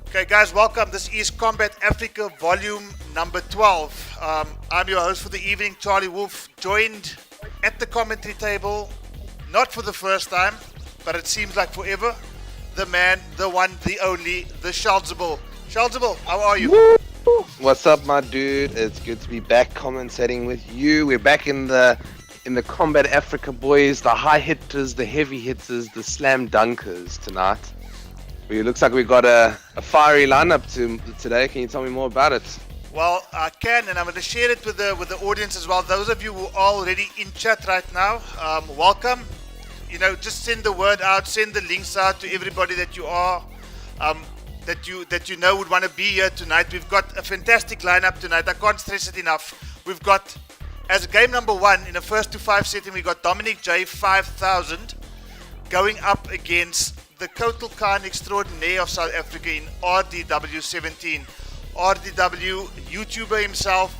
Okay, guys, welcome. This is Kombat Africa volume number 12. I'm your host for the evening, Charlie Wolf, joined at the commentary table, not for the first time, but it seems like forever. The man, the one, the only, the Shalzable. Shalzable, how are you? Woo! What's up, my dude? It's good to be back commentating with you. We're back in the Kombat Africa, boys. The high hitters, the heavy hitters, the slam dunkers tonight. It looks like we got a fiery lineup today. Can you tell me more about it? Well, I can, and I'm going to share it with the audience as well. Those of you who are already in chat right now, welcome. You know, just send the word out, send the links out to everybody that you are, that you know would want to be here tonight. We've got a fantastic lineup tonight. I can't stress it enough. We've got, as game number one in the first to five setting, we got Dominic J 5000 going up against the Kotal Khan extraordinaire of South Africa in RDW 17. RDW, YouTuber himself,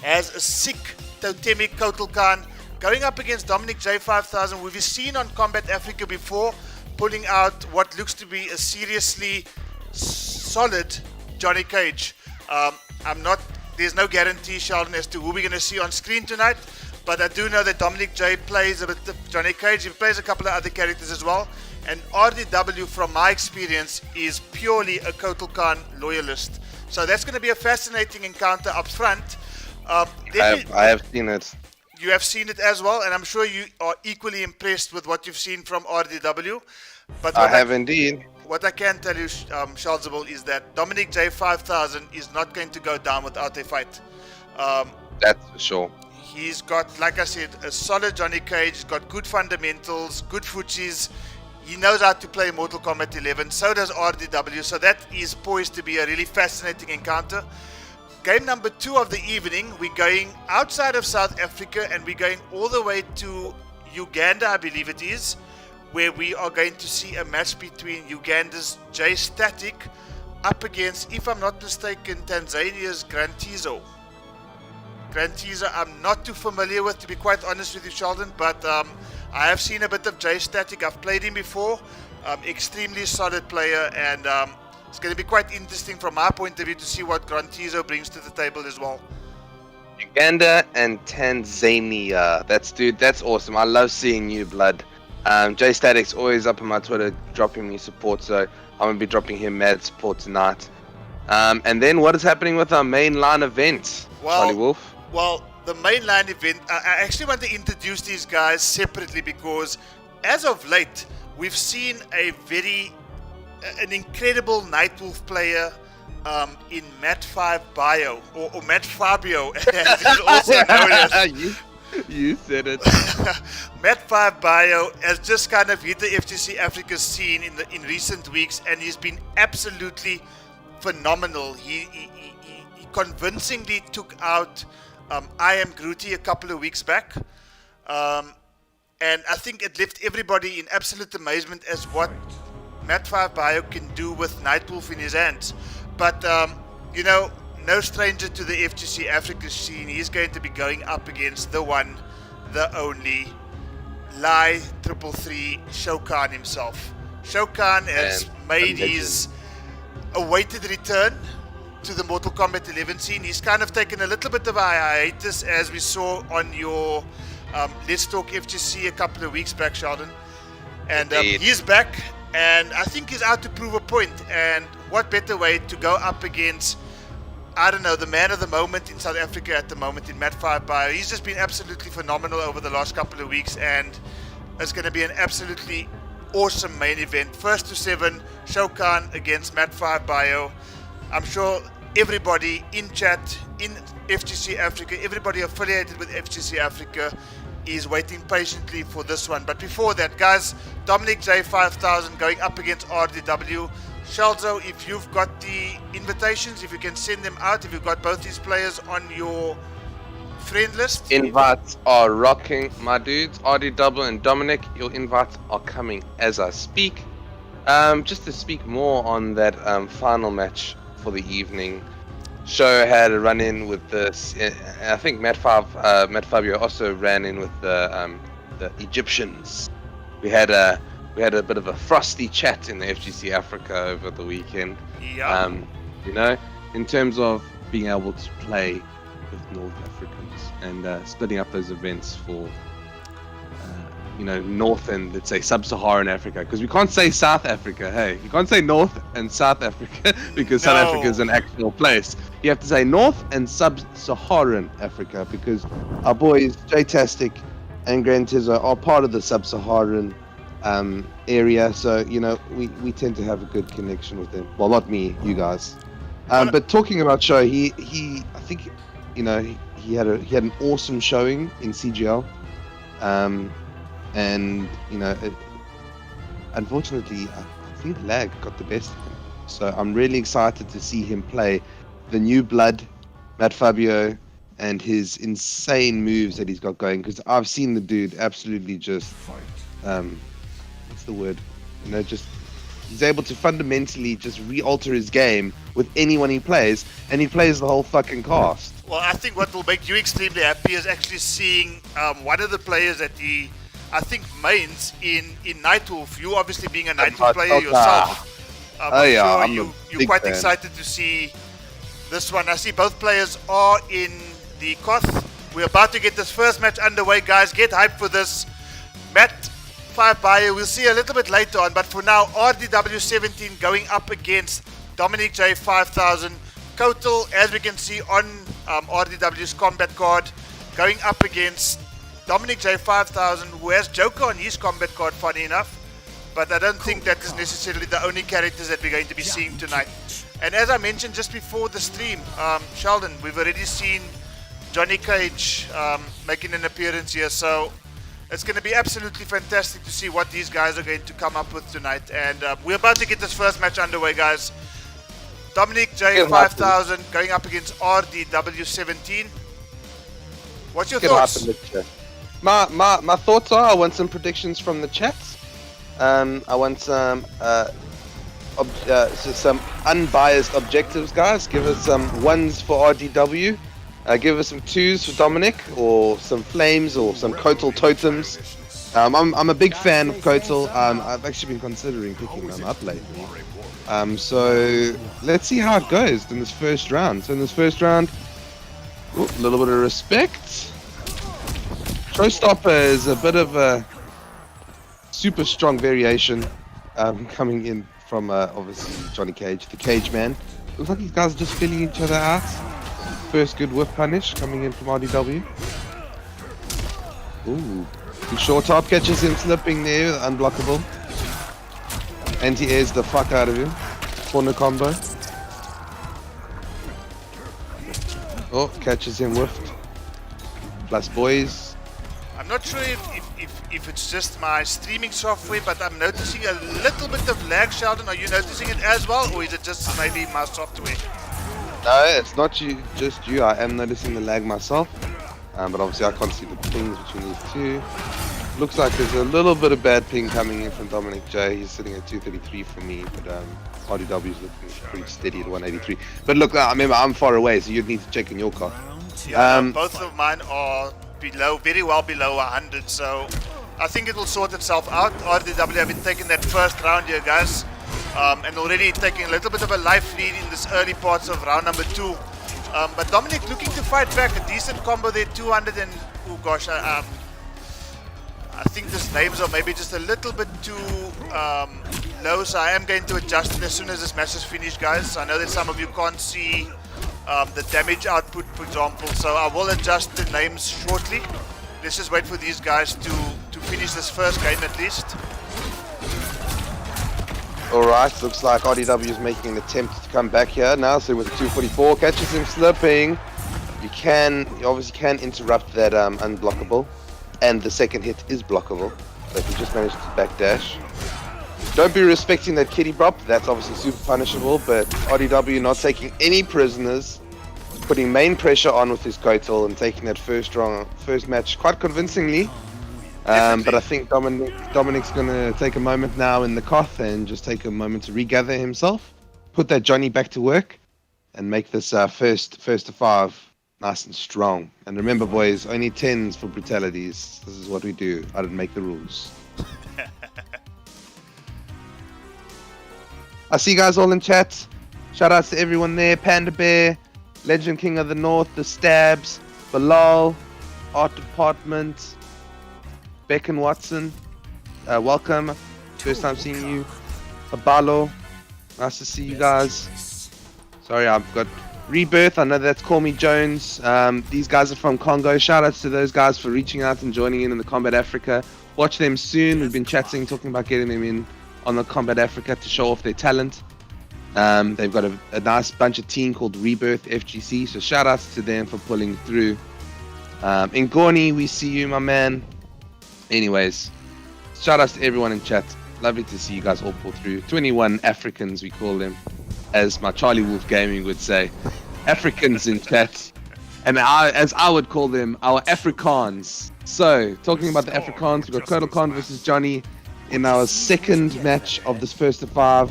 has a sick totemic Kotal Khan going up against Dominic J 5000. We've seen on Kombat Africa before, pulling out what looks to be a seriously solid Johnny Cage. There's no guarantee, Sheldon, as to who we're going to see on screen tonight, but I do know that Dominic J plays a bit of Johnny Cage. He plays a couple of other characters as well. And RDW, from my experience, is purely a Kotal Khan loyalist. So that's going to be a fascinating encounter up front. I have seen it. You have seen it as well, and I'm sure you are equally impressed with what you've seen from RDW. But I have indeed. What I can tell you, Shalzable, is that Dominic J 5000 is not going to go down without a fight. That's for sure. He's got, like I said, a solid Johnny Cage. He's got good fundamentals, good footsies. He knows how to play Mortal Kombat 11. So does RDW. So that is poised to be a really fascinating encounter. Game number 2 of the evening, we're going outside of South Africa and we're going all the way to Uganda, I believe it is, where we are going to see a match between Uganda's J Static up against, if I'm not mistaken, Tanzania's Grantizo. Grantizo I'm not too familiar with, to be quite honest with you, Sheldon, but I have seen a bit of J Static. I've played him before. Extremely solid player, and it's going to be quite interesting from my point of view to see what Grantizo brings to the table as well. Uganda and Tanzania. That's awesome. I love seeing new blood. J Static's always up on my Twitter dropping me support, so I'm going to be dropping him mad support tonight. And then what is happening with our mainline event, Charlie Wolf? Well, the mainline event, I actually want to introduce these guys separately because as of late, we've seen an incredible Nightwolf player in Matt 5 Bio, or Matt Fabio, as he's also known as. You said it. Matt 5 Bio has just kind of hit the FGC Africa scene in recent weeks, and he's been absolutely phenomenal. He convincingly took out I Am Grootty a couple of weeks back, and I think it left everybody in absolute amazement as what Matt 5 Bio can do with Nightwolf in his hands. But no stranger to the FGC Africa scene. He's going to be going up against the one, the only, Lai 333 Shao Kahn himself. Shao Kahn has made his awaited return to the Mortal Kombat 11 scene. He's kind of taken a little bit of a hiatus, as we saw on your Let's Talk FGC a couple of weeks back, Sheldon. And he's back, and I think he's out to prove a point. And what better way to go up against, I don't know, the man of the moment in South Africa at the moment in Matt 5 Bio. He's just been absolutely phenomenal over the last couple of weeks, and it's going to be an absolutely awesome main event. First to 7, Shao Kahn against Matt 5 Bio. I'm sure everybody in chat, in FGC Africa, everybody affiliated with FGC Africa is waiting patiently for this one. But before that, guys, Dominic J 5000 going up against RDW. Shalzo, if you've got the invitations, if you can send them out, if you've got both these players on your friend list. Invites are rocking, my dudes. RDW and Dominic, your invites are coming as I speak. Just to speak more on that final match for the evening, Shao had a run in with this. I think Matt Fabio also ran in with the Egyptians. We had we had a bit of a frosty chat in the FGC Africa over the weekend. Yeah. You know, in terms of being able to play with North Africans and splitting up those events for, you know, North and, let's say, Sub-Saharan Africa, because we can't say South Africa. Hey, you can't say North and South Africa because South Africa is an actual place. You have to say North and Sub-Saharan Africa because our boys J-Tastic and Grantizo are part of the Sub-Saharan area, so you know we tend to have a good connection with them. Well, not me, you guys. But talking about Shao, he I think, you know, he had an awesome showing in CGL, and you know, unfortunately, I think lag got the best of him. So I'm really excited to see him play the new blood, Matt Fabio, and his insane moves that he's got going. Because I've seen the dude absolutely just what's the word? You know, just he's able to fundamentally just re-alter his game with anyone he plays, and he plays the whole fucking cast. Well, I think what will make you extremely happy is actually seeing one of the players that he, I think, mains in Nightwolf. You obviously being a Nightwolf player yourself. I'm sure you're quite excited to see this one. I see both players are in the Koth. We're about to get this first match underway, guys. Get hyped for this. Matt 5 Bayo, we'll see a little bit later on, but for now, RDW17 going up against Dominic J 5000. Kotal, as we can see on RDW's combat card, going up against Dominic J 5000, who has Joker on his combat card, funny enough, but I don't think that is necessarily the only characters that we're going to be seeing tonight. And as I mentioned just before the stream, Sheldon, we've already seen Johnny Cage making an appearance here, so it's going to be absolutely fantastic to see what these guys are going to come up with tonight. And we're about to get this first match underway, guys. Dominic J 5000 going up against RDW17. What's your thoughts? My thoughts are, I want some predictions from the chat. I want some unbiased objectives, guys. Give us some ones for RDW. Give us some twos for Dominic, or some flames, or some Kotal totems. I'm a big fan of Kotal. I've actually been considering picking them up lately. So let's see how it goes in this first round. So in this first round, a little bit of respect. Showstopper is a bit of a super strong variation coming in from obviously Johnny Cage, the Cage Man. Looks like these guys are just filling each other out. First good whip punish coming in from RDW. Ooh, the short top catches him slipping there, unblockable. Anti-airs the fuck out of him. Corner combo. Oh, catches him whiffed. Plus boys. I'm not sure if it's just my streaming software, but I'm noticing a little bit of lag, Sheldon. Are you noticing it as well, or is it just maybe my software? No, it's not you, just you. I am noticing the lag myself, but obviously I can't see the pings between these two. Looks like there's a little bit of bad ping coming in from Dominic J. He's sitting at 233 for me, but RDW is looking pretty steady at 183. But look, I remember I'm far away, so you'd need to check in your car. Yeah, both of mine are below, very well below 100, so I think it will sort itself out. RDW have been taking that first round here, guys. And already taking a little bit of a life lead in this early parts of round number 2. But Dominic looking to fight back, a decent combo there, 200 and, oh gosh, I think these names are maybe just a little bit too low, so I am going to adjust it as soon as this match is finished, guys. I know that some of you can't see the damage output, for example, so I will adjust the names shortly. Let's just wait for these guys to finish this first game at least. Alright, looks like RDW is making an attempt to come back here now. So with the 244, catches him slipping. You obviously can interrupt that unblockable. And the second hit is blockable. So if you just manage to backdash. Don't be respecting that kitty prop. That's obviously super punishable. But RDW not taking any prisoners. Putting main pressure on with his Kotal and taking that first match quite convincingly. But I think Dominic's going to take a moment now in the Koth and just take a moment to regather himself, put that Johnny back to work, and make this first to 5 nice and strong. And remember, boys, only 10s for brutalities. This is what we do. I didn't make the rules. I see you guys all in chat. Shout outs to everyone there. Panda Bear, Legend King of the North, The Stabs, Bilal, Art Department, Beck and Watson. Welcome. First time seeing you. Abalo. Nice to see you guys. Sorry, I've got Rebirth. I know that's Call Me Jones. These guys are from Congo. Shout outs to those guys for reaching out and joining in the Kombat Africa. Watch them soon. We've been talking about getting them in on the Kombat Africa to show off their talent. They've got a nice bunch of team called Rebirth FGC. So shout outs to them for pulling through. Ngoni, we see you, my man. Anyways, shout outs to everyone in chat. Lovely to see you guys all pull through. 21 Africans, we call them, as my Charlie Wolf Gaming would say. Africans in chat. And as I would call them, our Afrikaans. So, talking about the Afrikaans, we've got Kotal Khan versus Johnny in our second match of this first of 5.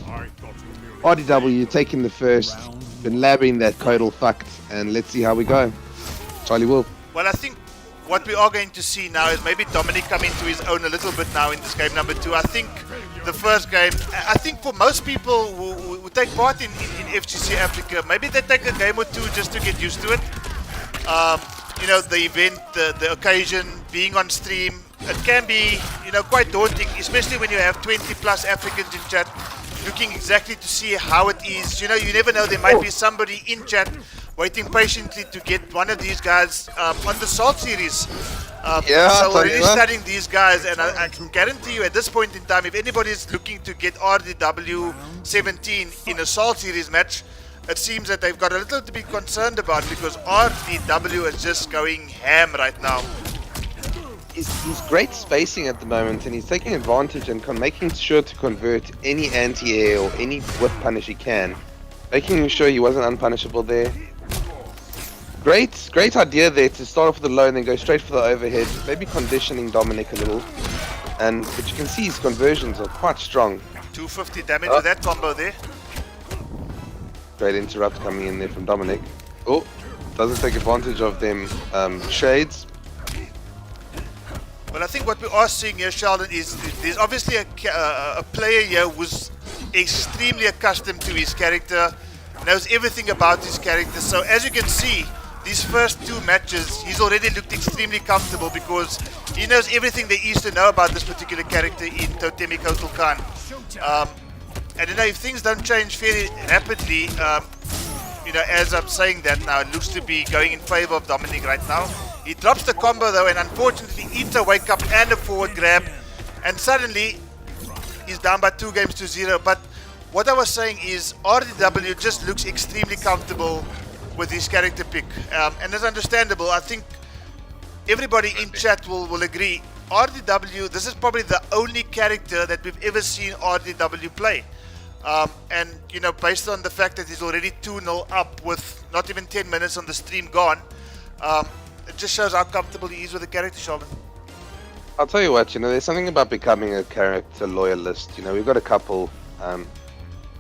RDW taking the first. Been labbing that Kotal fucked. And let's see how we go. Charlie Wolf. Well, I think what we are going to see now is maybe Dominic come into his own a little bit now in this game number 2. I think the first game, I think for most people who take part in FGC Africa, maybe they take a game or two just to get used to it. You know, the event, the occasion, being on stream, it can be, you know, quite daunting, especially when you have 20 plus Africans in chat looking exactly to see how it is. You know, you never know, there might be somebody in chat waiting patiently to get one of these guys on the Salt series. So we're really studying these guys, and I can guarantee you at this point in time, if anybody is looking to get RDW 17 in a Salt series match, it seems that they've got a little to be concerned about, because RDW is just going ham right now. He's great spacing at the moment, and he's taking advantage and making sure to convert any anti-air or any whip punish he can, making sure he wasn't unpunishable there. Great idea there to start off with the low and then go straight for the overhead, maybe conditioning Dominic a little. But you can see his conversions are quite strong. 250 damage with that combo there. Great interrupt coming in there from Dominic. Oh, doesn't take advantage of them shades. Well, I think what we are seeing here, Sheldon, is there's obviously a player here who's extremely accustomed to his character, knows everything about his character. So as you can see, these first 2 matches, he's already looked extremely comfortable because he knows everything there is to know about this particular character in Totemi Kotal Khan. And you know, if things don't change fairly rapidly, you know, as I'm saying that now, it looks to be going in favor of Dominic right now. He drops the combo though, and unfortunately eats a wake up and a forward grab, and suddenly he's down by 2-0. But what I was saying is RDW just looks extremely comfortable with his character pick, and it's understandable. I think everybody in chat will agree. RDW, this is probably the only character that we've ever seen RDW play. And you know, based on the fact that he's already 2-0 up with not even 10 minutes on the stream gone, it just shows how comfortable he is with the character, Sheldon. I'll tell you what, you know, there's something about becoming a character loyalist. You know, we've got a couple.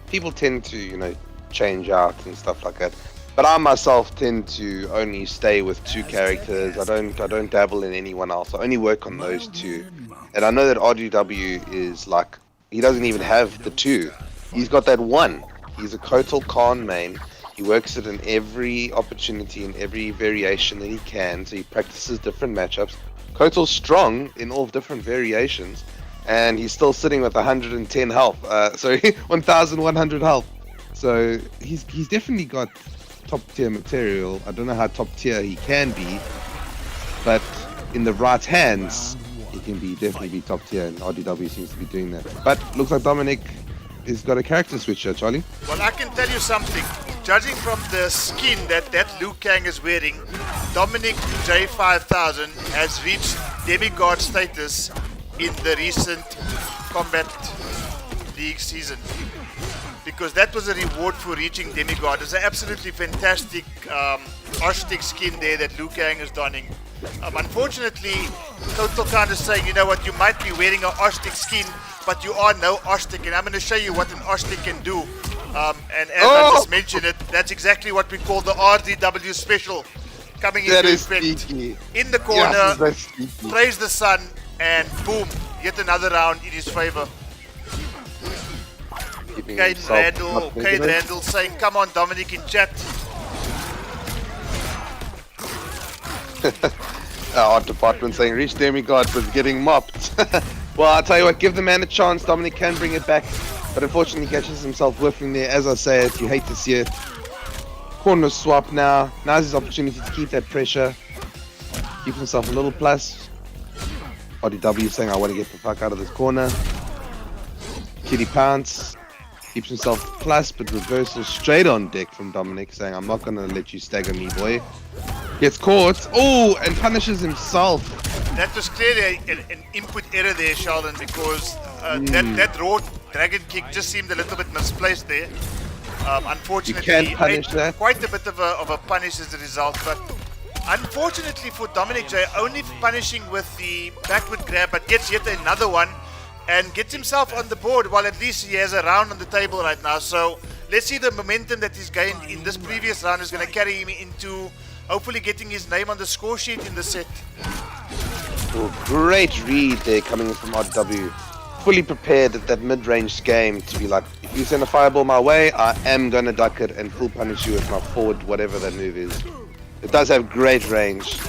People tend to, you know, change out and stuff like that. But I myself tend to only stay with 2 characters. I don't dabble in anyone else. I only work on those 2. And I know that RDW is like, he doesn't even have the 2. He's got that 1. He's a Kotal Khan main. He works it in every opportunity, in every variation that he can. So he practices different matchups. Kotal's strong in all different variations, and he's still sitting with 110 health. 1,100 health. So he's definitely got top tier material. I don't know how top tier he can be, but in the right hands, he can definitely be top tier, and RDW seems to be doing that. But looks like Dominic has got a character switch here, Charlie. Well, I can tell you something. Judging from the skin that Liu Kang is wearing, Dominic J5000 has reached demigod status in the recent Kombat League season, because that was a reward for reaching demigod. It's an absolutely fantastic Oshtik skin there that Liu Kang is donning. Unfortunately, Kotal Khan is saying, you know what, you might be wearing an Oshtik skin, but you are no Oshtik, and I'm going to show you what an Oshtik can do. And as I just mentioned it, that's exactly what we call the RDW special coming into effect. In the corner, praise the sun, and boom, yet another round in his favor. keeping Kane himself not negative. Randall saying, come on, Dominic in chat. Art department saying, reach demigod was getting mopped. Well, I'll tell you what, give the man a chance. Dominic can bring it back, but unfortunately he catches himself whiffing there. As I say it, you hate to see it. Corner swap now. Now's his opportunity to keep that pressure. Keep himself a little plus. RDW saying, I want to get the fuck out of this corner. Kitty Pounce keeps himself plus, but reversal straight on deck from Dominic, saying, I'm not going to let you stagger me, boy. Gets caught. Oh, and punishes himself. That was clearly an input error there, Sheldon, because that raw dragon kick just seemed a little bit misplaced there. Unfortunately, you can't punish that. Quite a bit of a punish as a result, but unfortunately for Dominic J, only punishing with the backward grab, but gets yet another one and gets himself on the board. While at least he has a round on the table right now. So let's see the momentum that he's gained in this previous round is going to carry him into hopefully getting his name on the score sheet in the set. Oh, great read there coming in from RW. Fully prepared at that mid-range game to be like, if you send a fireball my way, I am going to duck it and full punish you with my forward, whatever that move is. It does have great range.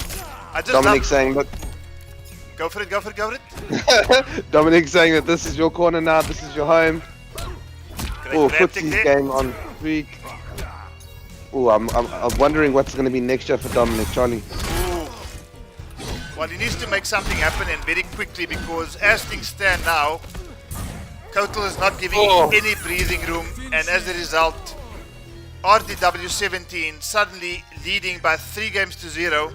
Dominic saying, look. Go for it. Dominic saying that this is your corner now, this is your home. Oh, footsie's game on streak. Oh, I'm wondering what's going to be next year for Dominic, Charlie. Well, he needs to make something happen and very quickly, because as things stand now, Kotal is not giving him any breathing room, and as a result, RDW 17 suddenly leading by 3-0.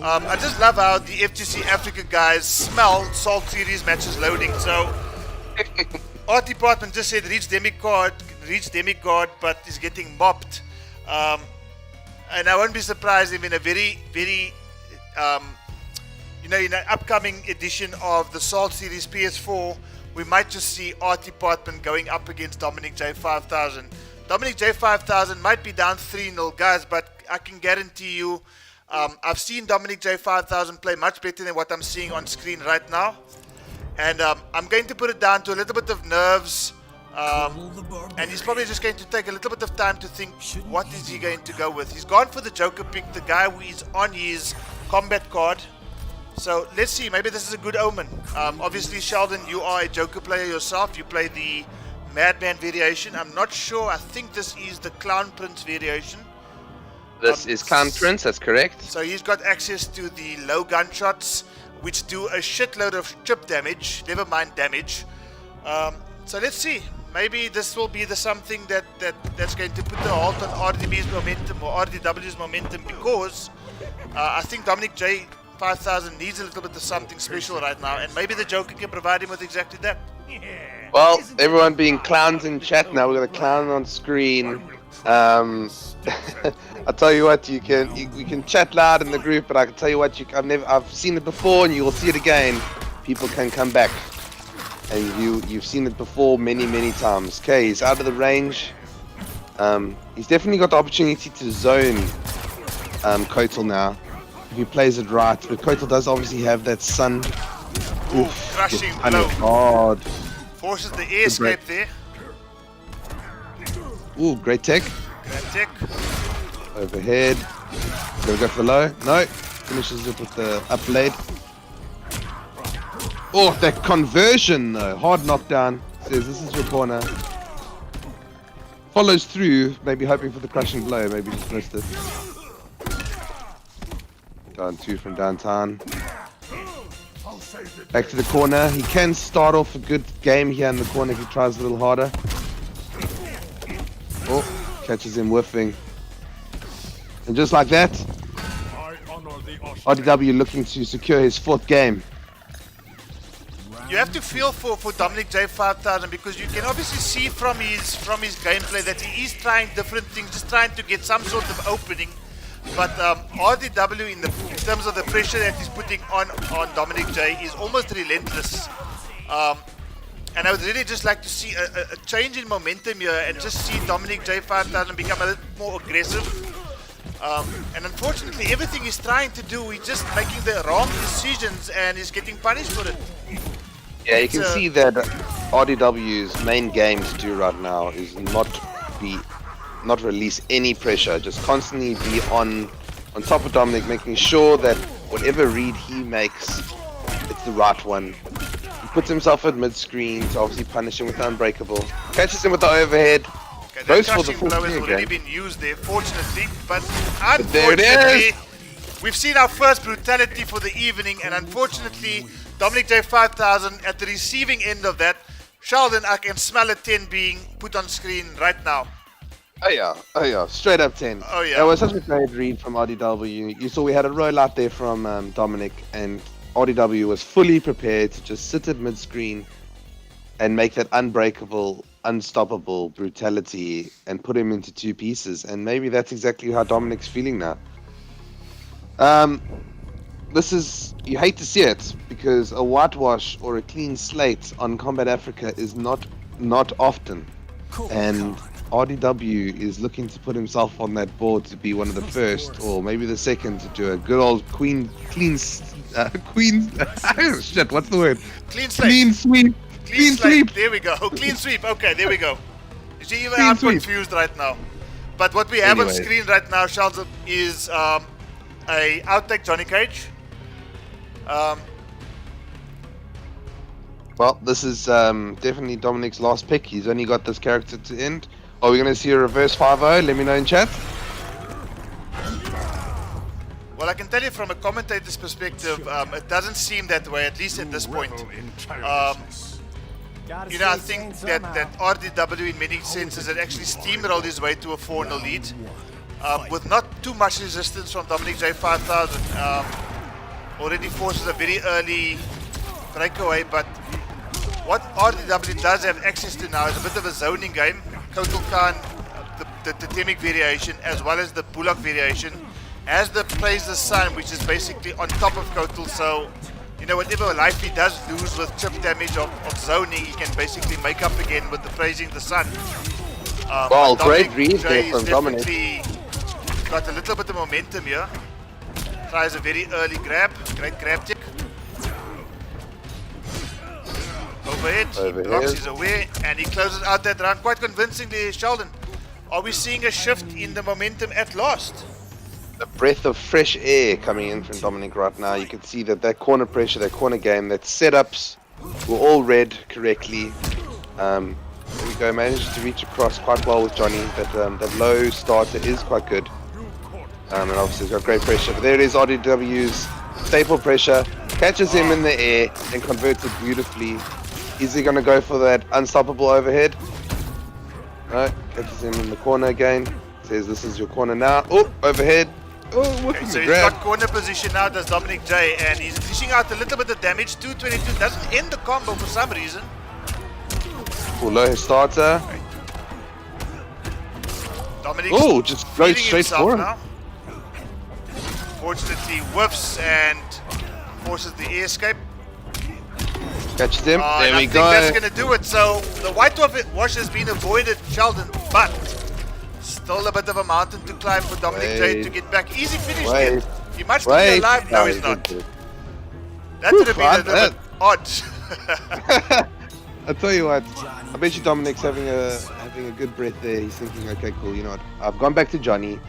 I just love how the FGC Africa guys smell Salt Series matches loading. So, Art Department just said reach demigod, but is getting mopped. And I won't be surprised if in a very in an upcoming edition of the Salt Series PS4, we might just see Art Department going up against Dominic J5000. Dominic J5000 might be down 3-0, guys, but I can guarantee you, I've seen Dominic J5000 play much better than what I'm seeing on screen right now. And I'm going to put it down to a little bit of nerves. And he's probably just going to take a little bit of time to think, what is he going to go with? He's gone for the Joker pick, the guy who is on his Kombat card. So let's see, maybe this is a good omen. Obviously, Sheldon, you are a Joker player yourself. You play the Madman variation. I'm not sure. I think this is the Clown Prince variation. This is Clown Prince, that's correct. So he's got access to the low gunshots, which do a shitload of chip damage, never mind damage. So let's see. Maybe this will be the something that's going to put the halt on RDB's momentum or RDW's momentum, because I think Dominic J5000 needs a little bit of something special right now, and maybe the Joker can provide him with exactly that. Well, everyone being clowns in chat now, we've got a clown on screen. I'll tell you what, you can chat loud in the group, but I can tell you what, I've seen it before and you will see it again. People can come back. And you've seen it before many times. Okay, he's out of the range. He's definitely got the opportunity to zone Kotal now, if he plays it right. But Kotal does obviously have that sun. Oof, crushing blow. Hard. Forces the air escape there. Ooh, great tech. Great tech. Overhead. Gonna go for the low. No. Finishes it with the up blade. Oh, that conversion though. Hard knockdown. Says this is your corner. Follows through, maybe hoping for the crushing blow. Maybe just missed it. Down 2 from downtown. Back to the corner. He can start off a good game here in the corner if he tries a little harder. Oh, catches him whiffing. And just like that, RDW looking to secure his 4th game. You have to feel for Dominic J5000, because you can obviously see from his gameplay that he is trying different things, just trying to get some sort of opening. But RDW in terms of the pressure that he's putting on Dominic J is almost relentless. And I would really just like to see a change in momentum here and just see Dominic J5000 become a little more aggressive. And unfortunately, everything he's trying to do, he's just making the wrong decisions and he's getting punished for it. Yeah, you can see that RDW's main game to do right now is not release any pressure. Just constantly be on top of Dominic, making sure that whatever read he makes, it's the right one. He puts himself at mid-screen to obviously punish him with the unbreakable. Catches him with the overhead. Okay, Goes that for the crushing blow has already again. been used there, fortunately, but There it unfortunately, is. we've seen our first brutality for the evening, and unfortunately, Dominic J5000 at the receiving end of that. Sheldon, I can smell a 10 being put on screen right now. Oh yeah, straight up 10. Oh, yeah. That was such a great read from RDW. You saw we had a roll out there from Dominic, and RDW was fully prepared to just sit at mid-screen and make that unbreakable, unstoppable brutality and put him into two pieces. And maybe that's exactly how Dominic's feeling now. This is, you hate to see it, because a whitewash or a clean slate on Kombat Afrika is not often. And RDW is looking to put himself on that board to be one of the first, or maybe the second, to do a good old clean shit, what's the word? Clean slate. Clean sweep. Clean sweep. There we go. Clean sweep. Okay, there we go. You see, even Clean I'm sweep. confused right now. But what we have on Anyway. screen right now, Sheldon, is a outtake Johnny Cage. Well, this is definitely Dominic's last pick. He's only got this character to end. Are we going to see a reverse 5-0? Let me know in chat. Well, I can tell you from a commentator's perspective, it doesn't seem that way, at least at this point. You know, I think that RDW in many senses had actually steamrolled his way to a 4-0 lead with not too much resistance from Dominic J5000. Already forces a very early breakaway, but what RDW does have access to now is a bit of a zoning game. Kotal Khan, the totemic variation, as well as the Bullock variation, has the Praise the Sun, which is basically on top of Kotal, so you know, whatever life he does lose with chip damage of zoning, he can basically make up again with the Praising the Sun. Well, Dominic great read J there is from Dominic. definitely got a little bit of momentum here. Tries a very early grab, great grab tick. Overhead, he blocks, he's aware, and he closes out that round quite convincingly. Sheldon, are we seeing a shift in the momentum at last? A breath of fresh air coming in from Dominic right now. You can see that corner pressure, that corner game, that setups were all read correctly. There we go, managed to reach across quite well with Johnny. That low starter is quite good. And obviously he's got great pressure. But there it is, RDW's staple pressure. Catches him in the air and converts it beautifully. Is he going to go for that unstoppable overhead? No, catches him in the corner again. Says this is your corner now. Oh, overhead. Oh, what Okay, is so the he's grab? got corner position now, does Dominic J, and he's dishing out a little bit of damage. 222 doesn't end the combo for some reason. Oh, low starter. Dominic Oh, just goes straight for him. now. Fortunately, whiffs and forces the air escape. Catches him. And There I we think go. that's going to do it. So the whitewash has been avoided, Sheldon, but still a bit of a mountain to climb for Dominic J to get back. Easy finish Wait. here. He might still be alive. No, he's not. That would have been a little bit odd. I'll tell you what, I bet you Dominic's having a good breath there. He's thinking, okay, cool, you know what, I've gone back to Johnny,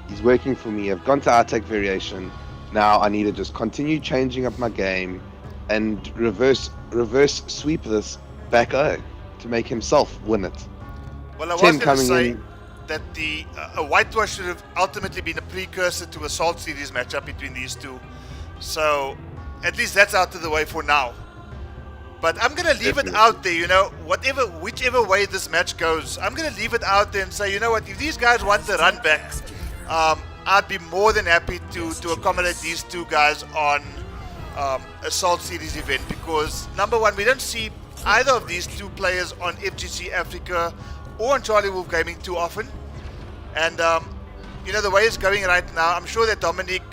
he's working for me, I've gone to outtake variation, now I need to just continue changing up my game and reverse sweep this back O to make himself win it. Well, I was 10 going to coming say in. that a whitewash should have ultimately been a precursor to a Salt Series matchup between these two. So at least that's out of the way for now. But I'm going to leave it out there, you know, whichever way this match goes, I'm going to leave it out there and say, you know what, if these guys want the run back, I'd be more than happy to accommodate these two guys on a Salt Series event, because number one, we don't see either of these two players on FGC Africa or on Charlie Wolf Gaming too often. And, you know, the way it's going right now, I'm sure that Dominic,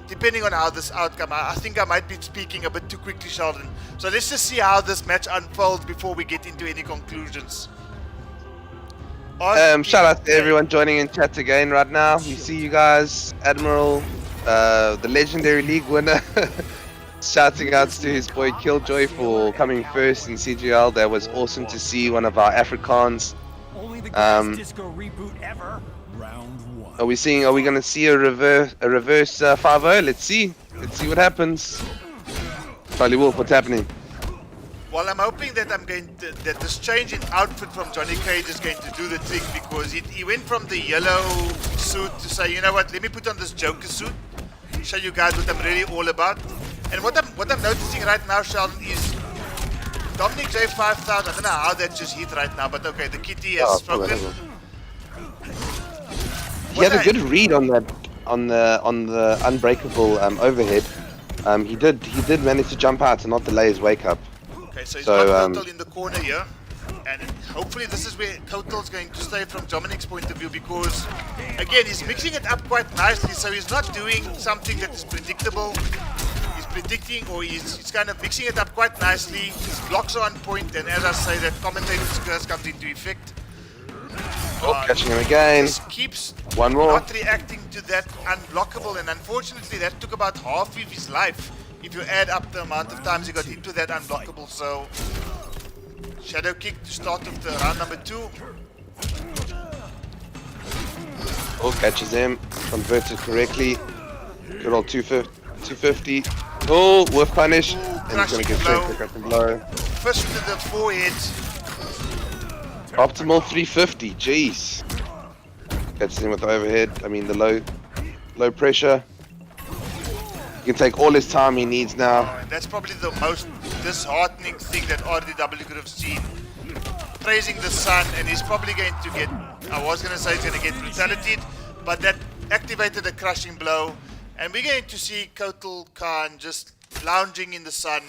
depending on how this outcome, I think I might be speaking a bit too quickly, Sheldon. So let's just see how this match unfolds before we get into any conclusions. Shout out to everyone joining in chat again right now. We see you guys, Admiral, the Legendary League winner, Shouting out to his boy Killjoy for coming first in CGL. That was awesome to see one of our Afrikaans. Disco reboot ever. Round 1. Are we going to see a reverse 5-0? Let's see what happens. Charlie Wolf, what's happening? Well, I'm hoping that that this change in outfit from Johnny Cage is going to do the trick, because he went from the yellow suit to say, you know what, let me put on this Joker suit, show you guys what I'm really all about. And what I'm noticing right now, Sheldon, is Dominic J5000. I don't know how that just hit right now, but okay, the kitty has spoken. He had a good read on the unbreakable overhead. He did manage to jump out and not delay his wake up. Okay, so he's got Total in the corner here, and hopefully this is where Total's going to stay from Dominic's point of view, because again, he's mixing it up quite nicely, so he's not doing something that is predictable. He's predicting, or he's kind of mixing it up quite nicely. His blocks are on point, and as I say, that commentator's curse comes into effect. Catching him again. Just keeps One more. not reacting to that unblockable, and unfortunately that took about half of his life if you add up the amount of times he got hit with that unblockable. So shadow kick to start of the round number 2. Catches him, converted correctly. Good old 250. Whiff punish. And he's gonna get straight for crushing blow. Fist to the forehead. Optimal 350, jeez. Catches him with the overhead, the low pressure. He can take all his time he needs now. That's probably the most disheartening thing that RDW could have seen. Praising the sun, and he's probably going to get, I was going to say he's going to get brutality, but that activated a crushing blow. And we're going to see Kotal Khan just lounging in the sun,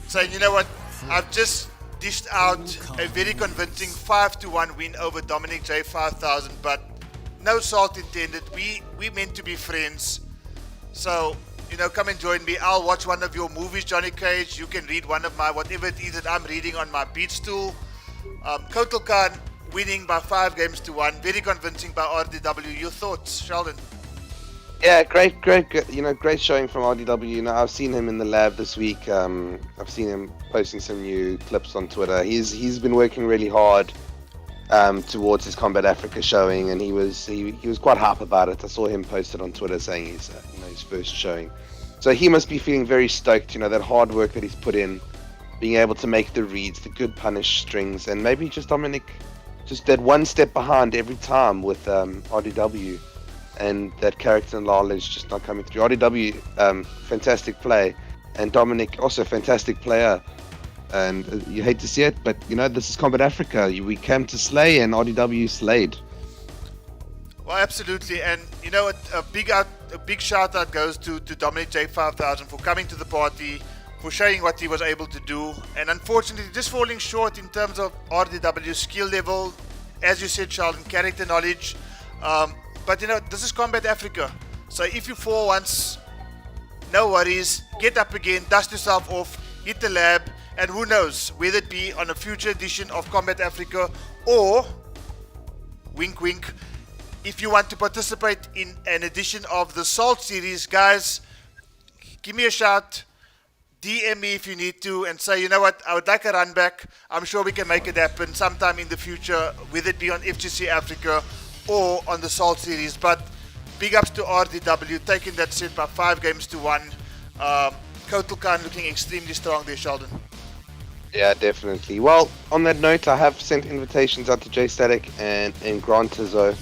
saying, you know what, I've just dished out a very convincing 5-1 win over Dominic J5000, but no salt intended. We meant to be friends. So, come and join me. I'll watch one of your movies, Johnny Cage. You can read one of my, whatever it is that I'm reading on my beat stool. Kotal Khan winning by 5-1. Very convincing by RDW. Your thoughts, Sheldon? Yeah, great, great showing from RDW. I've seen him in the lab this week. I've seen him posting some new clips on Twitter. He's been working really hard towards his Kombat Afrika showing, and he was quite hype about it. I saw him posted on Twitter saying he's his first showing. So he must be feeling very stoked. That hard work that he's put in, being able to make the reads, the good punish strings, and maybe just Dominic just that one step behind every time with RDW. And that character knowledge just not coming through. RDW, fantastic play, and Dominic also fantastic player. And you hate to see it, but this is Kombat Afrika. We came to slay, and RDW slayed. Well, absolutely, and a big shout out goes to Dominic J5000 for coming to the party, for showing what he was able to do, and unfortunately just falling short in terms of RDW's skill level, as you said, Sheldon, character knowledge. But this is Kombat Afrika. So if you fall once, no worries. Get up again, dust yourself off, hit the lab, and who knows, whether it be on a future edition of Kombat Afrika, or, wink wink, if you want to participate in an edition of the Salt series, guys, give me a shout, DM me if you need to, and say, you know what, I would like a run back. I'm sure we can make it happen sometime in the future, whether it be on FGC Africa or on the Salt series. But big ups to RDW taking that set by 5-1. Kotal Khan looking extremely strong there, Sheldon. Yeah, definitely. Well, on that note, I have sent invitations out to J Static and Grantizo.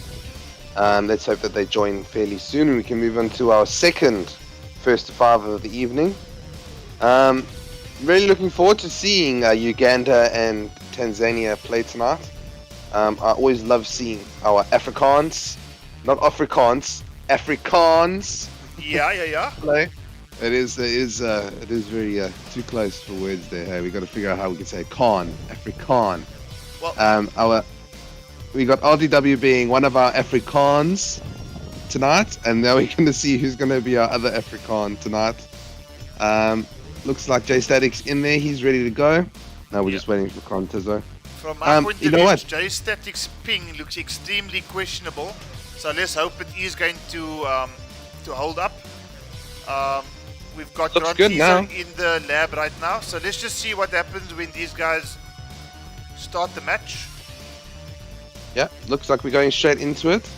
Let's hope that they join fairly soon, and we can move on to our second first to 5 of the evening. Really looking forward to seeing Uganda and Tanzania play tonight. I always love seeing our Afrikaans, not Afrikaans, Afrikaans. Yeah. Play. It is very too close for words there. Hey, we got to figure out how we can say Khan, Afrikaan. Well, we got RDW being one of our Afrikaans tonight, and now we're going to see who's going to be our other Afrikaan tonight. Looks like J Static's in there. He's ready to go. Now we're just waiting for Grantizo. From my point of view, J Static's ping looks extremely questionable. So let's hope it is going to hold up. We've got Looks good now. Grantizo in the lab right now. So let's just see what happens when these guys start the match. Yeah, looks like we're going straight into it.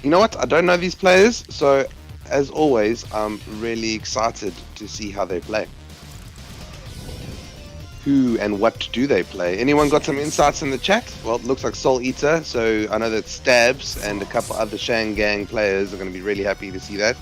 You know what? I don't know these players, so as always, I'm really excited to see how they play. Who and what do they play? Anyone got some insights in the chat? Well, it looks like Soul Eater, so I know that Stabs and a couple other Shang Gang players are going to be really happy to see that.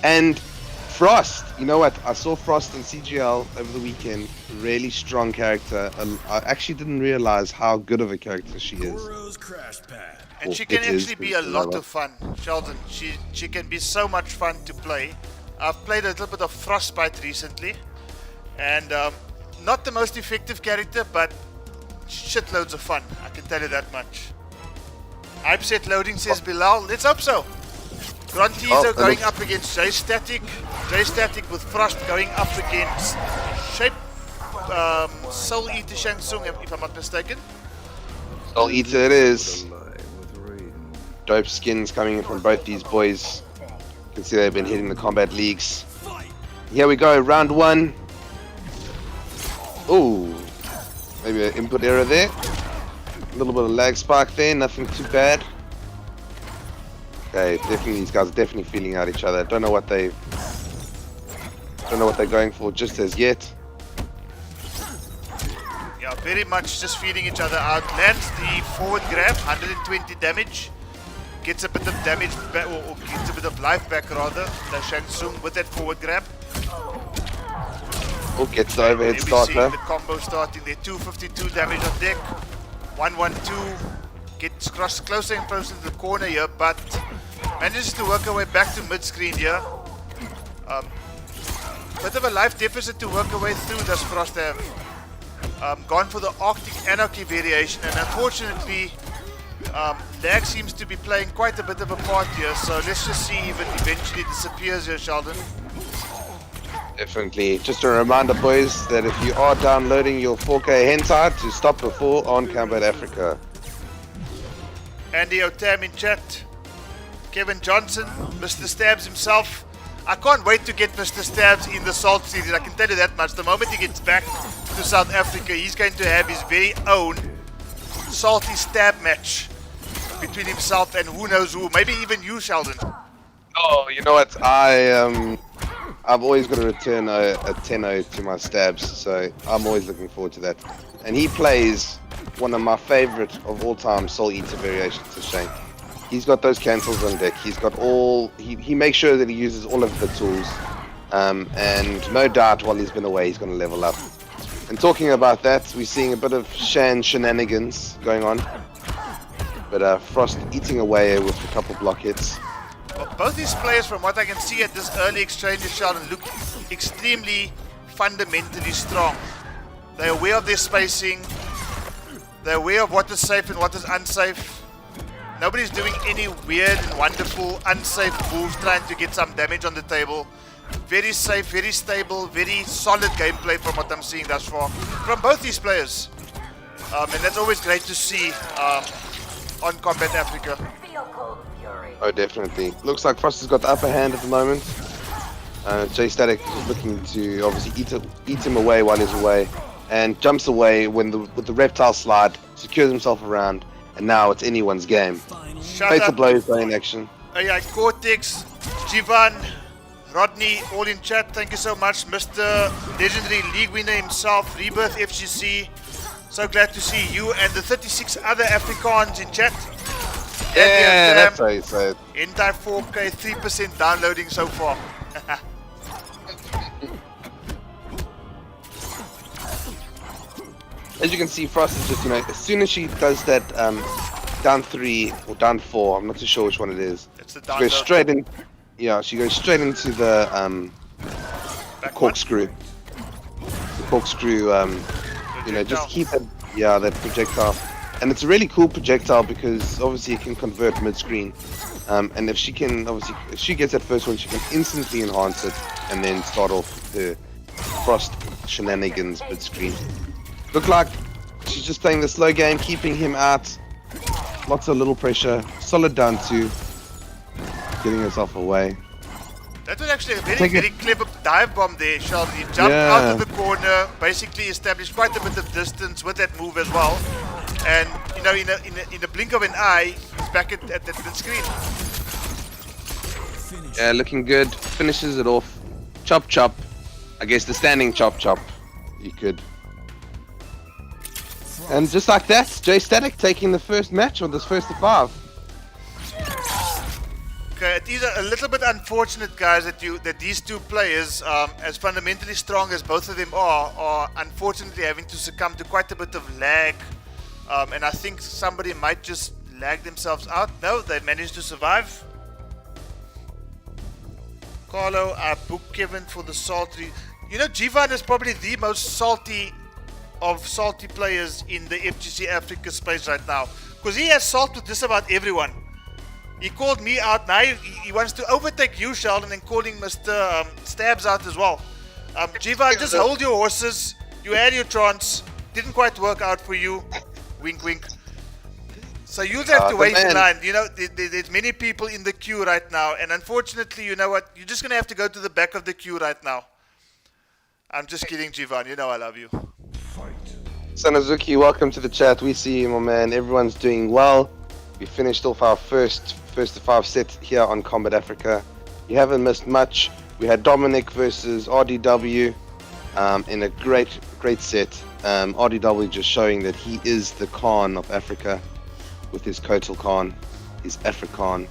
And Frost, you know what? I saw Frost in CGL over the weekend. Really strong character. I actually didn't realize how good of a character she is. Goro's crash pad. And she can actually be a lot of fun, Sheldon. She can be so much fun to play. I've played a little bit of Frostbite recently, and not the most effective character, but shitloads of fun. I can tell you that much. Hype set loading, says Bilal. Let's hope so. Grantizo going up against J-Static. J-Static with Frost going up against Shape Soul Eater Shang Tsung, if I'm not mistaken. Soul Eater it is. Dope skins coming in from both these boys. You can see they've been hitting the combat leagues. Here we go, round one. Ooh, maybe an input error there. A little bit of lag spike there, nothing too bad. Okay, definitely these guys are definitely feeling out each other. Don't know what they're going for just as yet. Yeah, very much just feeding each other out. Lands the forward grab, 120 damage. Gets a bit of damage back, or gets a bit of life back rather. The Shang Tsung with that forward grab. Oh, gets the overhead starter. The combo starting there, 252 damage on deck. 112 gets closer and closer to the corner here, but manages to work her way back to mid-screen here. Bit of a life deficit to work her way through, does Frost have. Gone for the Arctic Anarchy variation, and unfortunately lag seems to be playing quite a bit of a part here, so let's just see if it eventually disappears here, Sheldon. Definitely. Just a reminder, boys, that if you are downloading your 4K hentai, to stop before on Kombat Afrika. Andy Otam in chat. Kevin Johnson, Mr. Stabs himself. I can't wait to get Mr. Stabs in the Salt series, I can tell you that much. The moment he gets back to South Africa, he's going to have his very own salty stab match between himself and who knows who. Maybe even you, Sheldon. Oh, you know what? I've always got to return a 10-0 to my Stabs, so I'm always looking forward to that. And he plays one of my favorite of all time Soul Eater variations to Shang. He's got those cancels on deck. He's got all. He makes sure that he uses all of the tools, and no doubt while he's been away, he's going to level up. And talking about that, we're seeing a bit of shenanigans going on. But Frost eating away with a couple block hits. Well, both these players, from what I can see at this early exchange, Sheldon, look extremely fundamentally strong. They're aware of their spacing. They're aware of what is safe and what is unsafe. Nobody's doing any weird and wonderful unsafe moves trying to get some damage on the table. Very safe, very stable, very solid gameplay from what I'm seeing thus far from both these players. And that's always great to see on Kombat Afrika. Oh, definitely. Looks like Frost has got the upper hand at the moment. J-Static is looking to obviously eat him away while he's away, and jumps away with the reptile slide, secures himself around, and now it's anyone's game. Fatal blows in action. AI Cortex, Jivan, Rodney, all in chat. Thank you so much, Mr. Legendary League winner himself, Rebirth FGC. So glad to see you and the 36 other Afrikaans in chat. Yeah, that's how you say it. Entire 4K, 3% downloading so far. As you can see, Frost is just, as soon as she does that down 3 or down 4, I'm not too sure which one it is. It's the she goes straight in. Yeah, she goes straight into the corkscrew. The corkscrew, just keep that, that projectile. And it's a really cool projectile because obviously it can convert mid-screen. And if she gets that first one, she can instantly enhance it and then start off the Frost shenanigans mid-screen. Look like she's just playing the slow game, keeping him out. Lots of little pressure. Solid down 2. Getting herself away. That was actually a very, Take it. very clever dive bomb there, Sheldon. He jumped out of the corner, basically established quite a bit of distance with that move as well. And, you know, in a blink of an eye, he's back at the screen. Yeah, looking good. Finishes it off. Chop chop. I guess the standing chop chop. You could. And just like that, J Static taking the first match on this first to 5. Okay, it is a little bit unfortunate, guys, that these two players, as fundamentally strong as both of them are unfortunately having to succumb to quite a bit of lag. And I think somebody might just lag themselves out. No, they managed to survive. Carlo, I booked Kevin for the salty. You know, Jivan is probably the most salty of salty players in the FGC Africa space right now. Because he has salt with just about everyone. He called me out. Now he wants to overtake you, Sheldon, and calling Mr. Stabs out as well. Jivan, just hold your horses. You had your chance. Didn't quite work out for you. Wink, wink. So you'll have to wait in line. You know, there's many people in the queue right now. And unfortunately, you know what? You're just going to have to go to the back of the queue right now. I'm just kidding, Jivan. You know I love you. Sanazuki, welcome to the chat. We see you, my man. Everyone's doing well. We finished off our first to 5 set here on Kombat Africa. You haven't missed much. We had Dominic versus RDW in a great set. RDW just showing that he is the Khan of Africa with his Kotal Khan, his Afrikaan.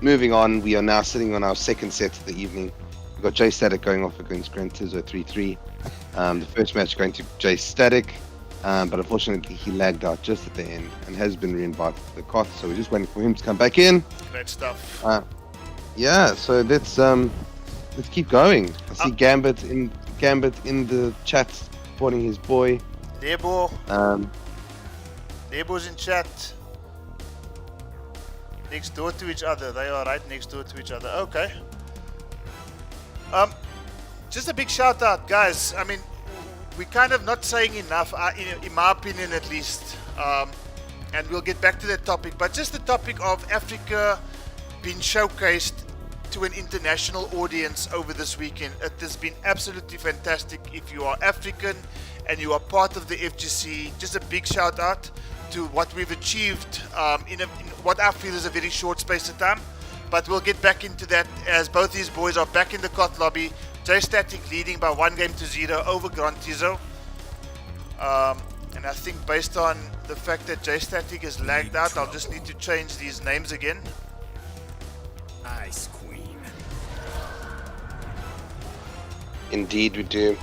Moving on, we are now sitting on our second set of the evening. We've got J Static going off against Grantizo 3-3. The first match going to J Static. But unfortunately he lagged out just at the end and has been re-invited to the cot, so we're just waiting for him to come back in. Great stuff. Yeah, so let's keep going. I see Gambit in the chat supporting his boy. Debo. Debo's in chat. Next door to each other. They are right next door to each other. Okay. Just a big shout out, guys. I mean, we're kind of not saying enough, in my opinion at least, and we'll get back to that topic, but just the topic of Africa being showcased to an international audience over this weekend. It has been absolutely fantastic. If you are African and you are part of the FGC, just a big shout out to what we've achieved in what I feel is a very short space of time, but we'll get back into that as both these boys are back in the COT lobby. J Static leading by 1-0 over Grantizo. And I think based on the fact that J Static is lagged out, I'll just need to change these names again. Ice Queen. Indeed we do.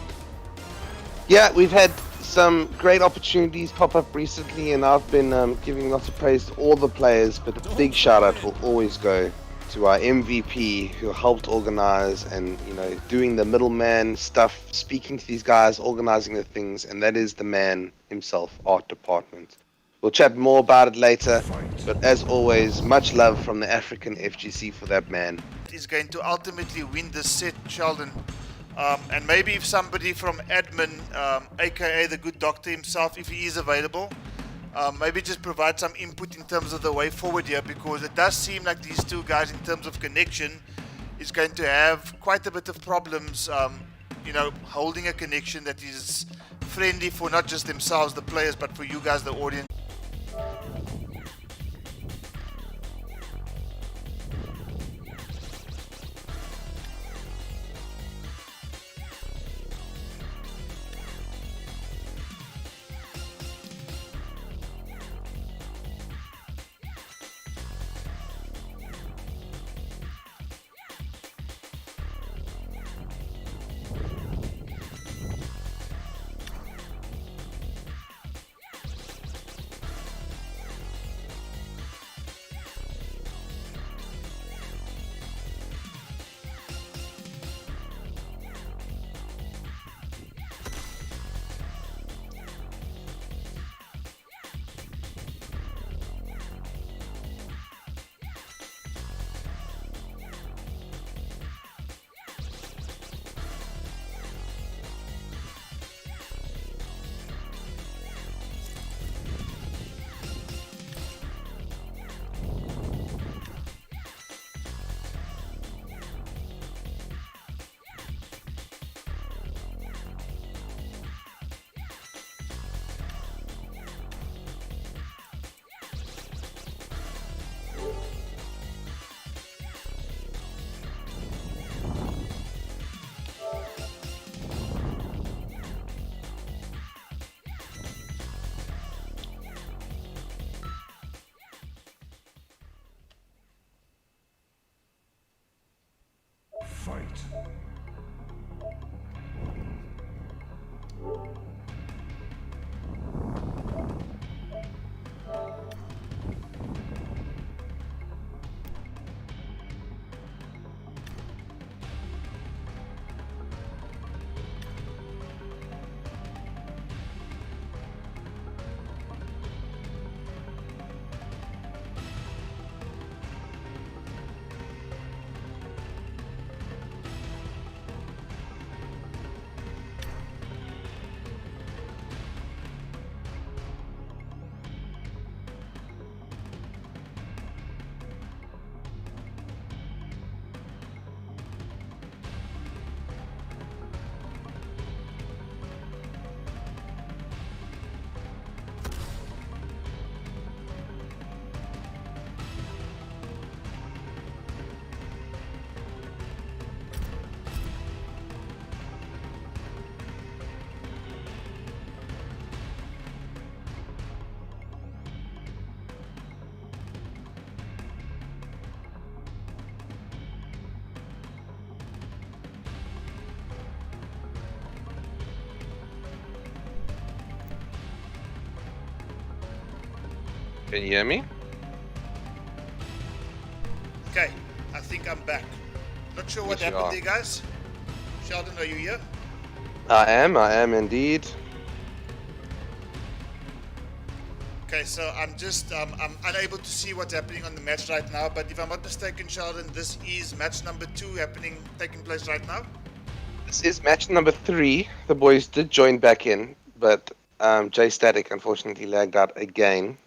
Yeah, we've had some great opportunities pop up recently, and I've been giving lots of praise to all the players, but a big shout out will always go to our MVP who helped organize and, you know, doing the middleman stuff, speaking to these guys, organizing the things, and that is the man himself, Art Department. We'll chat more about it later, but as always, much love from the African FGC for that man. Is going to ultimately win this set, Sheldon. And maybe if somebody from admin, aka the good doctor himself, if he is available, maybe just provide some input in terms of the way forward here, because it does seem like these two guys in terms of connection is going to have quite a bit of problems, you know, holding a connection that is friendly for not just themselves, the players, but for you guys, the audience. Can you hear me? Okay, I think I'm back. Not sure what Yes, you happened are. there, guys. Sheldon, are you here? I am indeed. Okay, so I'm unable to see what's happening on the match right now, but if I'm not mistaken, Sheldon, this is match number 2 taking place right now. This is match number 3. The boys did join back in, but J Static unfortunately lagged out again.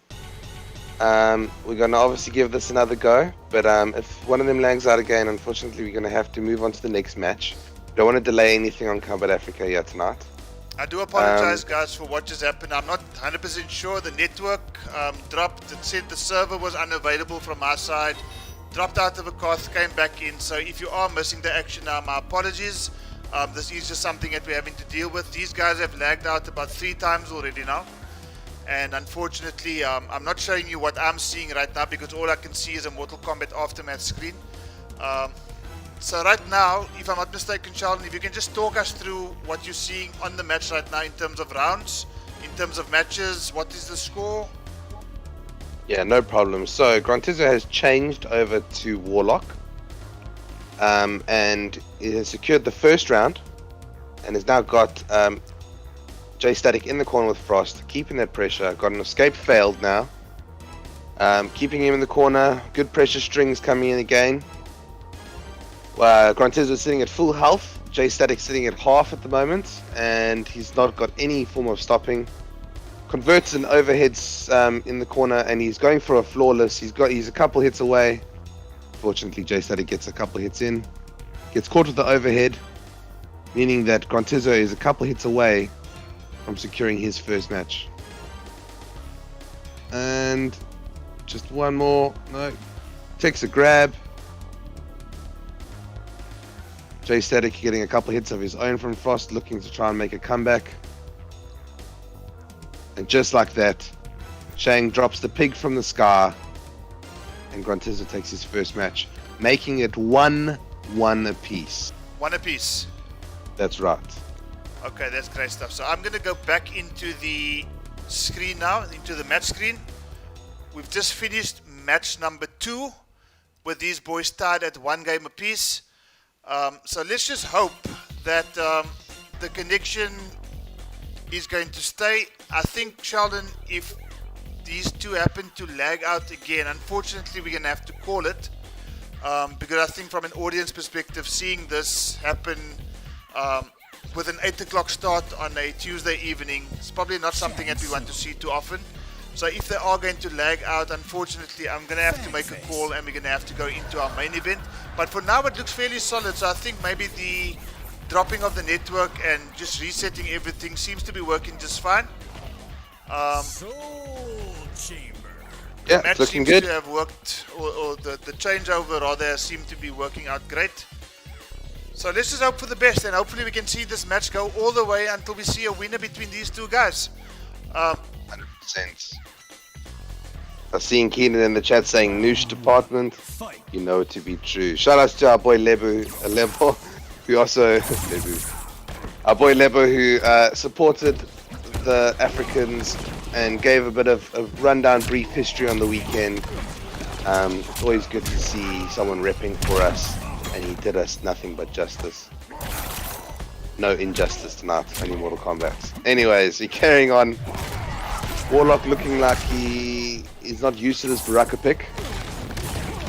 We're going to obviously give this another go, but if one of them lags out again, unfortunately we're going to have to move on to the next match. Don't want to delay anything on Kombat Afrika here tonight. I do apologize, guys, for what just happened. I'm not 100% sure. The network dropped. It said the server was unavailable from my side. Dropped out of a course, came back in. So if you are missing the action now, my apologies. This is just something that we're having to deal with. These guys have lagged out about 3 times already now. And unfortunately, I'm not showing you what I'm seeing right now because all I can see is a Mortal Kombat Aftermath screen. So right now, if I'm not mistaken, Sheldon, if you can just talk us through what you're seeing on the match right now in terms of rounds, in terms of matches, what is the score? Yeah, no problem. So Grantizo has changed over to Warlock, and he has secured the first round, and has now got J Static in the corner with Frost, keeping that pressure. Got an escape failed now, keeping him in the corner. Good pressure strings coming in again. Grantizo is sitting at full health. J Static sitting at half at the moment, and he's not got any form of stopping. Converts an overheads in the corner, and he's going for a flawless. He's a couple hits away. Fortunately, J Static gets a couple hits in, gets caught with the overhead, meaning that Grantizo is a couple hits away from securing his first match. And just one more. No, takes a grab. J Static getting a couple hits of his own from Frost, looking to try and make a comeback. And just like that, Shang drops the pig from the sky, and Grantizo takes his first match, making it 1-1 apiece. 1 apiece. That's right. Okay, that's great stuff. So I'm going to go back into the screen now, into the match screen. We've just finished match number 2 with these boys tied at 1 game apiece. So let's just hope that the connection is going to stay. I think, Sheldon, if these two happen to lag out again, unfortunately we're going to have to call it, because I think from an audience perspective, seeing this happen with an 8 o'clock start on a Tuesday evening is probably not something that we want to see too often. So if they are going to lag out, unfortunately, I'm going to have to make a call, and we're going to have to go into our main event. But for now, it looks fairly solid. So I think maybe the dropping of the network and just resetting everything seems to be working just fine. Soul Chamber. Yeah, Match it's looking seems good. to have worked, or the changeover rather seemed to be working out great. So let's just hope for the best, and hopefully we can see this match go all the way until we see a winner between these two guys. 100%. I'm seeing Keenan in the chat saying Noosh department. Fight. You know it to be true. Shout out to our boy Lebo. who also our boy Lebo, who supported the Africans and gave a bit of a rundown, brief history on the weekend. It's always good to see someone repping for us, and he did us nothing but justice. No injustice tonight, only Mortal Kombat. Anyways, we're carrying on. Warlock looking like he is not used to this Baraka pick.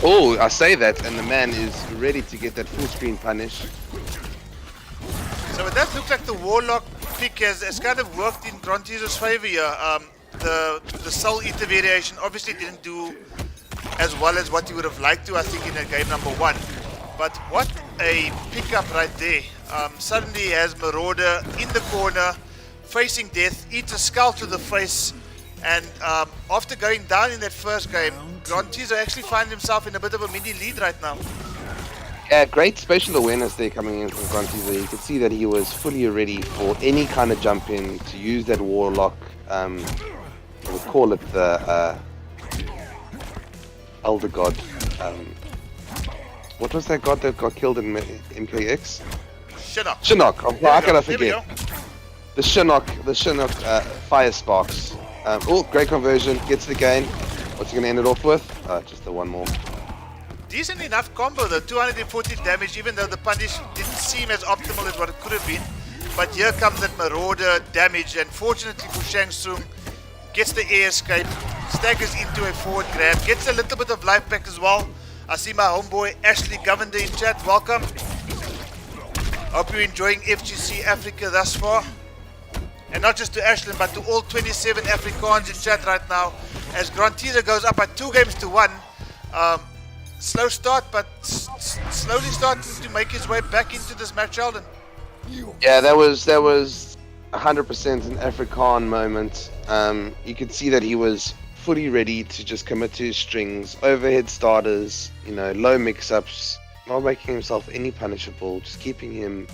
Oh, I say that, and the man is ready to get that full screen punish. So it does look like the Warlock pick has kind of worked in Grantizo's favor here. The Soul Eater variation obviously didn't do as well as what he would have liked to, I think, in game number 1. But what a pickup right there. Suddenly he has Marauder in the corner, facing death, eats a skull to the face, and after going down in that first game, Grantizo actually finds himself in a bit of a mini lead right now. Yeah, great spatial awareness there coming in from Grantizo. You could see that he was fully ready for any kind of jump in to use that Warlock. We'll call it the Elder God. What was that god that got killed in MKX? Shinnok. Shinnok. Oh, how can I Here we forget? The Shinnok Fire Sparks. Oh, great conversion. Gets the gain. What's he going to end it off with? Just the one more. Decent enough combo though, 240 damage, even though the punish didn't seem as optimal as what it could have been. But here comes that Marauder damage, and fortunately for Shang Tsung, gets the air escape, staggers into a forward grab, gets a little bit of life back as well. I see my homeboy Ashley Govender in chat, welcome. Hope you're enjoying FGC Africa thus far. And not just to Ashley, but to all 27 Afrikaans in chat right now, as Grantizo goes up at 2-1. Slow start, but slowly starting to make his way back into this match, Sheldon. Yeah, that was 100% an Afrikaan moment. You could see that he was fully ready to just commit to his strings, overhead starters, low mix-ups, not making himself any punishable, just keeping him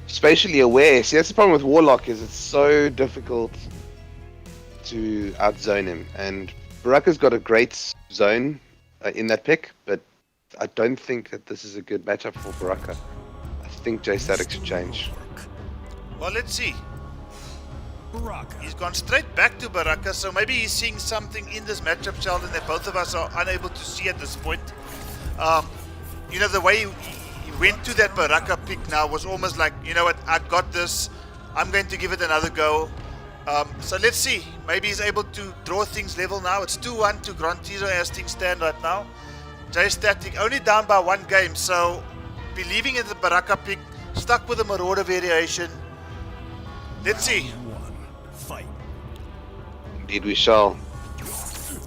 spatially aware. See, that's the problem with Warlock, is it's so difficult to outzone him, and Baraka's got a great zone in that pick, but I don't think that this is a good matchup for Baraka. I think J Static should change. Well, let's see. He's gone straight back to Baraka, so maybe he's seeing something in this matchup, Sheldon, that both of us are unable to see at this point. The way he went to that Baraka pick now was almost like, you know what, I got this, I'm going to give it another go. So let's see, maybe he's able to draw things level now. It's 2-1 to Grantizo as things stand right now. J Static only down by 1 game, so believing in the Baraka pick, stuck with the Marauder variation. Let's see. Indeed we shall.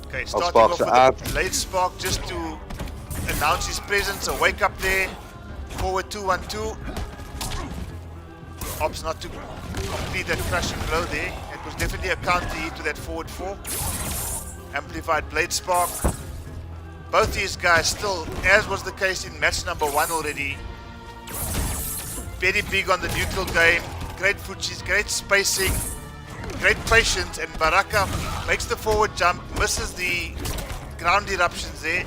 Okay, starting off with a late spark just to announce his presence, a wake up there. Forward 2-1-2. Opts not to complete that crushing blow there. It was definitely a counter hit to that forward 4. Amplified blade spark. Both these guys still, as was the case in match number 1 already, very big on the neutral game. Great footsies, great spacing, great patience, and Baraka makes the forward jump, misses the ground eruptions there.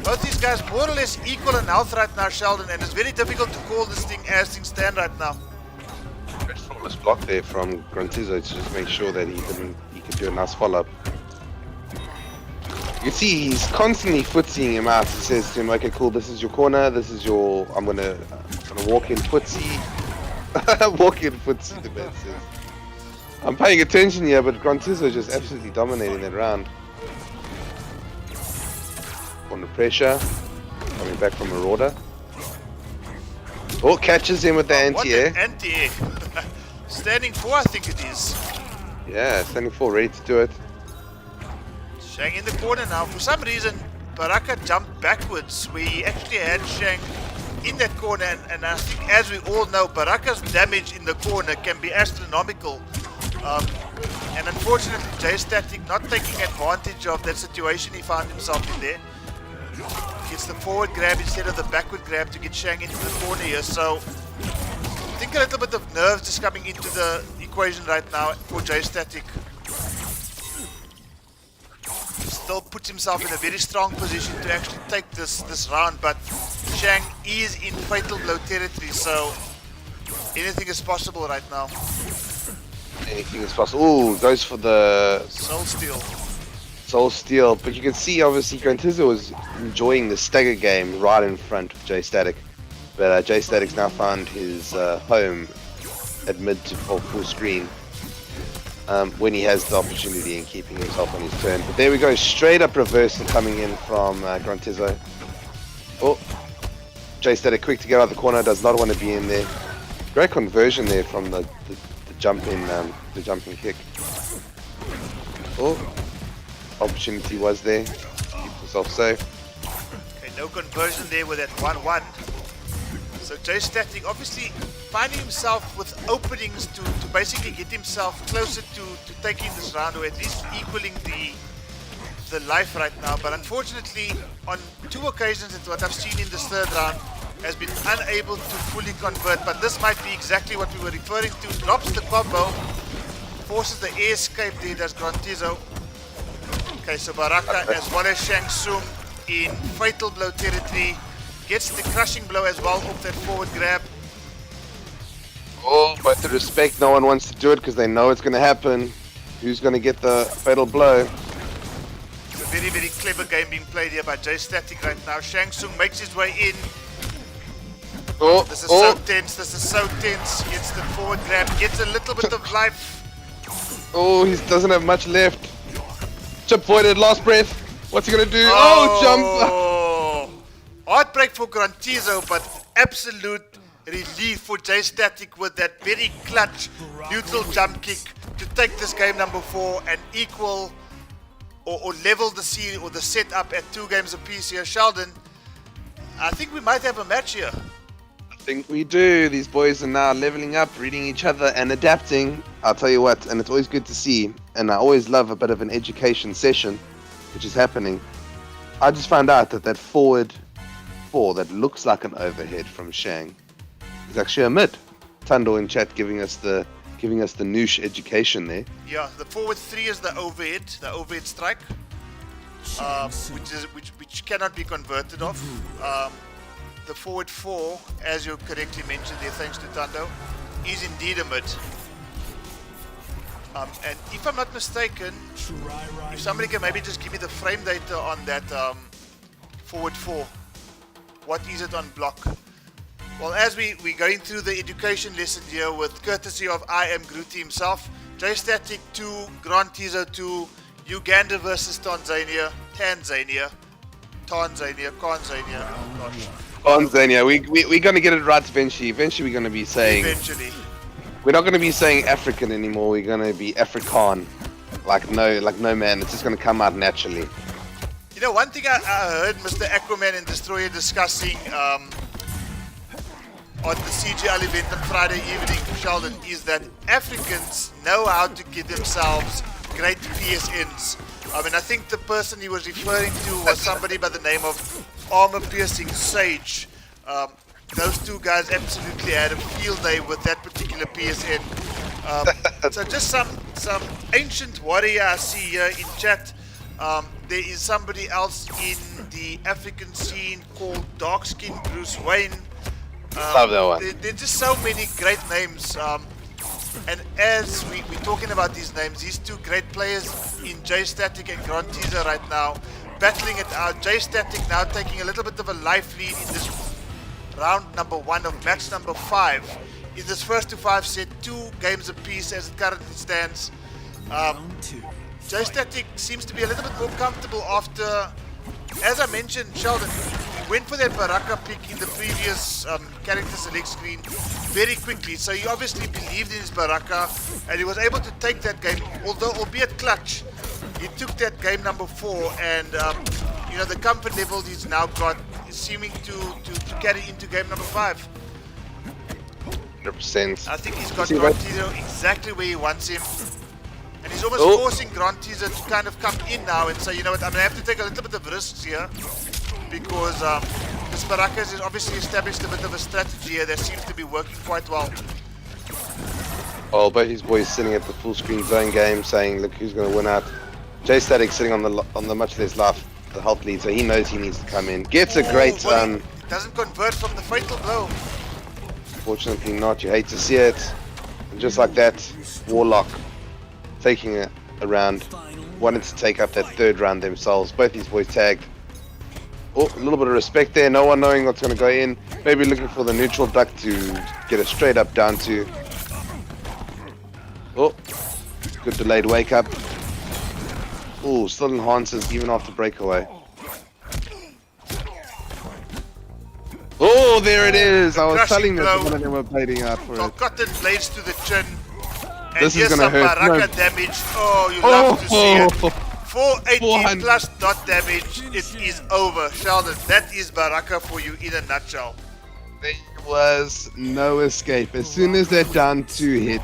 Both these guys more or less equal in health right now, Sheldon, and it's very difficult to call this thing as things stand right now. Flawless block there from Grantizo to just make sure that he could do a nice follow-up. You see, he's constantly footsying him out. He says to him, "Okay, cool. This is your corner. This is your. I'm gonna walk in footsie." Walk in footsie. The man says. I'm paying attention here, but Grantizo just absolutely dominating that round. Under pressure, coming back from Marauder. Oh, catches him with the anti-air. Anti-air. Standing 4, I think it is. Yeah, standing 4, ready to do it. Shang in the corner now. For some reason, Baraka jumped backwards where he actually had Shang in that corner. And I think, as we all know, Baraka's damage in the corner can be astronomical. And unfortunately, J Static not taking advantage of that situation he found himself in there. Gets the forward grab instead of the backward grab to get Shang into the corner here. So I think a little bit of nerves just coming into the equation right now for J Static. Still puts himself in a very strong position to actually take this round, but Shang is in fatal blow territory, so anything is possible right now. Anything is possible. Ooh, goes for the Soul Steal. Soul Steal. But you can see, obviously, Grantizo was enjoying the stagger game right in front of J Static. But J Static's now found his home at mid to full screen. When he has the opportunity and keeping himself on his turn. But there we go, straight up reversal coming in from Grantizo. Oh, J Static quick to get out of the corner, does not want to be in there. Great conversion there from the jumping kick. Oh, opportunity was there. Keep himself safe. Okay, no conversion there with that 1-1. So J Static obviously finding himself with openings to basically get himself closer to taking this round, or at least equaling the life right now. But unfortunately, on 2 occasions, it's what I've seen in this third round, has been unable to fully convert. But this might be exactly what we were referring to. Drops the combo, forces the air escape there, does Grantizo. Okay, so Baraka as well as Shang Tsung in fatal blow territory. Gets the crushing blow as well off that forward grab. Oh, but the respect, no one wants to do it because they know it's going to happen. Who's going to get the fatal blow? It's a very, very clever game being played here by J Static right now. Shang Tsung makes his way in. Oh, This is so tense, this is so tense. Gets the forward grab, gets a little bit of life. Oh, he doesn't have much left. Chip voided, last breath. What's he going to do? Oh, jump! Heartbreak for Grantizo, but absolute relief for J Static with that very clutch neutral jump kick to take this game number 4 and equal or level the seed or the setup at 2 games apiece here. Sheldon, I think we might have a match here. I think we do. These boys are now leveling up, reading each other and adapting. I'll tell you what, and it's always good to see, and I always love a bit of an education session, which is happening. I just found out that forward 4 that looks like an overhead from Shang is actually a mid. Tando in chat giving us the noosh education there. Yeah, the forward 3 is the overhead strike, which cannot be converted off. The forward 4, as you correctly mentioned there, thanks to Tando, is indeed a mid. And if I'm not mistaken, if somebody can maybe just give me the frame data on that forward 4. What is it on block? Well, as we're going through the education lesson here with courtesy of I Am Groot himself, J Static 2, Grantizo 2, Uganda versus Tanzania. Tanzania. We're going to get it right eventually. Eventually we're going to be saying... Eventually. We're not going to be saying African anymore. We're going to be Afrikaan. Like no man. It's just going to come out naturally. You know, one thing I heard Mr. Aquaman and Destroyer discussing on the CGL event on Friday evening, Sheldon, is that Africans know how to get themselves great PSNs. I mean, I think the person he was referring to was somebody by the name of Armor Piercing Sage. Those 2 guys absolutely had a field day with that particular PSN. So just some ancient warrior I see here in chat. There is somebody else in the African scene called Darkskin Bruce Wayne. Love that one. There's just so many great names. And as we're talking about these names, these 2 great players in J Static and Grantizo right now, battling it out. J Static now taking a little bit of a life lead in this round number 1 of match number 5. In this first to 5 set, 2 games apiece as it currently stands. J Static seems to be a little bit more comfortable after, as I mentioned, Sheldon, he went for that Baraka pick in the previous character select screen very quickly. So he obviously believed in his Baraka and he was able to take that game, although albeit clutch. He took that game number 4 and you know, the comfort level he's now got is seeming to carry into game number 5. 100%. I think he's got Grantizo exactly where he wants him. And he's almost forcing Grantizo to kind of come in now and say, you know what, I'm going to have to take a little bit of risks here because this Baraka has obviously established a bit of a strategy here that seems to be working quite well. Oh, both his boys sitting at the full screen zone game saying, look, who's going to win out. J Static sitting on the much less life, the health lead, so he knows he needs to come in. Gets a great Doesn't convert from the fatal blow. Fortunately not. You hate to see it. And just like that, Warlock taking a round. Wanted to take up that third round themselves. Both these boys tagged. Oh, a little bit of respect there. No one knowing what's going to go in. Maybe looking for the neutral duck to get a straight up down to. Oh, good delayed wake up. Oh, still enhances even after breakaway. Oh, there it is. I was telling them one of them were blading out for it. Cotton blades to the chin. And This is here's gonna some hurt. Baraka damage. Oh, you love to see it. 480 400. plus dot damage. It is over. Sheldon, that is Baraka for you in a nutshell. There was no escape. As soon as that down 2 hit,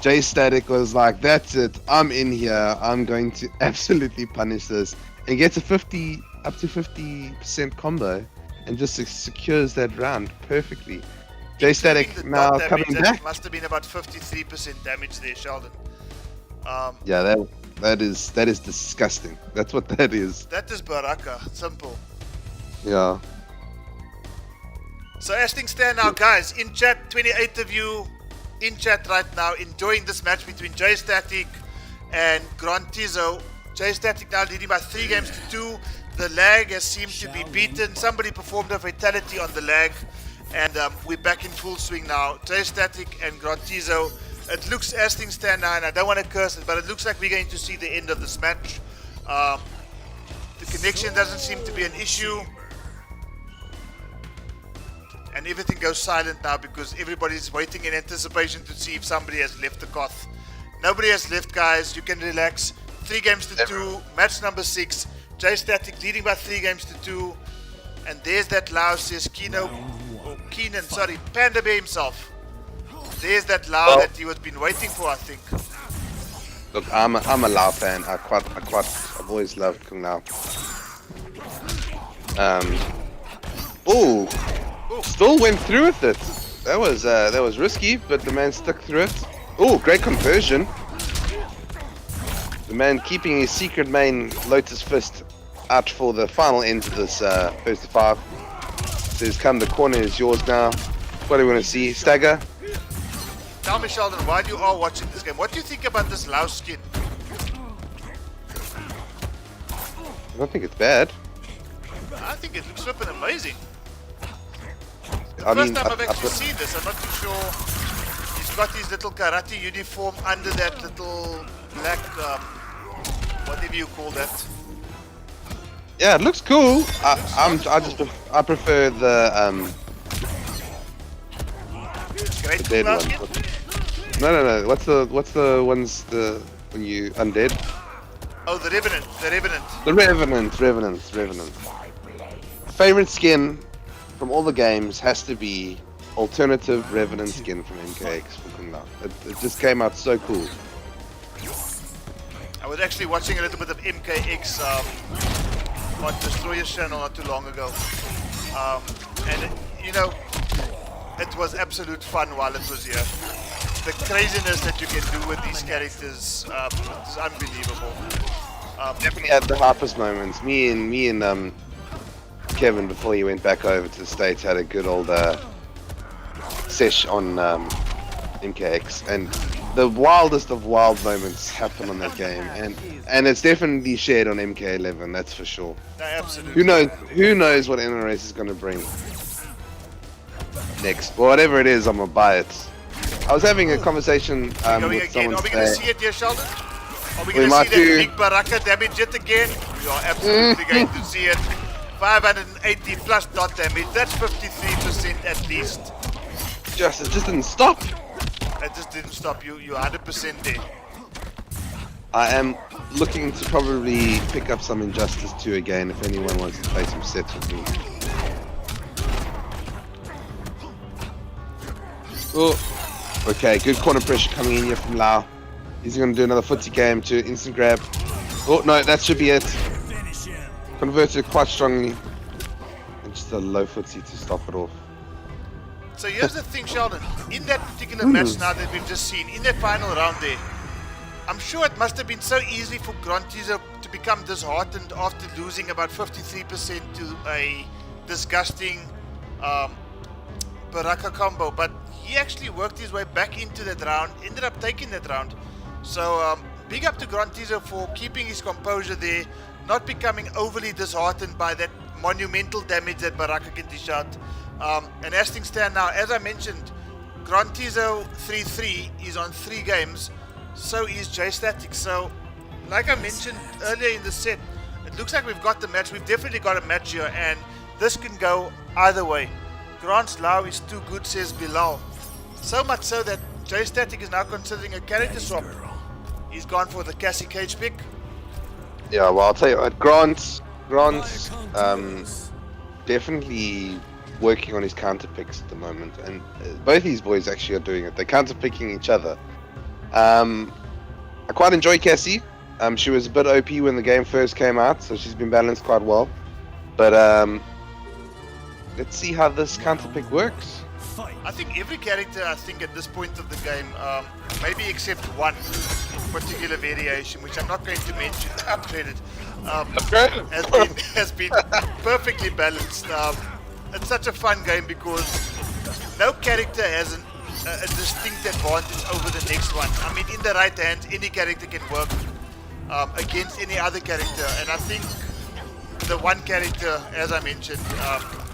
J Static was like, that's it. I'm in here. I'm going to absolutely punish this. And gets a 50, up to 50% combo. And just secures that round perfectly. J Static The now dot coming damage, back. that must have been about 53% damage there, Sheldon. Yeah, that is disgusting. That's what that is. That is Baraka. Simple. Yeah. So as things stand now, guys, in chat, 28 of you in chat right now, enjoying this match between J Static and Grantizo. J Static now leading by 3 games to 2. The lag has seemed to be beaten. Somebody performed a fatality on the lag, and we're back in full swing now. J Static and Grantizo. It looks, as things stand now, and I don't want to curse it, but it looks like we're going to see the end of this match. The connection doesn't seem to be an issue. And everything goes silent now because everybody's waiting in anticipation to see if somebody has left the Koth. Nobody has left, guys. You can relax. 3 games to 2. Match number 6. J Static leading by 3 games to 2. And there's that Lao, says Keenan, sorry, Panda Bear himself. There's that Lao that he was been waiting for, I think. Look, I'm a Lao fan. I've always loved Kung Lao. Still went through with it. That was risky, but the man stuck through it. Oh, great conversion. The man keeping his secret main Lotus Fist out for the final end of this first to 5. Says, come, the corner is yours now. What do you want to see? Stagger? Tell me, Sheldon, while you are watching this game, what do you think about this Lao skin? I don't think it's bad. I think it looks flippin' amazing. I First mean, time I've actually seen this. I'm not too sure. He's got his little karate uniform under that little black, whatever you call that. yeah, it looks cool. I prefer the Great dead Lao one. skin. No. What's the ones when you undead? Oh, the Revenant. The Revenant. The Revenant. Favorite skin from all the games has to be alternative Revenant skin from MKX for Kung Lao. It just came out so cool. I was actually watching a little bit of MKX on Destroyer's channel not too long ago. And, you know, it was absolute fun while it was here. The craziness that you can do with these characters is unbelievable. Definitely had the harpest moments. Me and Kevin, before he went back over to the States, had a good old sesh on MKX, and the wildest of wild moments happen on that game, and it's definitely shared on MK11, that's for sure. No, absolutely. Who knows what NRS is going to bring next? Well, whatever it is, I'm gonna buy it. I was having a conversation with Are we someone going to today. see it here, Sheldon? Are we We going to might see that do. big Baraka damage yet again? We are absolutely going to see it. 580 plus dot damage. That's 53% at least. It just didn't stop. It just didn't stop you. You're 100% there. I am looking to probably pick up some Injustice 2 again if anyone wants to play some sets with me. Oh, okay, good corner pressure coming in here from Lau. He's going to do another footsie game to instant grab. Oh, no, that should be it. Converted quite strongly. And just a low footsie to stop it off. So here's the thing, Sheldon. In that particular match now that we've just seen, in that final round there, I'm sure it must have been so easy for Grantizo to become disheartened after losing about 53% to a disgusting Baraka combo, but he actually worked his way back into that round, ended up taking that round. So big up to Grantizo for keeping his composure there, not becoming overly disheartened by that monumental damage that Baraka can dish out. And as things stand now, as I mentioned, Grantizo 3-3 is on 3 games, so is J-Static. So, like I mentioned earlier in the set, it looks like we've got the match. We've definitely got a match here, and this can go either way. Grant's Lao is too good, says Bilal. So much so that J-Static is now considering a character swap. He's gone for the Cassie Cage pick. Yeah, well, I'll tell you what, Grant's definitely working on his counter picks at the moment, and both these boys actually are doing it. They're counter picking each other. I quite enjoy Cassie. She was a bit OP when the game first came out, so she's been balanced quite well. But let's see how this counter pick works. I think every character, at this point of the game, maybe except one particular variation, which I'm not going to mention, upgraded, has been perfectly balanced. It's such a fun game because no character has a distinct advantage over the next one. I mean, in the right hands, any character can work against any other character, and I think the one character, as I mentioned,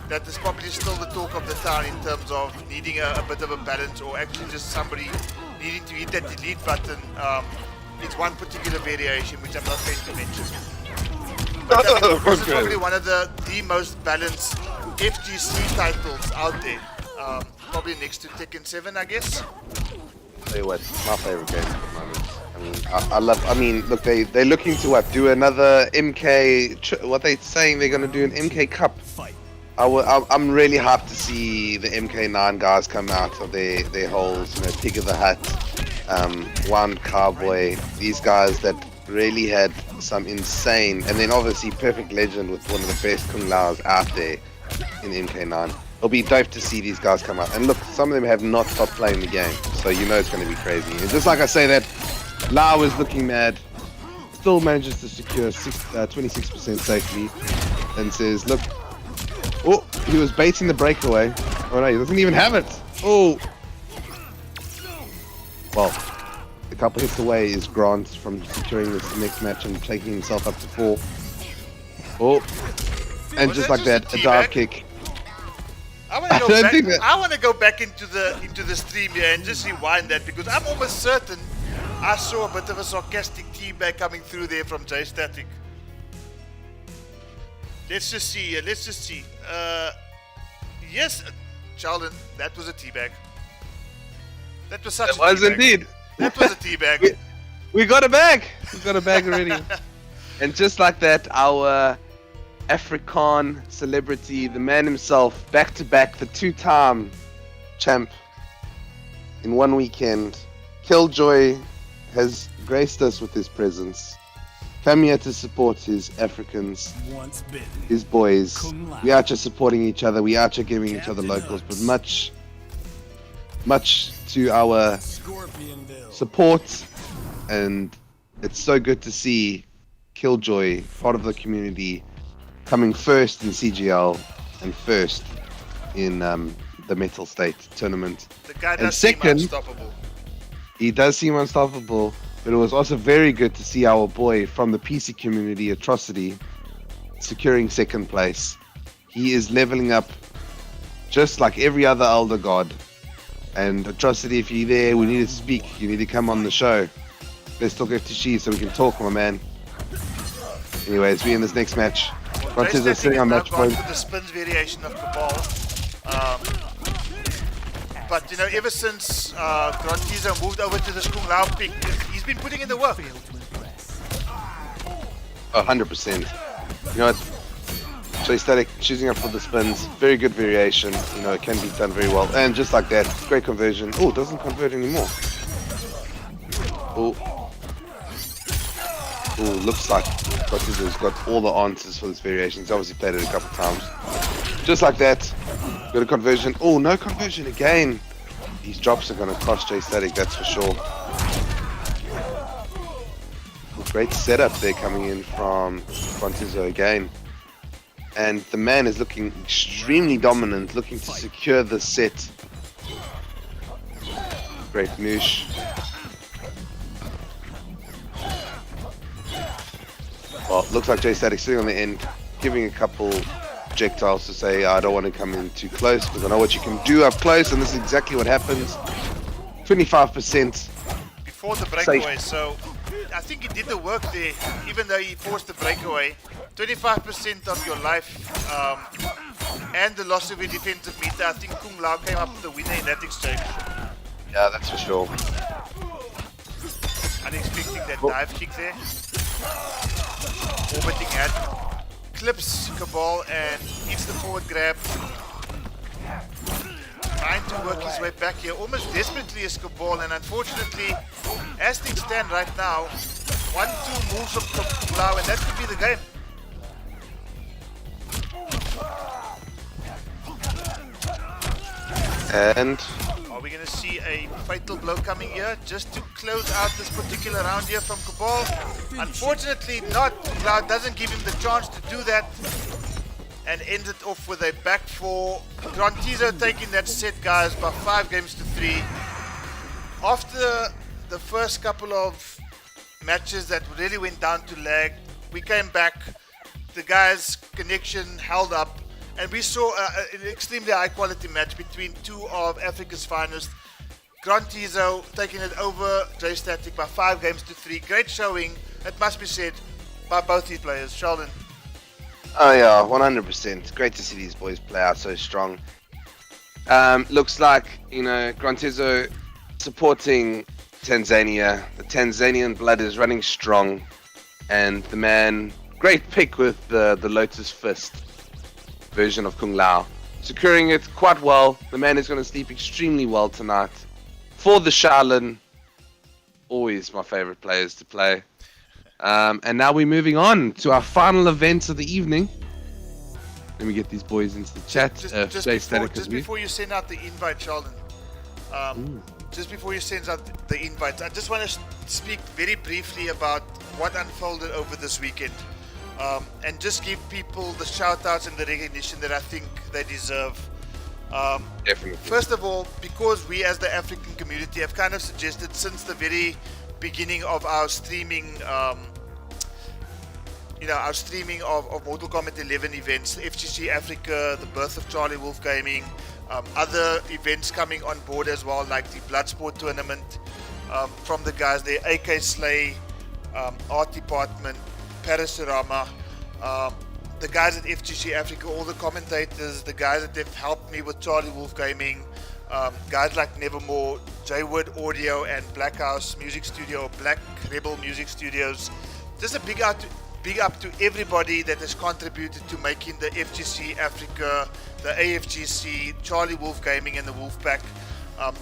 that is probably still the talk of the town in terms of needing a bit of a balance, or actually just somebody needing to hit that delete button. It's one particular variation which I'm not going to mention. But this is probably one of the most balanced FGC titles out there. Probably next to Tekken 7, I guess. Tell you what, my favorite game at the moment. I mean, look, they're looking to do another MK. What they saying they're gonna do an MK Cup. I'm really hyped to see the MK9 guys come out of their holes, Pig of the Hut, One Cowboy, these guys that really had some insane, and then obviously Perfect Legend with one of the best Kung Laos out there in MK9. It'll be dope to see these guys come out. And look, some of them have not stopped playing the game, so it's going to be crazy. And just like I say that, Lao is looking mad, still manages to secure 26% safely, and says, look, oh, he was baiting the breakaway. Oh no, he doesn't even have it. Oh. Well, a couple hits away is Grant from securing this next match and taking himself up to 4. Oh. And just like that, a dive kick. I want to go back into the stream here and just rewind that, because I'm almost certain I saw a bit of a sarcastic teabag coming through there from J-Static. Let's just see here. Yes, Sheldon, that was a teabag. That was such a teabag. That was indeed. That was a teabag. We got a bag. We got a bag already. And just like that, our Afrikaan celebrity, the man himself, back to back, the 2-time champ in one weekend. Killjoy has graced us with his presence. Come here to support his Africans, his boys. We are just supporting each other. We are just giving each other locals, but much to our support, and it's so good to see Killjoy, part of the community, coming first in CGL and first in the Metal State tournament. The guy does and second, seem unstoppable. He does seem unstoppable, but it was also very good to see our boy from the PC community, Atrocity, securing second place. He is leveling up just like every other Elder God. And Atrocity, if you're there, we need to speak. You need to come on the show. Let's talk FTC so we can talk, my man. Anyways, we in this next match. Grantizo sitting on match point. The spins variation of Cabal. But ever since Grantizo moved over to the Kung Lao pick, he's been putting in the work. 100%. You know what? J-Static choosing up for the spins. Very good variation. It can be done very well. And just like that, great conversion. Oh, it doesn't convert anymore. Oh. Oh, looks like Grantizo's got all the answers for this variation. He's obviously played it a couple times. Just like that. Got a conversion. Oh, no conversion again. These drops are going to cost J-Static, that's for sure. Great setup there coming in from Grantizo again. And the man is looking extremely dominant, looking to secure the set. Great moosh. Well, looks like J-Static sitting on the end, giving a couple projectiles to say, I don't want to come in too close because I know what you can do up close, and this is exactly what happens. 25%. Before the breakaway, so I think he did the work there, even though he forced the breakaway. 25% of your life and the loss of your defensive meter. I think Kung Lao came up with the winner in that exchange. Yeah, that's for sure. Unexpecting that dive kick there. Orbiting at clips Cabal and hits the forward grab. Trying to work his way back here, almost desperately is Cabal, and unfortunately, as things stand right now, 1-2 moves of Kung Lao, and that could be the game. And are we going to see a fatal blow coming here just to close out this particular round here from Cabal? Unfortunately not. Cloud doesn't give him the chance to do that and ends it off with a back four. Grantizo taking that set, guys, by 5-3. After the first couple of matches that really went down to lag, we came back. The guys' connection held up. And we saw an extremely high quality match between two of Africa's finest. Grantizo taking it over J-Static by 5-3. Great showing, it must be said, by both these players. Sheldon. oh yeah, 100%. Great to see these boys play out so strong. Looks like, Grantizo supporting Tanzania. The Tanzanian blood is running strong. And the man, great pick with the Lotus Fist version of Kung Lao. Securing it quite well. The man is going to sleep extremely well tonight. For the Shaolin, always my favorite players to play. And now we're moving on to our final event of the evening. Let me get these boys into the chat. Just before you send out the invite, Sheldon. Just before you send out the invite, I just want to speak very briefly about what unfolded over this weekend. And just give people the shout outs and the recognition that I think they deserve. Definitely. First of all, because we as the African community have kind of suggested since the very beginning of our streaming, our streaming of Mortal Kombat 11 events, FGC Africa, the birth of Charlie Wolf Gaming, other events coming on board as well, like the Bloodsport tournament from the guys there, AK Slay, Art Department, Parasurama, the guys at FGC Africa, all the commentators, the guys that have helped me with Charlie Wolf Gaming, guys like Nevermore, Jaywood Audio and Black House Music Studio, Black Rebel Music Studios. Just a big up to everybody that has contributed to making the FGC Africa, the AFGC, Charlie Wolf Gaming and the Wolfpack,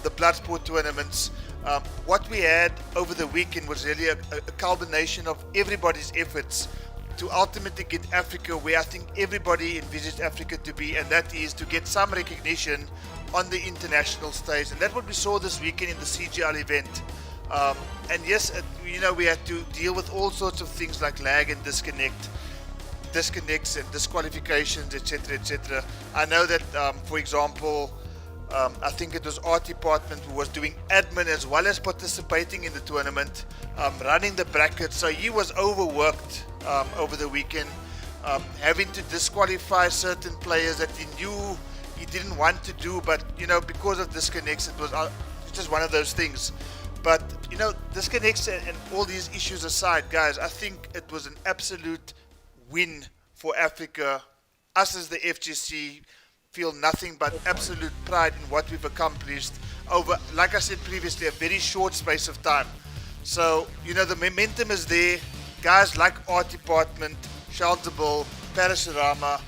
the Bloodsport tournaments. What we had over the weekend was really a culmination of everybody's efforts to ultimately get Africa where I think everybody envisaged Africa to be, and that is to get some recognition on the international stage. And that's what we saw this weekend in the CGL event. And yes, we had to deal with all sorts of things like lag and disconnects and disqualifications, etc., etc. I know that, for example, I think it was Art Department who was doing admin as well as participating in the tournament, running the brackets. So he was overworked over the weekend, having to disqualify certain players that he knew he didn't want to do, but because of disconnects, it was just one of those things. But disconnects and all these issues aside, guys, I think it was an absolute win for Africa. Us as the FGC feel nothing but absolute pride in what we've accomplished over, like I said previously, a very short space of time. So, the momentum is there. Guys like Art Department, Shalzabul, Parasurama,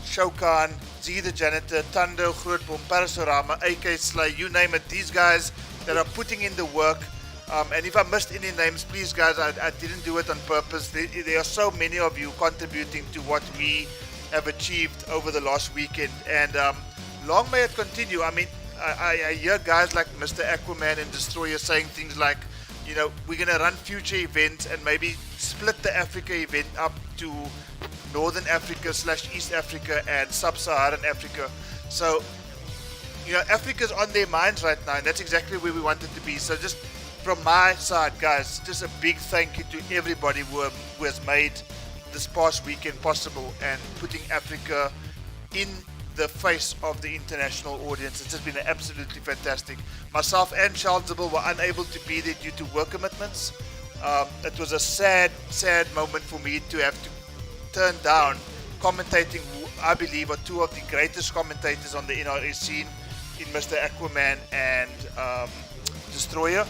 Shokan, Z the Janitor, Tando, Grootboom, Parasurama, AK Slay, you name it, these guys that are putting in the work. And if I missed any names, please guys, I didn't do it on purpose. There are so many of you contributing to what we have achieved over the last weekend, and long may it continue. I mean, I hear guys like Mr. Aquaman and Destroyer saying things like, we're going to run future events and maybe split the Africa event up to Northern Africa / East Africa and Sub-Saharan Africa. So, Africa's on their minds right now, and that's exactly where we want it to be. So just from my side, guys, just a big thank you to everybody who has made this past weekend possible and putting Africa in the face of the international audience. It's just been absolutely fantastic. Myself and Charles were unable to be there due to work commitments. It was a sad moment for me to have to turn down commentating who I believe are two of the greatest commentators on the NRS scene in Mr. Aquaman and Destroyer.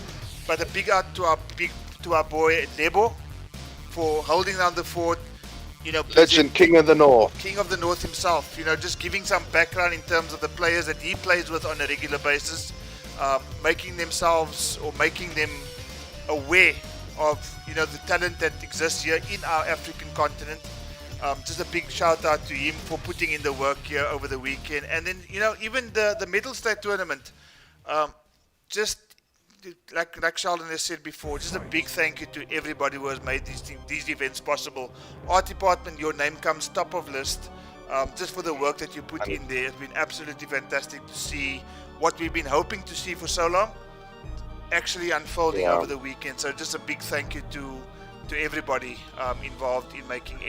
But a big out to our boy Lebo for holding down the fort. Legend, King of the North. King of the North himself, just giving some background in terms of the players that he plays with on a regular basis, making them aware of, the talent that exists here in our African continent. Just a big shout out to him for putting in the work here over the weekend. And then, even the Middle State tournament, just like Sheldon has said before, just a big thank you to everybody who has made these events possible. Art department, your name comes top of list, just for the work that you put in there. It's been absolutely fantastic to see what we've been hoping to see for so long actually unfolding over the weekend. So just a big thank you to everybody involved in making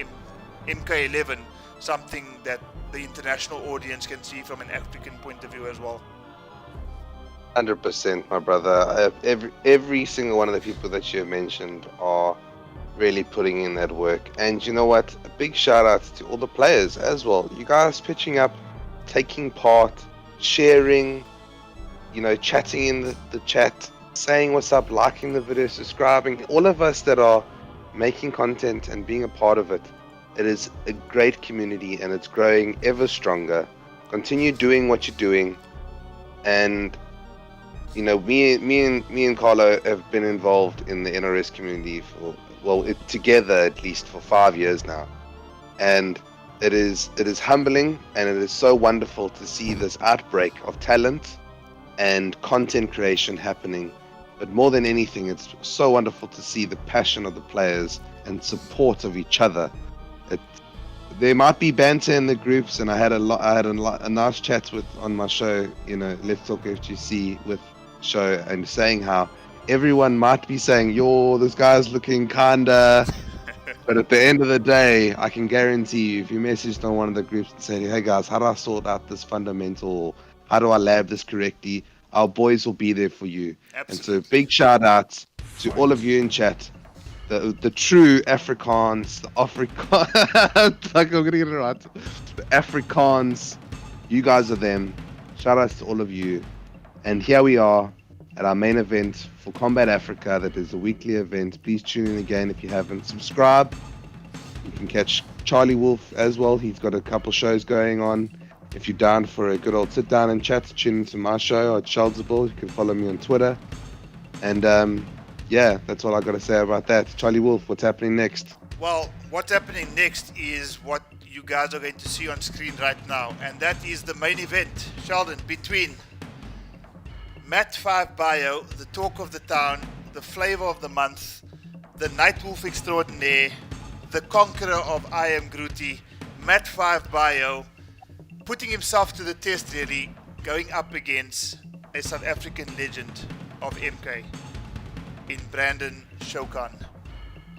MK11 something that the international audience can see from an African point of view as well. 100%, my brother. Every single one of the people that you have mentioned are really putting in that work. And you know what? A big shout out to all the players as well. You guys pitching up, taking part, sharing, chatting in the chat, saying what's up, liking the video, subscribing. All of us that are making content and being a part of it. It is a great community and it's growing ever stronger. Continue doing what you're doing. And me and Carlo have been involved in the NRS community together at least for 5 years now, and it is humbling and it is so wonderful to see this outbreak of talent and content creation happening. But more than anything, it's so wonderful to see the passion of the players and support of each other. There might be banter in the groups, and I had a nice chat on my show, Let's Talk FGC with Shao, and saying how everyone might be saying, yo, this guy's looking kinda, but at the end of the day, I can guarantee you, if you messaged on one of the groups and said, hey guys, how do I sort out this fundamental, how do I lab this correctly, our boys will be there for you. Absolutely. And so big shout out to all of you in chat, the true Afrikaans, I'm gonna get it right, the Afrikaans, you guys are them. Shout outs to all of you. And here we are at our main event for Kombat Africa. That is a weekly event. Please tune in again if you haven't. Subscribe. You can catch Charlie Wolf as well. He's got a couple shows going on. If you're down for a good old sit down and chat, tune into my show at Charlesable. You can follow me on Twitter. And that's all I got to say about that. Charlie Wolf, what's happening next? Well, what's happening next is what you guys are going to see on screen right now. And that is the main event, Sheldon, between Mat 5 Bio, the talk of the town, the flavor of the month, the Nightwolf extraordinaire, the conqueror of I Am Grooti, Mat 5 Bio, putting himself to the test really, going up against a South African legend of MK in Brandon Shao.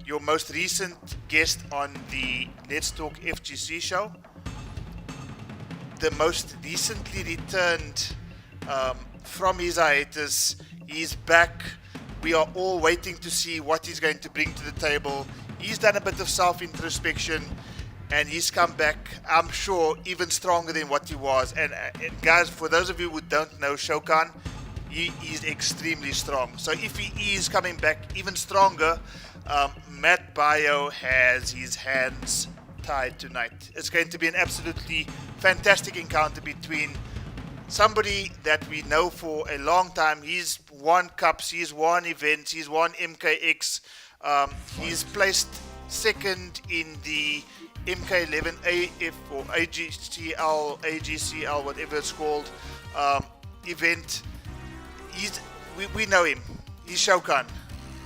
Your most recent guest on the Let's Talk FGC show, the most recently returned from his hiatus. He's back. We are all waiting to see what he's going to bring to the table. He's done a bit of self-introspection and he's come back, I'm sure, even stronger than what he was. And guys, for those of you who don't know Shao Kahn, he is extremely strong. So if he is coming back even stronger, Mat Bio has his hands tied tonight. It's going to be an absolutely fantastic encounter between somebody that we know for a long time. He's won cups, he's won events, he's won MKX. He's placed second in the MK11 AF or AGCL, whatever it's called, event. We know him. He's Shao Kahn.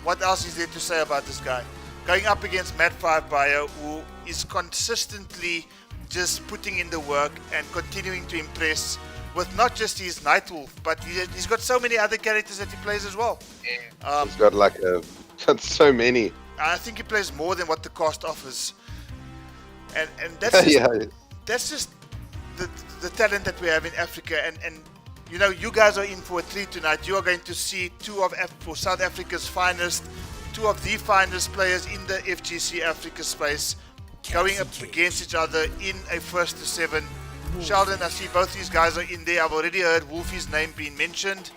What else is there to say about this guy? going up against Matt 5 Bio, who is consistently just putting in the work and continuing to impress with not just his Nightwolf, but he's got so many other characters that he plays as well. He's got got so many. I think he plays more than what the cost offers, and that's just, that's just the talent that we have in Africa. And you know, you guys are in for a treat tonight. You are going to see two of South Africa's finest, two of the finest players in the FGC Africa space going up against each other in a 1st to 7. Sheldon, I see both these guys are in there. I've already heard Wolfie's name being mentioned.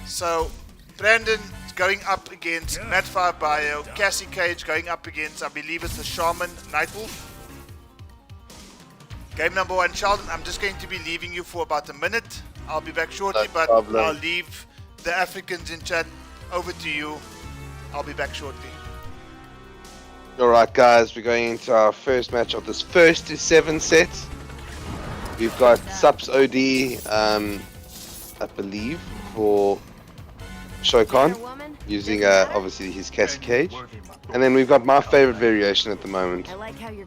So Brandon going up against Matt 5 Bio, Cassie Cage going up against, I believe it's the Shaman Nightwolf. Game number 1. Sheldon, I'm just going to be leaving you for about a minute. I'll be back shortly, but I'll leave the Africans in chat over to you. I'll be back shortly. Alright guys, we're going into our first match of this 1st to 7 set. We've got Sups OD, I believe, for Shokan, using obviously his Cassie Cage. And then we've got my favorite variation at the moment,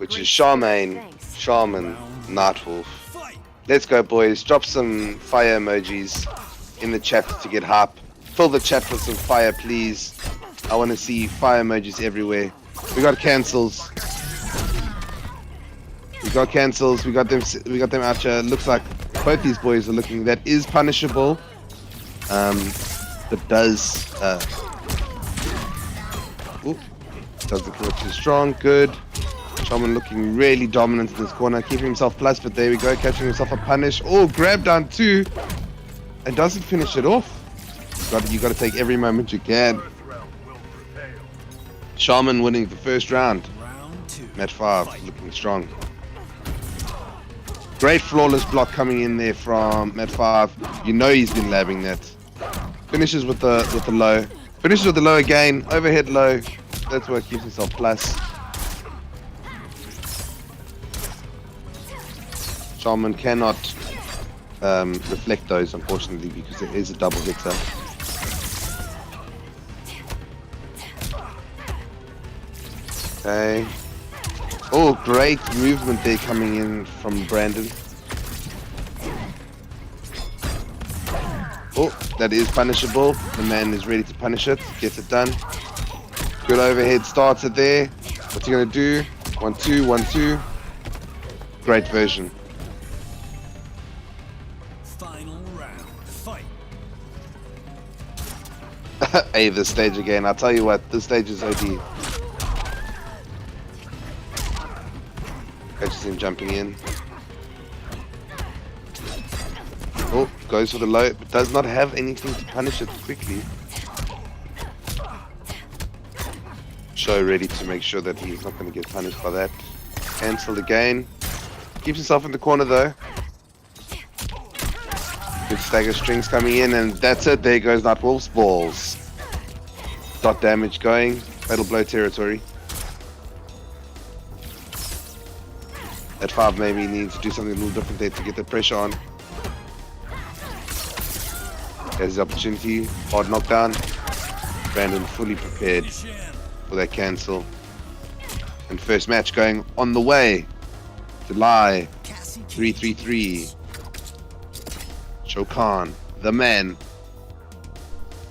which is Shaman Nightwolf. Let's go boys, drop some fire emojis in the chat to get hype. Fill the chat with some fire please. I want to see fire emojis everywhere. We got cancels. We got them out here. Looks like both these boys are looking. That is punishable. But does look a little too strong. Good. Shaman looking really dominant in this corner, keeping himself plus, but there we go, catching himself a punish. Oh, grab down 2 and doesn't finish it off. You got to take every moment you can. Shaman winning the first round. Match 5 looking strong. Great flawless block coming in there from Match 5. You know he's been labbing that. Finishes with the low. Finishes with the low again. Overhead low. That's where he keeps himself plus. Shaman cannot reflect those, unfortunately, because it is a double hitter. Okay. Oh, great movement there coming in from Brandon. Oh, that is punishable. The man is ready to punish it. Gets it done. Good overhead starter there. What's he going to do? 1-2, 1-2. Great version. Hey, this stage again. I'll tell you what, this stage is OD. Catches him jumping in. Oh, goes for the low, but does not have anything to punish it quickly. Shao ready to make sure that he's not going to get punished by that. Cancelled again. Keeps himself in the corner though. Good stagger strings coming in, and that's it. There goes Nightwolf's balls. Dot damage going. Fatal blow territory. At 5 maybe needs to do something a little different there to get the pressure on. There's his opportunity. Hard knockdown. Brandon fully prepared for that cancel. And first match going on the way. July 333. Shokan, the man.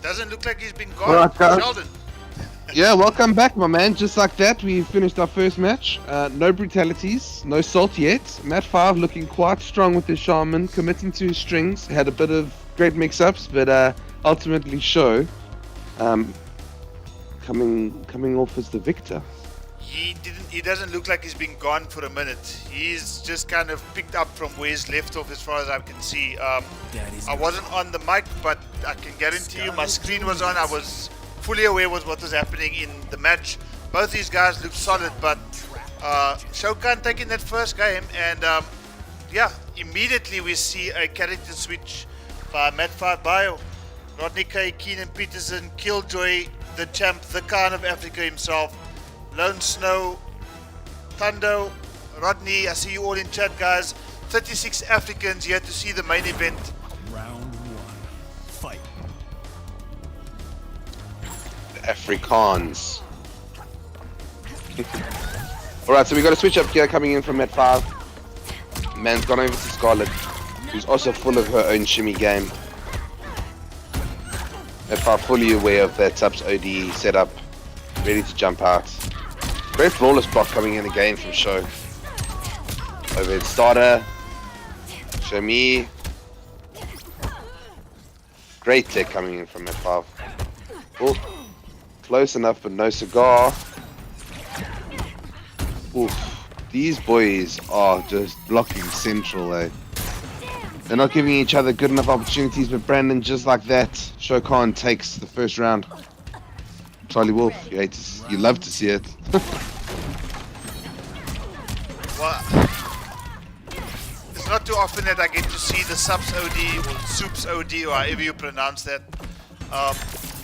Doesn't look like he's been gone. Sheldon. Yeah, welcome back, my man. Just like that, we finished our first match. No brutalities, no salt yet. Matt 5 looking quite strong with his Shaman, committing to his strings. Had a bit of great mix-ups, but ultimately Shao coming off as the victor. He doesn't look like he's been gone for a minute. He's just kind of picked up from where he's left off, as far as I can see. I wasn't on the mic, but I can guarantee you my screen was on. I was fully aware with what was happening in the match. Both these guys look solid, but Shokan taking that first game, and yeah, immediately we see a character switch by Matt 5 Bio. Rodney K, Keenan Peterson, Killjoy, the champ, the Khan of Africa himself, Lone Snow, Thundo, Rodney, I see you all in chat, guys. 36 Africans here to see the main event. Round 1, fight. The Afrikaans. Alright, so we got a switch up gear coming in from Met 5. Man's gone over to Scarlet, who's also full of her own shimmy game. Met 5 fully aware of that subs OD setup, ready to jump out. Very flawless block coming in again from Shao. Overhead starter. Show me. Great tech coming in from Met 5. Oh, close enough, but no cigar. Oof. These boys are just blocking central, eh? They're not giving each other good enough opportunities, but Brandon, just like that, Shao Kahn takes the first round. Charlie Wolf, you love to see it. Well, it's not too often that I get to see the subs OD or soups OD or however you pronounce that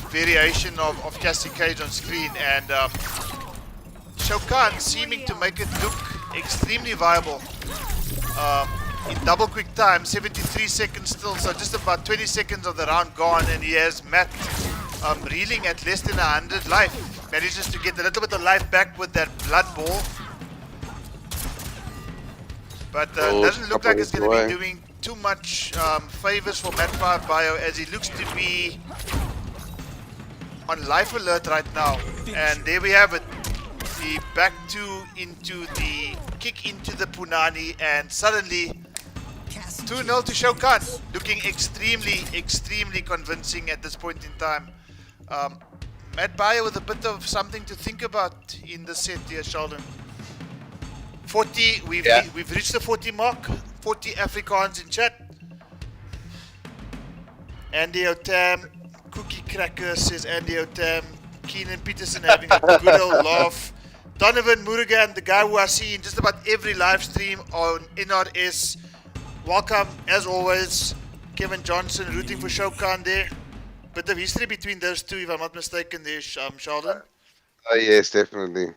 variation of Cassie Cage on screen, and Shao Kahn seeming to make it look extremely viable. In double quick time, 73 seconds still, so just about 20 seconds of the round gone, and he has Matt reeling at less than 100 life. Manages to get a little bit of life back with that blood ball. But doesn't look like it's going to be doing too much favors for Matt 5 Bio, as he looks to be on life alert right now. And there we have it. The back two into the kick into the Punani, and suddenly 2-0 to Shao Kahn, looking extremely convincing at this point in time. Matt Bayer with a bit of something to think about in the set here, Sheldon. 40, we've reached the 40 mark. 40 Afrikaans in chat. Andy Otam, Cookie Cracker says Andy Otam. Keenan Peterson having a good old laugh. Donovan Murugan, the guy who I see in just about every live stream on NRS. Welcome, as always. Kevin Johnson rooting for Shao Kahn there. Bit of history between those two, if I'm not mistaken there, Sheldon. Oh yes, definitely.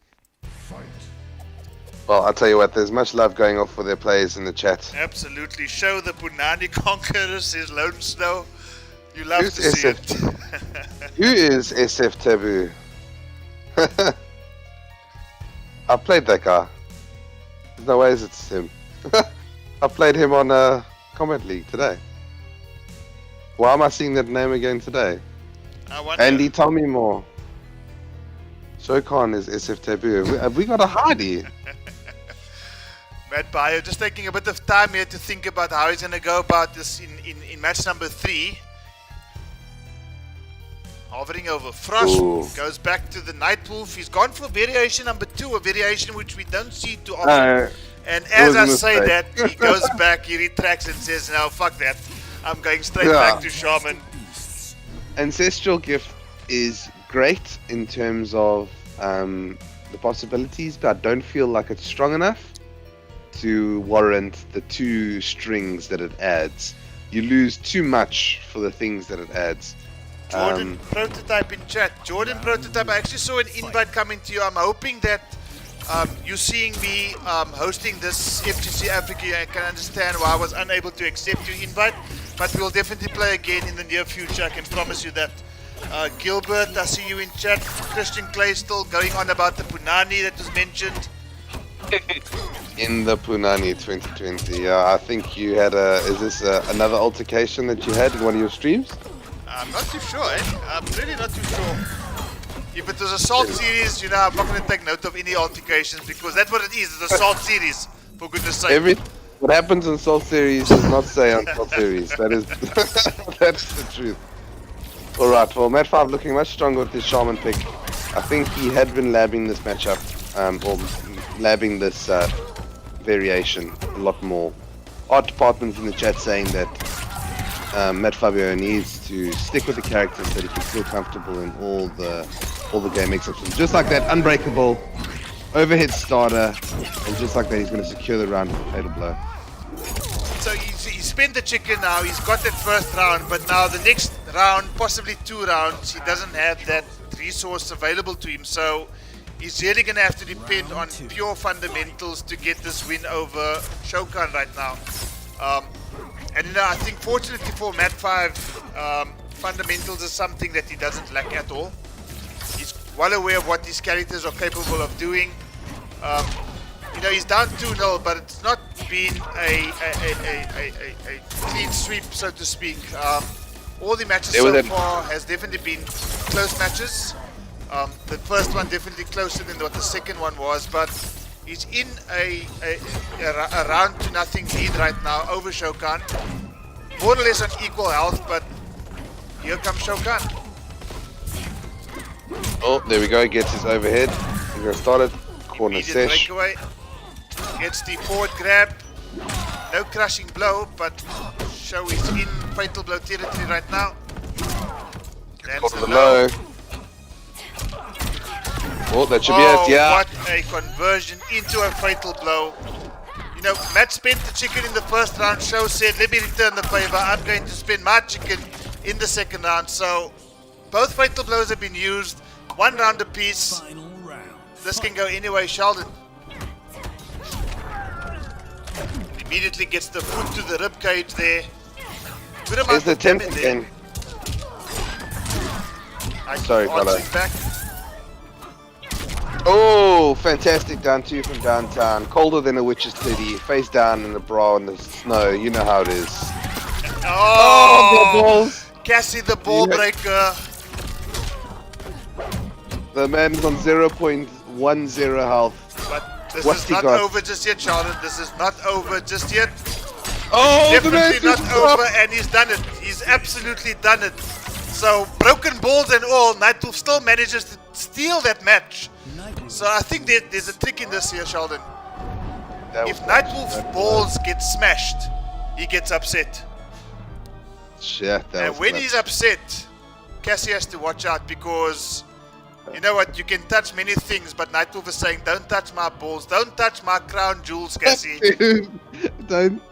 Well, I'll tell you what, there's much love going off for their players in the chat. Absolutely. Show the Punani Conqueror, says Lone Snow. You love to see it. Who is SF Taboo? I played that guy. There's no ways it's him. I played him on Kombat League today. Why am I seeing that name again today? I wonder. Andy, tell me more. Shao Kahn is SF Taboo. Have we got a hardy? Matt Bayer just taking a bit of time here to think about how he's going to go about this in match number 3. Hovering over Frost. Ooh. Goes back to the Nightwolf. He's gone for variation number 2, a variation which we don't see too often. And as I say that, he goes back, he retracts and says, no, fuck that. I'm going straight back to Shaman. Ancestral Gift is great in terms of the possibilities, but I don't feel like it's strong enough to warrant the 2 strings that it adds. You lose too much for the things that it adds. Jordan Prototype in chat. Jordan Prototype, I actually saw an invite coming to you. I'm hoping that you seeing me hosting this FGC Africa, I can understand why I was unable to accept your invite, but we'll definitely play again in the near future, I can promise you that. Gilbert, I see you in chat. Christian Clay still going on about the Punani that was mentioned. In the Punani 2020, yeah, I think you had is this another altercation that you had in one of your streams? I'm not too sure, I'm really not too sure. If it was Assault series, you know, I'm not going to take note of any altercations because that's what it is, it's Assault series, for goodness sake. What happens in Assault series does not say on Assault series, that is, that's the truth. Alright, well, Matt 5 looking much stronger with his Shaman pick. I think he had been labbing this matchup, or labbing this variation a lot more. Art department in the chat saying that Matt Fabio needs to stick with the characters so that he can feel comfortable in all the game mix-ups. Just like that, unbreakable, overhead starter, and just like that, he's going to secure the round with a fatal blow. So he spent the chicken now, he's got that first round, but now the next round, possibly 2 rounds, he doesn't have that resource available to him. So he's really going to have to depend on pure fundamentals to get this win over Shao Kahn right now. And you know, I think fortunately for Matt 5, fundamentals is something that he doesn't lack at all. He's well aware of what these characters are capable of doing. You know, he's down 2-0, but it's not been a clean sweep, so to speak. All the matches so far has definitely been close matches. The first one definitely closer than what the second one was, but he's in a round to nothing lead right now over Shao Kahn. More or less on equal health, but here comes Shao Kahn. Oh, there we go. Gets his overhead. He's gonna start it. Corner sesh. Breakaway. Gets the forward grab. No crushing blow, but Shao is in fatal blow territory right now. Lands the low. Oh, that should be it, yeah. What a conversion into a fatal blow. You know, Matt spent the chicken in the first round. Shao said, let me return the favor. I'm going to spend my chicken in the second round. So, both fatal blows have been used. 1 round apiece. Final round. This can go any way, Sheldon. Immediately gets the foot to the rib cage there. Good amount Here's the of attempt damage there. again. Sorry, fella. Back. Oh, fantastic down 2 from downtown. Colder than a witch's titty. Face down in the bra in the snow. You know how it is. Oh, the balls. Cassie the ball breaker. The man's on 0.10 health. But this What's is he not got? over just yet, Charlotte. This is not over just yet. Oh, the Definitely man's not over, and he's done it. He's absolutely done it. So, broken balls and all, Nightwolf still manages to steal that match. So I think there's a trick in this here, Sheldon. If Nightwolf's balls get smashed, he gets upset. Shit, And when he's upset, Cassie has to watch out because, you know what, you can touch many things, but Nightwolf is saying, don't touch my balls, don't touch my crown jewels, Cassie. Don't.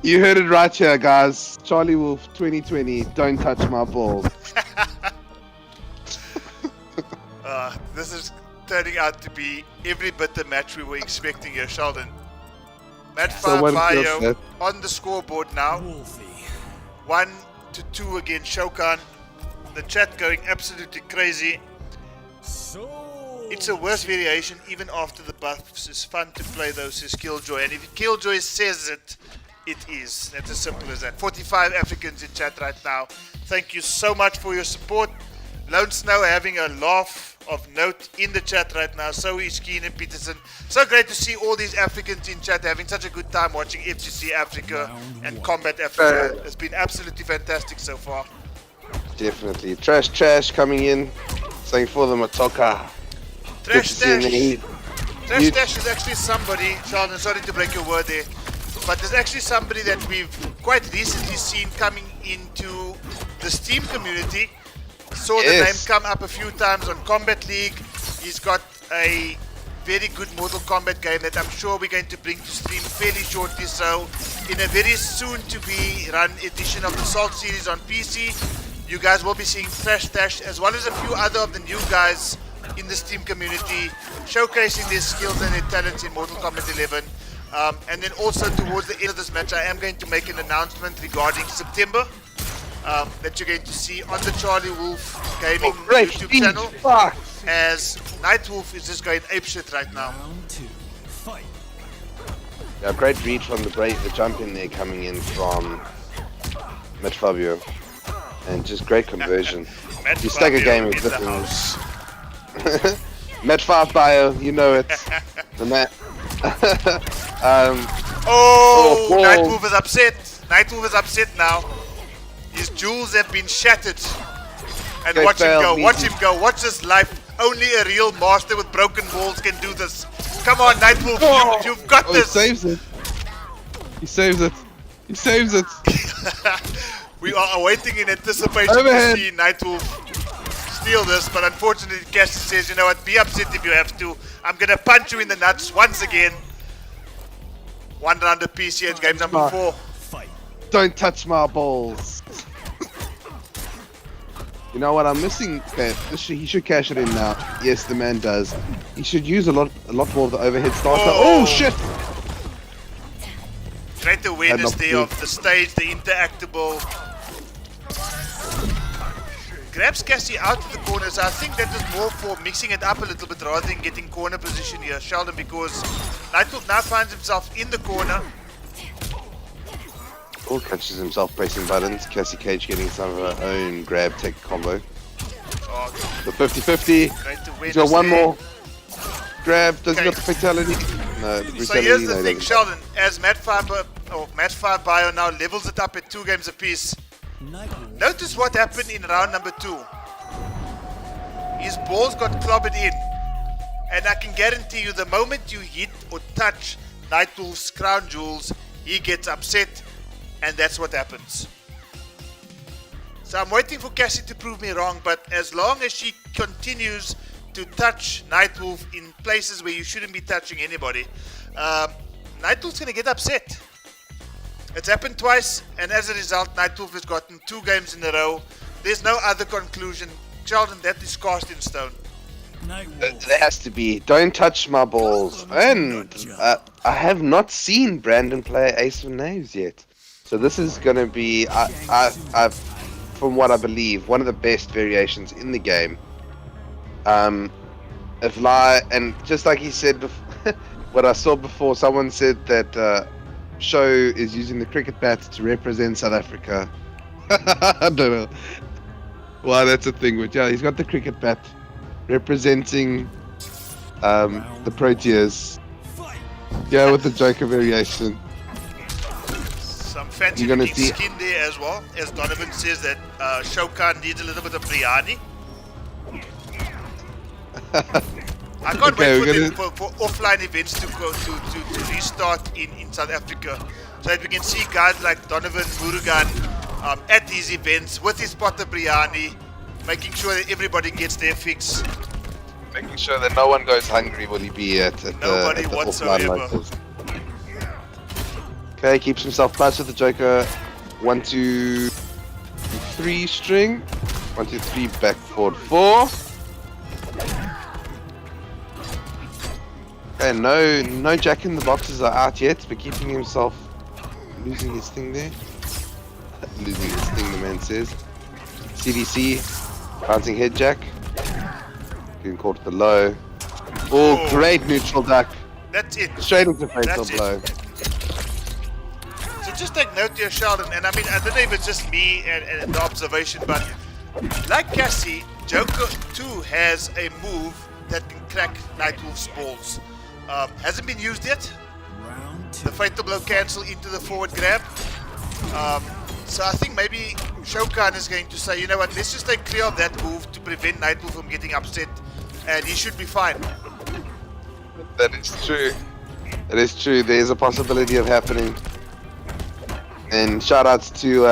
You heard it right here, guys. Charlie Wolf 2020, don't touch my balls. This is turning out to be every bit the match we were expecting here, Sheldon. Match 5 Bio on the scoreboard now. Wolfie. 1-2 against Shao Kahn. The chat going absolutely crazy. So It's a worse variation even after the buffs. It's fun to play those, says Killjoy. And if Killjoy says it, it is. That's as simple as that. 45 Africans in chat right now. Thank you so much for your support. Lone Snow having a laugh of note in the chat right now. So is Keenan Peterson. So great to see all these Africans in chat having such a good time watching FGC Africa and Kombat Africa. It's been absolutely fantastic so far. Definitely. Trash coming in. Saying for the Matoka. Trash Dash is actually somebody, Sheldon, sorry to break your word there, but there's actually somebody that we've quite recently seen coming into the Steam community. Saw the name come up a few times on Kombat League. He's got a very good Mortal Kombat game that I'm sure we're going to bring to stream fairly shortly. So, in a very soon to be run edition of the Salt series on PC, you guys will be seeing Trash Dash as well as a few other of the new guys in the Steam community showcasing their skills and their talents in Mortal Kombat 11. And then also towards the end of this match, I am going to make an announcement regarding September. That you're going to see on the Charlie Wolf Gaming YouTube channel, as Nightwolf is just going apeshit right now. round 2. Fight. Yeah, great read from the jump in there coming in from Matt Fabio. And just great conversion. You stack a game with different. Matt 5 Bio, you know it. The Matt. Nightwolf is upset. Nightwolf is upset now. His jewels have been shattered. And watch him go, watch him go, watch this life. Only a real master with broken balls can do this. Come on, Nightwolf, you've got this. He saves it. He saves it. He saves it. We are awaiting in anticipation to see Nightwolf steal this, but unfortunately Cassie says, you know what, be upset if you have to. I'm gonna punch you in the nuts once again. 1 round apiece here in game number 4. Fight. Don't touch my balls. You know what, I'm missing that. He should cash it in now. Yes, the man does. He should use a lot more of the overhead starter. Oh shit! Great awareness there of the stage, the interactable. grabs Cassie out of the corner, so I think that is more for mixing it up a little bit rather than getting corner position here, Sheldon, because Nightwolf now finds himself in the corner. Or catches himself pressing buttons. Cassie Cage getting some of her own grab tech combo. Oh, The 50-50. He's got one more. Grab. Does he got the fatality? No, the brutality. So here's the no, thing, doesn't. Sheldon, as Match 5 Bio now levels it up at 2 games apiece. Notice what happened in round number 2. His balls got clobbered in. And I can guarantee you the moment you hit or touch Nightwolf's crown jewels, he gets upset, and that's what happens. So I'm waiting for Cassie to prove me wrong, but as long as she continues to touch Nightwolf in places where you shouldn't be touching anybody, Nightwolf's going to get upset. It's happened twice, and as a result, Nightwolf has gotten 2 games in a row. There's no other conclusion. Sheldon, that is cast in stone. There has to be. Don't touch my balls. And I have not seen Brandon play Ace of Knaves yet. So this is going to be, from what I believe, one of the best variations in the game. And just like he said before, what I saw before, someone said that Shao is using the cricket bat to represent South Africa. I don't know why that's a thing, but yeah, he's got the cricket bat representing the Proteas. Yeah, with the Joker variation. Some fancy looking skin there as well, as Donovan says that Shao Kahn needs a little bit of biryani. I can't wait for offline events to go to restart in South Africa, so that we can see guys like Donovan Murugan at these events with his pot of biryani, making sure that everybody gets their fix. Making sure that no one goes hungry will he be at Nobody the whatsoever. Okay, keeps himself plus with the Joker. 1, 2, 3 string. 1, 2, 3 back forward 4. Okay, no Jack in the boxes are out yet, but keeping himself losing his thing there. Losing his thing, the man says. CDC, bouncing head Jack. Getting caught at the low. Oh, great neutral duck. That's it. Straight into fatal blow. So just take note here, Sheldon, and I mean, I don't know if it's just me and the observation, but like Cassie, Joker 2 has a move that can crack Nightwolf's balls. Hasn't been used yet. The fatal blow cancel into the forward grab. So I think maybe Shao Kahn is going to say, you know what, let's just stay clear of that move to prevent Nightwolf from getting upset, and he should be fine. That is true. That is true. There is a possibility of happening. And shout outs to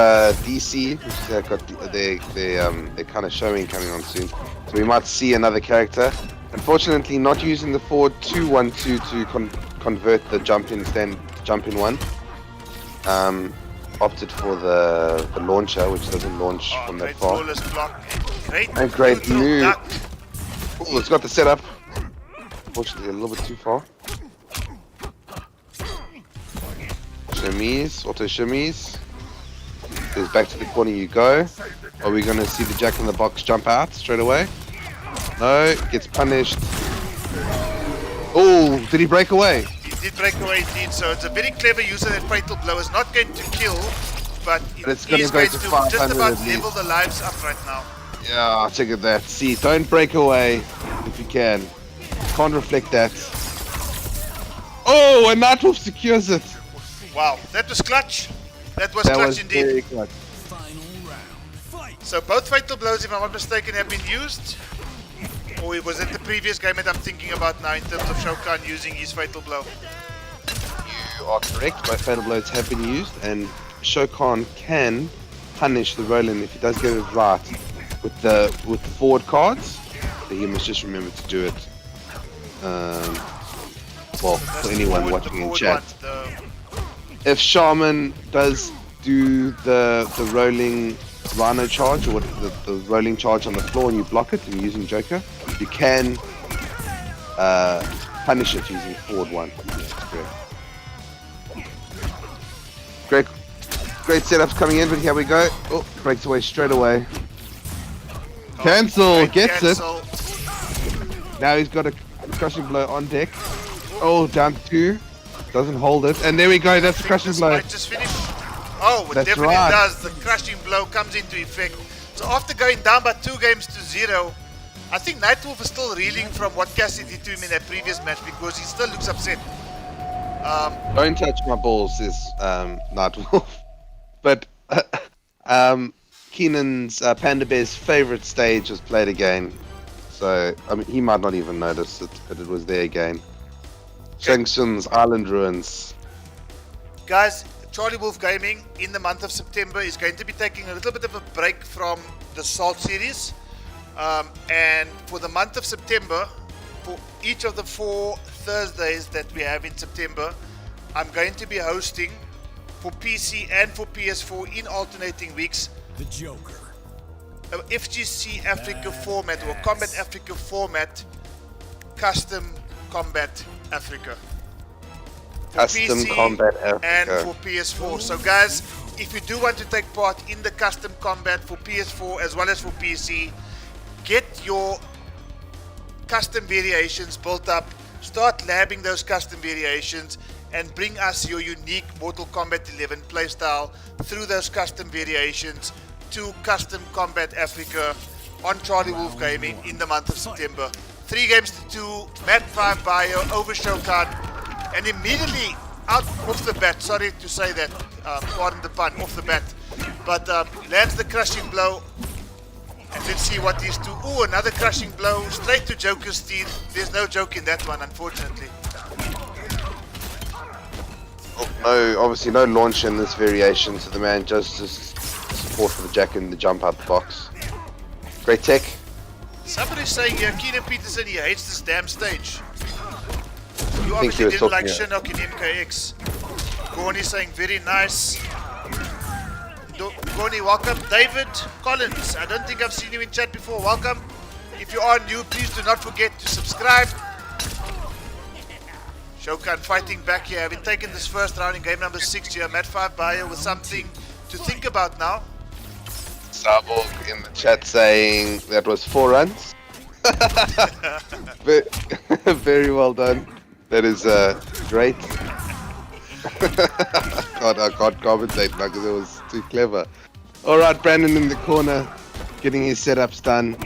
DC, which has got their kind of showing coming on soon. So we might see another character. Unfortunately, not using the forward 2-1-2 to convert the jump in one. Opted for the launcher, which doesn't launch from that far. Block. Great move. Oh, it's got the setup. Unfortunately, a little bit too far. Chemise, auto chemise. Goes back to the corner you go. Are we going to see the Jack in the Box jump out straight away? No, gets punished. Oh, did he break away? He did break away indeed, so it's a very clever use of that fatal blow. It's not going to kill, but it's going to just about level the lives up right now. Yeah, check at that. See, don't break away if you can. Can't reflect that. Oh, and Nightwolf secures it. Wow, that was clutch. That was clutch indeed. Very clutch. So both fatal blows, if I'm not mistaken, have been used. Or was it the previous game that I'm thinking about now in terms of Shao Kahn using his fatal blow? You are correct. Both fatal blows have been used, and Shao Kahn can punish the Roland if he does get it right with the forward cards. But he must just remember to do it. Well, for anyone watching in chat, if Shaman does do the rolling Rhino charge, or the rolling charge on the floor, and you block it and you're using Joker, you can punish it using forward 1. Great setups coming in, but here we go. Oh, breaks away straight away. Cancel, Great gets cancel. it. Now he's got a crushing blow on deck. Oh, down to 2. Doesn't hold it. And there we go, that's a crushing This blow. might just finish. Oh, it That's definitely right. does. The crushing blow comes into effect. So after going down by 2-0, I think Nightwolf is still reeling from what Cassie did to him in that previous match because he still looks upset. Don't touch my balls, is Nightwolf. But Keenan's Panda Bear's favorite stage was played again. So, I mean, he might not even notice it, but it was there again. Shangsun's Island Ruins. Guys, Charlie Wolf Gaming in the month of September is going to be taking a little bit of a break from the Salt series. And for the month of September, for each of the 4 Thursdays that we have in September, I'm going to be hosting for PC and for PS4 in alternating weeks The Joker. a FGC Africa format or Combat Africa format, custom Combat Africa. For Custom PC Combat Africa. and for PS4. So guys, if you do want to take part in the custom combat for PS4 as well as for PC, get your custom variations built up, start labbing those custom variations, and bring us your unique Mortal Kombat 11 playstyle through those custom variations to Custom Combat Africa on Charlie Wolf Gaming in the month of September. 3 games to 2, Mat 5 bio, over Showcard, and immediately out off the bat, sorry to say that, pardon the pun, off the bat, but lands the crushing blow. And let's see what these two. Oh, another crushing blow straight to Joker's teeth. There's no joke in that one, unfortunately. Oh, no, obviously no launch in this variation, so the man just support for the jack and the jump out the box. Great tech. Somebody's saying here, Keenan Peterson, he hates this damn stage. You think he obviously was didn't like talking- Shinnok in MKX. Gorny saying very nice. Gorny, welcome. David Collins, I don't think I've seen you in chat before. Welcome. If you are new, please do not forget to subscribe. Shokan fighting back here, having taken this first round in game number 6 here. Mat 5 bio with something to think about now. Starborg in the chat saying that was 4 runs. Very well done. That is great. God, I can't commentate now because it was too clever. Alright, Brandon in the corner, getting his setups done.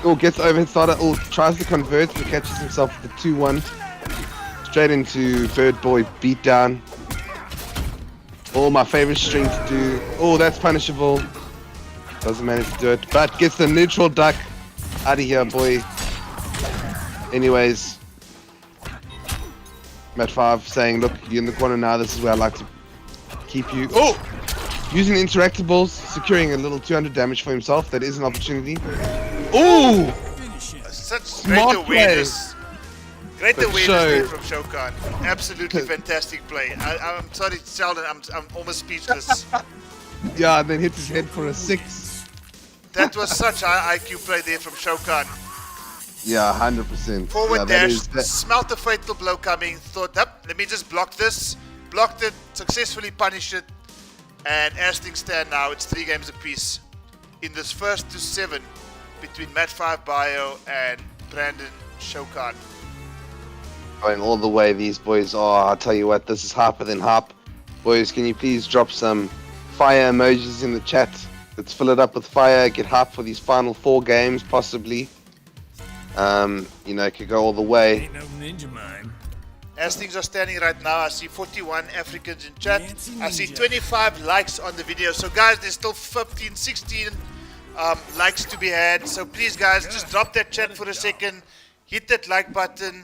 Oh, gets overhead starter. Oh, tries to convert, but catches himself with the 2-1. Straight into Bird Boy beatdown. Oh, my favorite string to do. Oh, that's punishable. Doesn't manage to do it, but gets the neutral duck out of here, boy. Anyways, Mat 5 saying, look, you're in the corner now, this is where I like to keep you. Oh! Using interactables, securing a little 200 damage for himself. That is an opportunity. Ooh! Such Smart great awareness. Great But awareness Shao- there from Shokan. Absolutely fantastic play. I'm sorry, Sheldon, I'm almost speechless. Yeah, and then hits his head for a 6. That was such high IQ play there from Shokan. Yeah, 100%. Forward yeah, dash, that is, smelt the fatal blow coming, thought, up, let me just block this. Blocked it, successfully punished it. And as things stand now, it's 3 games apiece. In this first to 7 between Mat 5 Bio and Brandon Shokan. going all the way, these boys are. I'll tell you what, this is hyper than hype. Boys, can you please drop some fire emojis in the chat? Let's fill it up with fire, get hype for these final 4 games, possibly. You know, it could go all the way. Ain't no ninja mine. As things are standing right now, I see 41 Africans in chat. Nancy I see Ninja. 25 likes on the video. So guys, there's still 15, 16 likes to be had. So please guys, just drop that chat for a second. Hit that like button.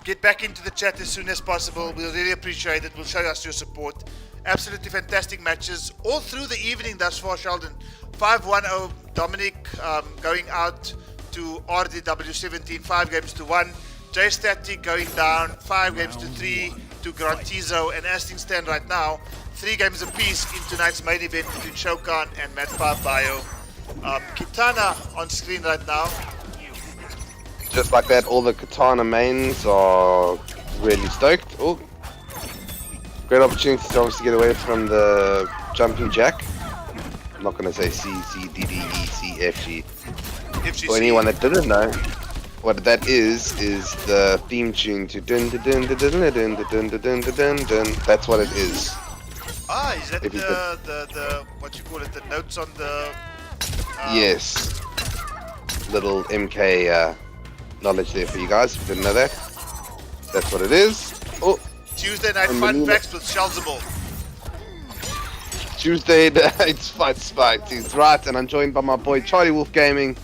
Get back into the chat as soon as possible. We'll really appreciate it. We'll show us your support. Absolutely fantastic matches all through the evening thus far, Sheldon. 5-1-0 Dominic going out to RDW17, 5 games to 1. J Static going down 5 games to 3 to Grantizo, and as things stand right now, 3 games apiece in tonight's main event between Shokan and Mat 5 Bio. Kitana on screen right now. Just like that, all the Katana mains are really stoked. Oh, great opportunity to obviously get away from the jumping jack. I'm not going to say C, C, D, D, E, C, F, G. FGC. For anyone that didn't know, what that is the theme tune to dun dun dun dun dun dun dun dun dun dun dun. That's what it is. Ah, is that If you the what you call it? The notes on the. Yes. Little MK knowledge there for you guys. If you didn't know that, that's what it is. Oh, Tuesday night fun unbelievable. facts with Shalzable. Tuesday night fight spiked. He's right, and I'm joined by my boy Charlie Wolf Gaming.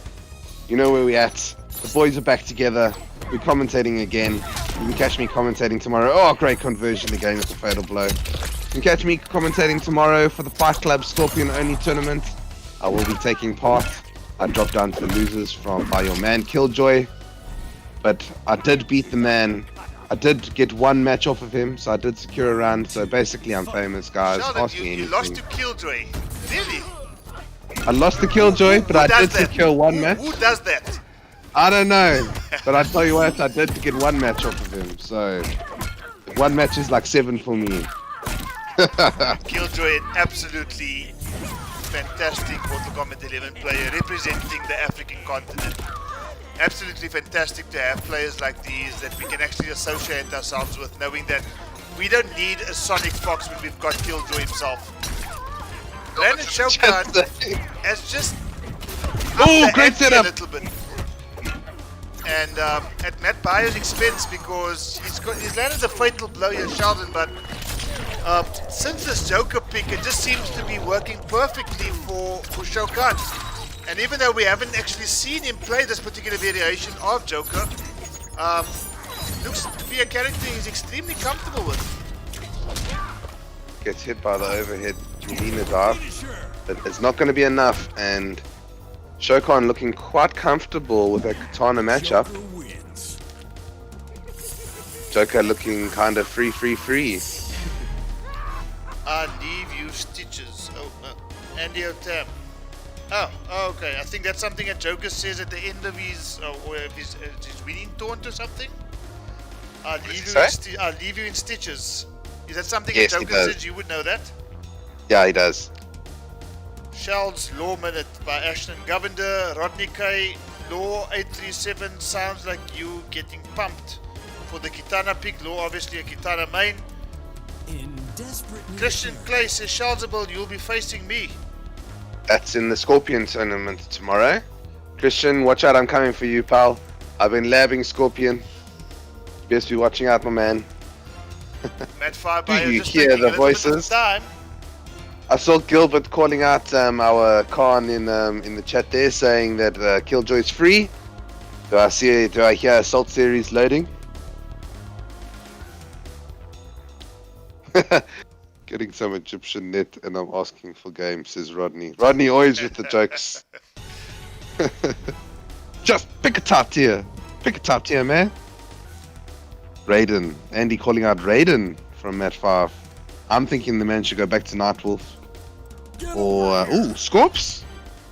You know where we at. The boys are back together. We're commentating again. You can catch me commentating tomorrow. Oh, great conversion again with the fatal blow. You can catch me commentating tomorrow for the Fight Club Scorpion only tournament. I will be taking part. I dropped down to the losers by your man Killjoy, but I did beat the man. I did get one match off of him, so I did secure a round. So basically, I'm famous, guys. Sheldon, Ask me you anything. lost to Killjoy. Really? I lost the Killjoy, but I does did that? secure one match. Who does that? I don't know, but I tell you what, I did get one match off of him. So one match is like 7 for me. Killjoy, an absolutely fantastic Mortal Kombat 11 player representing the African continent. Absolutely fantastic to have players like these that we can actually associate ourselves with, knowing that we don't need a Sonic Fox when we've got Killjoy himself. Brandon Shao has just Oh, upped the great ante setup. a little bit. And at Matt Byer's expense, because he's landed a fatal blow here, Sheldon, but since this Joker pick, it just seems to be working perfectly for Shao Kahn. And even though we haven't actually seen him play this particular variation of Joker, looks to be a character he's extremely comfortable with. Gets hit by the overhead Julina dive, but it's not going to be enough. And Shokan looking quite comfortable with that Katana matchup. Joker looking kind of free. I leave you stitches. Oh, Andy O'Tam. Oh, okay. I think that's something that Joker says at the end of his, or of his winning taunt or something. I'll leave you in stitches. Is that something Yes, that he Joker does. says? You would know that. Yeah, he does. Shell's Law Minute by Ashton Govender. Rodney K. Law 837 sounds like you getting pumped for the Kitana pick. Law obviously a Kitana main. In desperate need Christian of Clay says, Shalzable, you'll be facing me. That's in the Scorpion tournament tomorrow. Christian, watch out, I'm coming for you, pal. I've been labbing Scorpion. Best be watching out, my man. Matt Fire Do you hear the voices? Time. I saw Gilbert calling out our Khan in the chat there, saying that Killjoy's free. Do I hear Assault Series loading? Getting some Egyptian net and I'm asking for game, says Rodney. Rodney always with the jokes. Just pick a top tier. Pick a top tier, man. Raiden. Andy calling out Raiden from Mat 5. I'm thinking the man should go back to Nightwolf. Or, Scorps?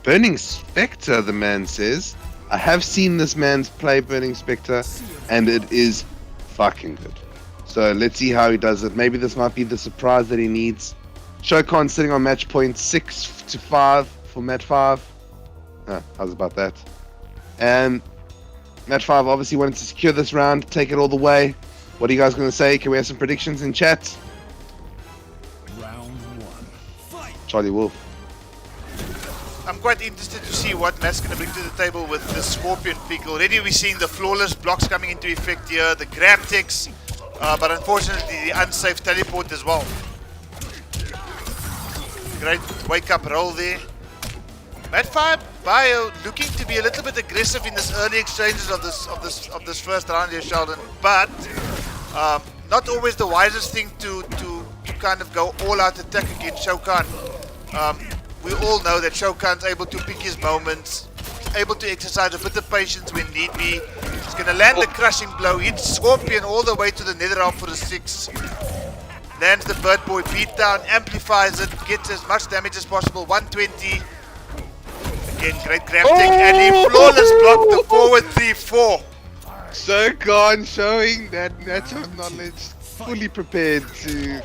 Burning Spectre, the man says. I have seen this man's play Burning Spectre, and it is fucking good. So let's see how he does it. Maybe this might be the surprise that he needs. Shokan sitting on match point 6-5 for Mat 5. How's about that? And Mat 5 obviously wanted to secure this round, take it all the way. What are you guys going to say? Can we have some predictions in chat? round one. Fight! Charlie Wolf. I'm quite interested to see what Matt's going to bring to the table with the Scorpion pick. Already we're seeing the flawless blocks coming into effect here, the grab techs, but unfortunately the unsafe teleport as well. Great wake up roll there. Mat 5 Bio looking to be a little bit aggressive in this early exchanges of this first round here, Sheldon, but not always the wisest thing to kind of go all out attack against Shao Kahn. We all know that Shao Kahn's able to pick his moments, able to exercise a bit of patience when need be. He's going to land the crushing blow, hits Scorpion all the way to the nether realm for a 6. Lands the Bird Boy beatdown, amplifies it, gets as much damage as possible, 120. Again, great grab tech, and he flawless blocked the forward 3-4. Shokan showing that matchup knowledge, fully prepared to...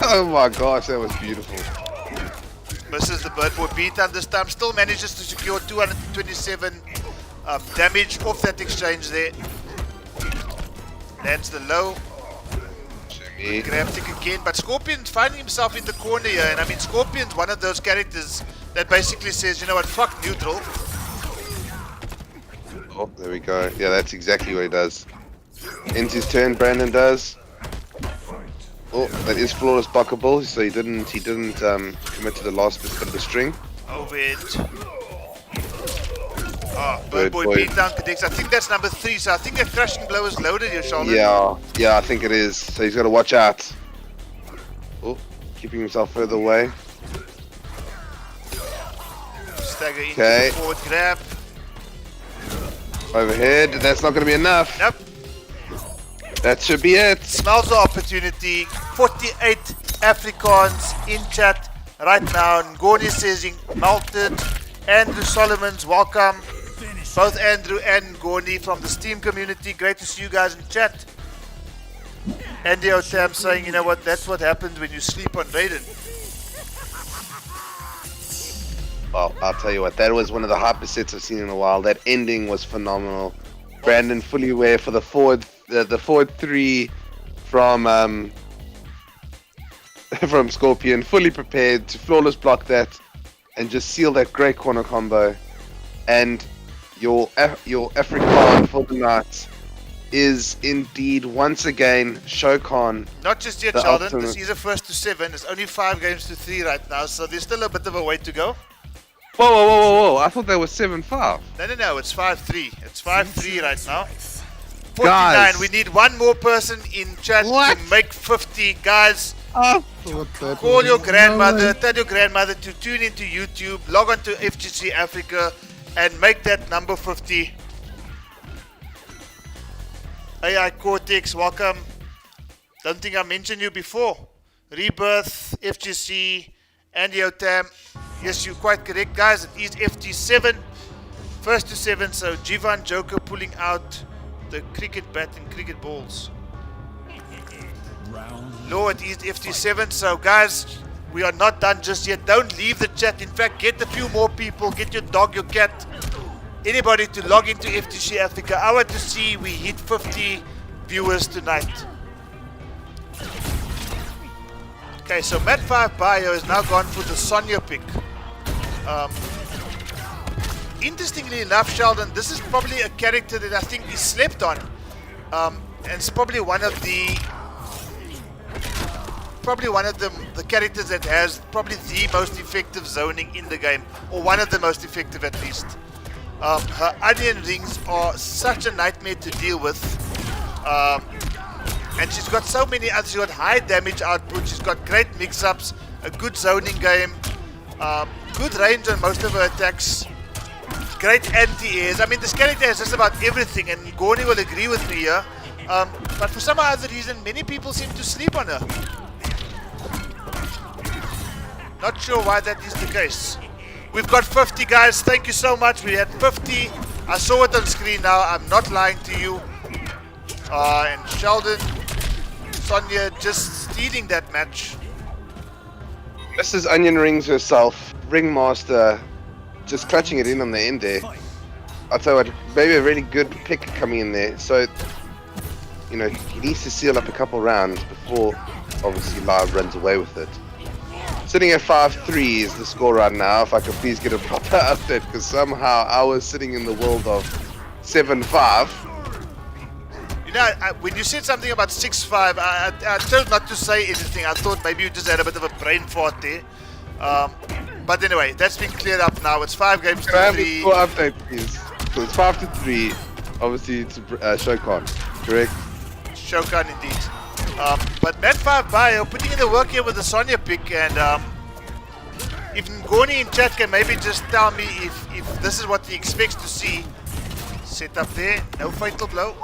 Oh my gosh, that was beautiful. Misses the Bird Boy beatdown this time, still manages to secure 227 Damage off that exchange there. Lands the low. Grab tick again, but Scorpion's finding himself in the corner here, and I mean Scorpion's one of those characters that basically says, you know what, fuck neutral. Oh, there we go. Yeah, that's exactly what he does. Ends his turn, Brandon does. Oh, that is flawless buckable, so he didn't commit to the last bit of the string. Over it. Oh, Bird Boy beat down Cadex. I think that's number 3, so I think that crushing blow is loaded here, Charlotte. Yeah, I think it is. So he's got to watch out. Oh, keeping himself further away. Stagger into the forward grab. Overhead, that's not going to be enough. Nope. That should be it. Smells the opportunity. 48 Afrikaans in chat right now. Ngoni says he melted. Andrew Solomon's welcome. Both Andrew and Ngoni from the Steam community. Great to see you guys in chat. Andy Otam saying, you know what, that's what happens when you sleep on Raiden. Well, I'll tell you what, that was one of the hypest sets I've seen in a while. That ending was phenomenal. Brandon fully aware for the forward 3 from from Scorpion, fully prepared to flawless block that and just seal that great corner combo. And your Afrikaan for the night is indeed once again Shao. Not just yet, Sheldon. This is a first to 7. It's only 5 games to 3 right now, so there's still a bit of a way to go. Whoa. I thought that was 7-5. No. It's 5-3. It's 5-3 right now. 49. Guys. We need one more person in chat to make 50. Guys, call your grandmother, tell your grandmother to tune into YouTube, log on to FGC Africa, and make that number 50. AI Cortex, welcome. Don't think I mentioned you before. Rebirth, FGC, Andy Otam. Yes, you're quite correct, guys. It is FT7. First to 7, so Jivan Joker pulling out the cricket bat and cricket balls. Lord, it is FT7. So, guys, we are not done just yet. Don't leave the chat. In fact, get a few more people. Get your dog, your cat, anybody to log into FTC Africa. I want to see we hit 50 viewers tonight. Okay, so Mat 5 Bio has now gone for the Sonya pick. Interestingly enough, Sheldon, this is probably a character that I think is slept on. And it's probably one of the characters that has probably the most effective zoning in the game, or one of the most effective at least. Her onion rings are such a nightmare to deal with. And she's got so many others. She's got high damage output, she's got great mix-ups, a good zoning game, good range on most of her attacks, great anti-airs. I mean, this character has just about everything, and Ngoni will agree with me here. But for some other reason, many people seem to sleep on her. Not sure why that is the case. We've got 50, guys. Thank you so much. We had 50. I saw it on screen now. I'm not lying to you. And Sheldon, Sonya just stealing that match. Mrs. Onion Rings herself, Ringmaster, just clutching it in on the end there. I'll tell you what, maybe a really good pick coming in there. So, you know, he needs to seal up a couple rounds before, obviously, Live runs away with it. Sitting at 5-3 is the score right now. If I could please get a proper update, because somehow I was sitting in the world of 7-5. You know, when you said something about 6-5, I chose not to say anything. I thought maybe you just had a bit of a brain fart there. But anyway, that's been cleared up now. It's 5 games to 3. Can I have the score update, please? So it's 5-3. Obviously, it's Shao, correct? Shao indeed. But Mat 5 Bio putting in the work here with the Sonya pick, and if Ngoni in chat can maybe just tell me if this is what he expects to see. Set up there, no fatal blow.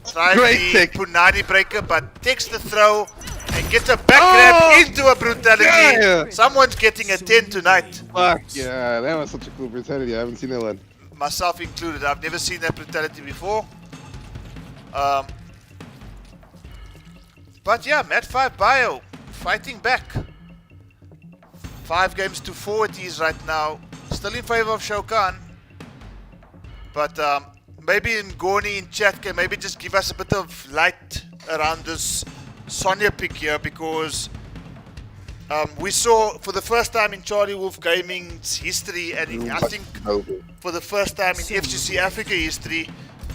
Tries the Punani breaker, but takes the throw and gets a back grab into a brutality. Yeah. Someone's getting a 10 tonight. Fuck yeah, that was such a cool brutality. I haven't seen that one. Myself included. I've never seen that brutality before. But yeah, Mat 5 Bio fighting back. 5 games to 4 it is right now. Still in favor of Shao Kahn. But maybe Ngoni in chat can maybe just give us a bit of light around this Sonya pick here, because we saw for the first time in Charlie Wolf Gaming's history, and I think for the first time in FGC Africa history,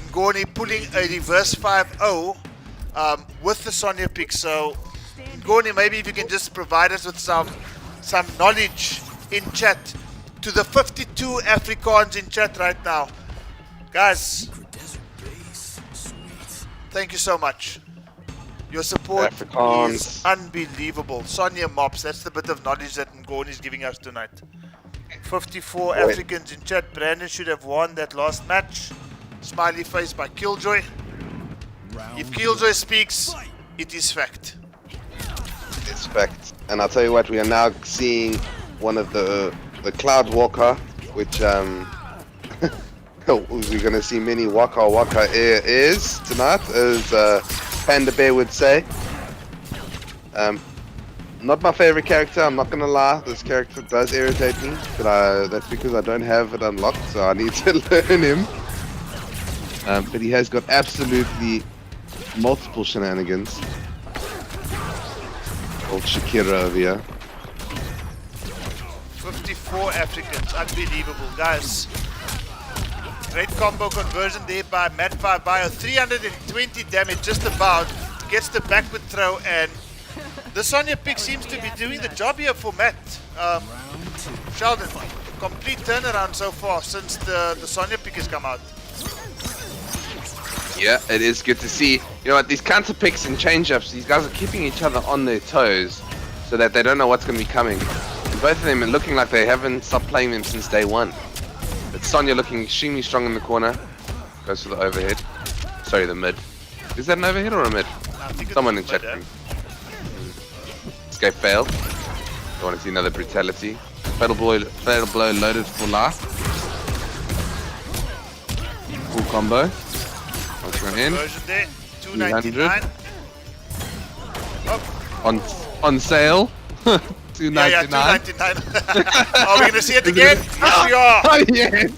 Ngoni pulling a reverse 5-0 with the Sonya pick. So Ngoni, maybe if you can just provide us with some knowledge in chat to the 52 Afrikaans in chat right now. Guys, thank you so much. Your support is unbelievable. Sonya mops, that's the bit of knowledge that Ngoni is giving us tonight. 54 Africans in chat. Brandon should have won that last match. Smiley face by Killjoy. If Killjoy speaks, it is fact. It's fact. And I'll tell you what, we are now seeing one of the Cloud Walker, which we're going to see many Waka Waka airs tonight, as Panda Bear would say. Not my favorite character, I'm not going to lie. This character does irritate me, but that's because I don't have it unlocked, so I need to learn him. But he has got absolutely multiple shenanigans. Old Shakira over here. 54 Africans, unbelievable, guys. Great combo conversion there by Matt5 Bio. 320 damage, just about. Gets the backward throw, and the Sonya pick seems to be doing the job here for Matt. Sheldon, complete turnaround so far since the Sonya pick has come out. Yeah, it is good to see. You know what, these counter picks and change-ups, these guys are keeping each other on their toes so that they don't know what's going to be coming. And both of them are looking like they haven't stopped playing them since day one. But Sonya looking extremely strong in the corner. Goes for the overhead. Sorry, the mid. Is that an overhead or a mid? Someone in chat. Escape failed. I want to see another brutality. Fatal blow loaded for life. Full combo. In. Version there, 299. Oh. On sale. 299. Yeah, 299. Are we gonna see it again? Yes, we are. Oh, yes.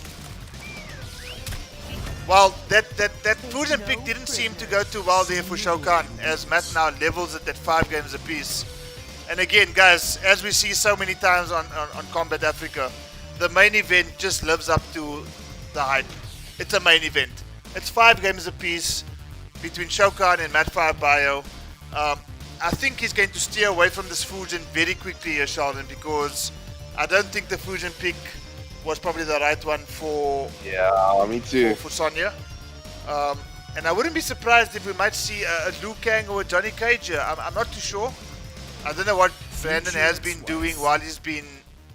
Well, that fusion pick didn't seem to go too well there for Shao Kahn, as Matt now levels it at 5 games apiece. And again, guys, as we see so many times on Kombat Africa, the main event just lives up to the hype. It's a main event. It's 5 games apiece between Shao Kahn and Matt5 Bio. I think he's going to steer away from this fusion very quickly here, Sheldon, because I don't think the fusion pick was probably the right one for me too. For Sonya. And I wouldn't be surprised if we might see a Liu Kang or a Johnny Cage here. I'm not too sure. I don't know what Brandon has been doing while he's been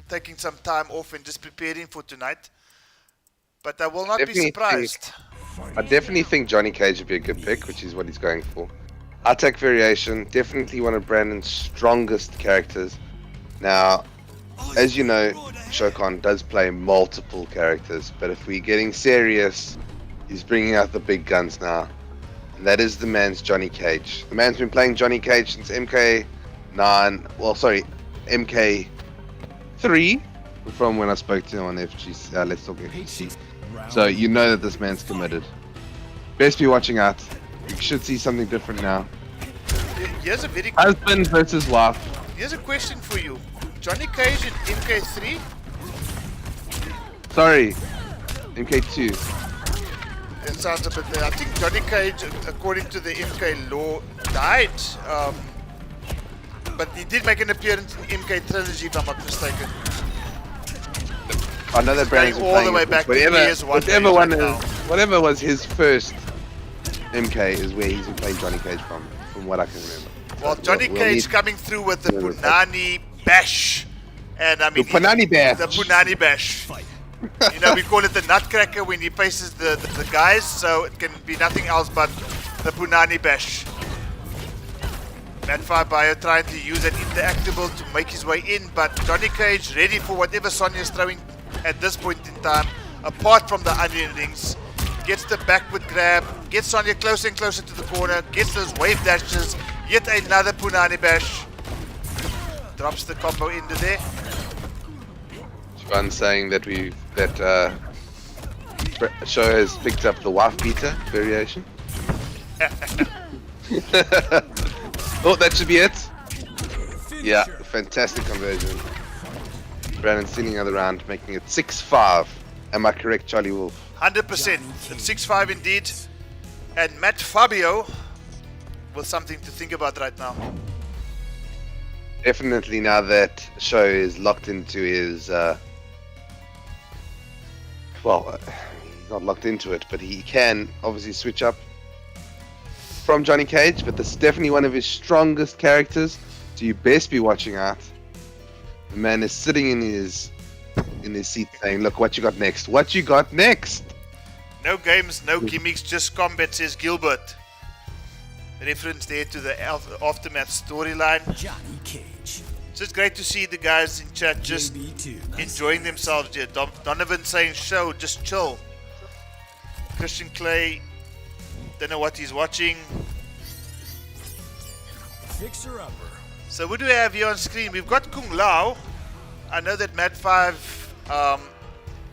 taking some time off and just preparing for tonight. But I will not be surprised. I definitely think Johnny Cage would be a good pick, which is what he's going for. Attack variation, definitely one of Brandon's strongest characters. Now, as you know, Shao Kahn does play multiple characters, but if we're getting serious, he's bringing out the big guns now. And that is the man's Johnny Cage. The man's been playing Johnny Cage since MK3, from when I spoke to him on FGC, Let's Talk FGC. So you know that this man's committed. Best be watching out. You should see something different now. Here's a very husband versus wife. Here's a question for you. Johnny Cage in MK3? Sorry, MK2. It sounds a bit there. I think Johnny Cage, according to the MK law, died. But he did make an appearance in MK Trilogy, if I'm not mistaken. I know that Brandon's all the way back to whatever was his first MK is where he's been playing Johnny Cage from what I can remember. Well, Johnny Cage coming through with the Punani Bash. And I mean, the Punani Bash. The Punani Bash. You know, we call it the Nutcracker when he faces the guys, so it can be nothing else but the Punani Bash. Matt5 Bio trying to use an interactable to make his way in, but Johnny Cage ready for whatever Sonya is throwing at this point in time, apart from the onion rings. Gets the backward grab, gets Sonya closer and closer to the corner, gets those wave dashes, yet another Punani Bash. Drops the combo into there. Fun saying that Show has picked up the wife beater variation. Oh, that should be it. Yeah, fantastic conversion. Brandon stealing another round, making it 6-5. Am I correct, Charlie Wolf? 100%. It's 6-5 indeed. And Matt Fabio with something to think about right now. Definitely now that Show is locked into his... he's not locked into it, but he can obviously switch up from Johnny Cage, but this is definitely one of his strongest characters, so you best be watching out. The man is sitting in his seat saying, look, what you got next? What you got next? No games, no gimmicks, just combat, says Gilbert. Reference there to the Aftermath storyline. Johnny Cage. It's just great to see the guys in chat just enjoying themselves here. Donovan saying, show, just chill. Christian Clay, don't know what he's watching. Fixer upper. So what do we have here on screen? We've got Kung Lao. I know that Matt 5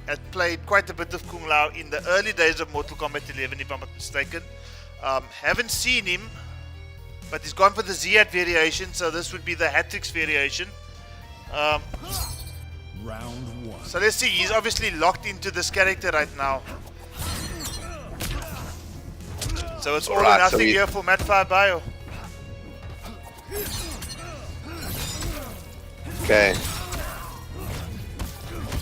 had played quite a bit of Kung Lao in the early days of Mortal Kombat 11, if I'm not mistaken. Haven't seen him, but he's gone for the Ziyad variation, so this would be the Hatrix variation. Round 1. So let's see, he's obviously locked into this character right now. So it's all or nothing here for Matt 5 Bio. Okay.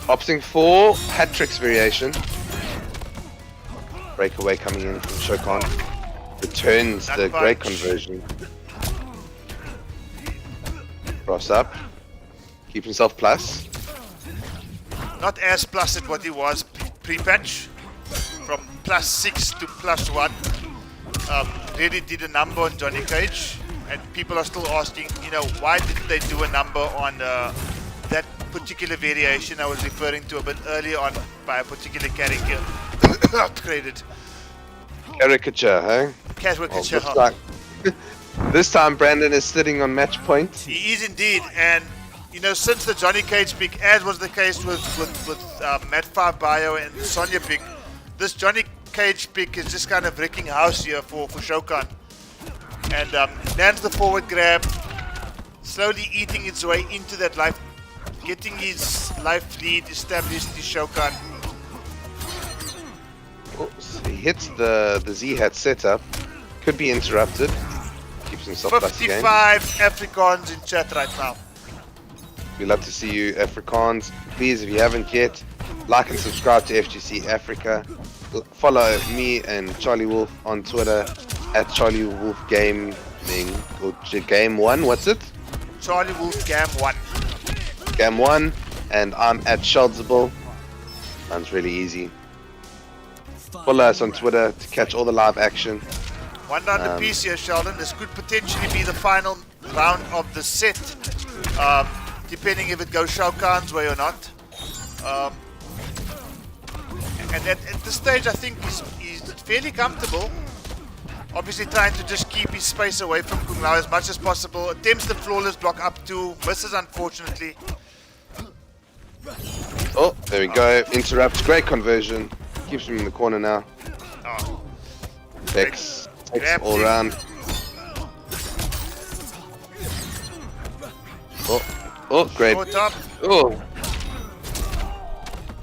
Opting for Hatrix variation. Breakaway coming in from Shokan. Returns the great conversion. Cross up. Keep himself plus. Not as plus as what he was pre-patch. From +6 to +1. Really did a number on Johnny Cage. And people are still asking, why didn't they do a number on that particular variation I was referring to a bit earlier on by a particular character. Upgraded. Caricature, hey? Caricature. This time Brandon is sitting on match point. He is indeed, and since the Johnny Cage pick, as was the case with Matt 5 Bio and Sonya pick, this Johnny Cage pick is just kind of wrecking house here for Shokan. And lands the forward grab, slowly eating its way into that life, getting his life lead established to Shokan. Oops, he hits the Z-hat setup, could be interrupted. Keeps himself plus again. 55 Afrikaans in chat right now. We'd love to see you Afrikaans. Please, if you haven't yet, like and subscribe to FGC Africa. Follow me and Charlie Wolf on Twitter at Charlie Wolf Gaming or Game 1. What's it? Charlie Wolf Gam 1. Gam 1, and I'm at Sheldzable. Mine's really easy. Follow us on Twitter to catch all the live action. One round apiece here, Sheldon. This could potentially be the final round of the set, depending if it goes Shao Kahn's way or not. And at this stage, I think he's fairly comfortable. Obviously trying to just keep his space away from Kung Lao as much as possible. Attempts the flawless block up 2, misses unfortunately. Oh, there we go. Interrupts. Great conversion. Keeps him in the corner now. Oh. Takes all around. Oh, great. Oh.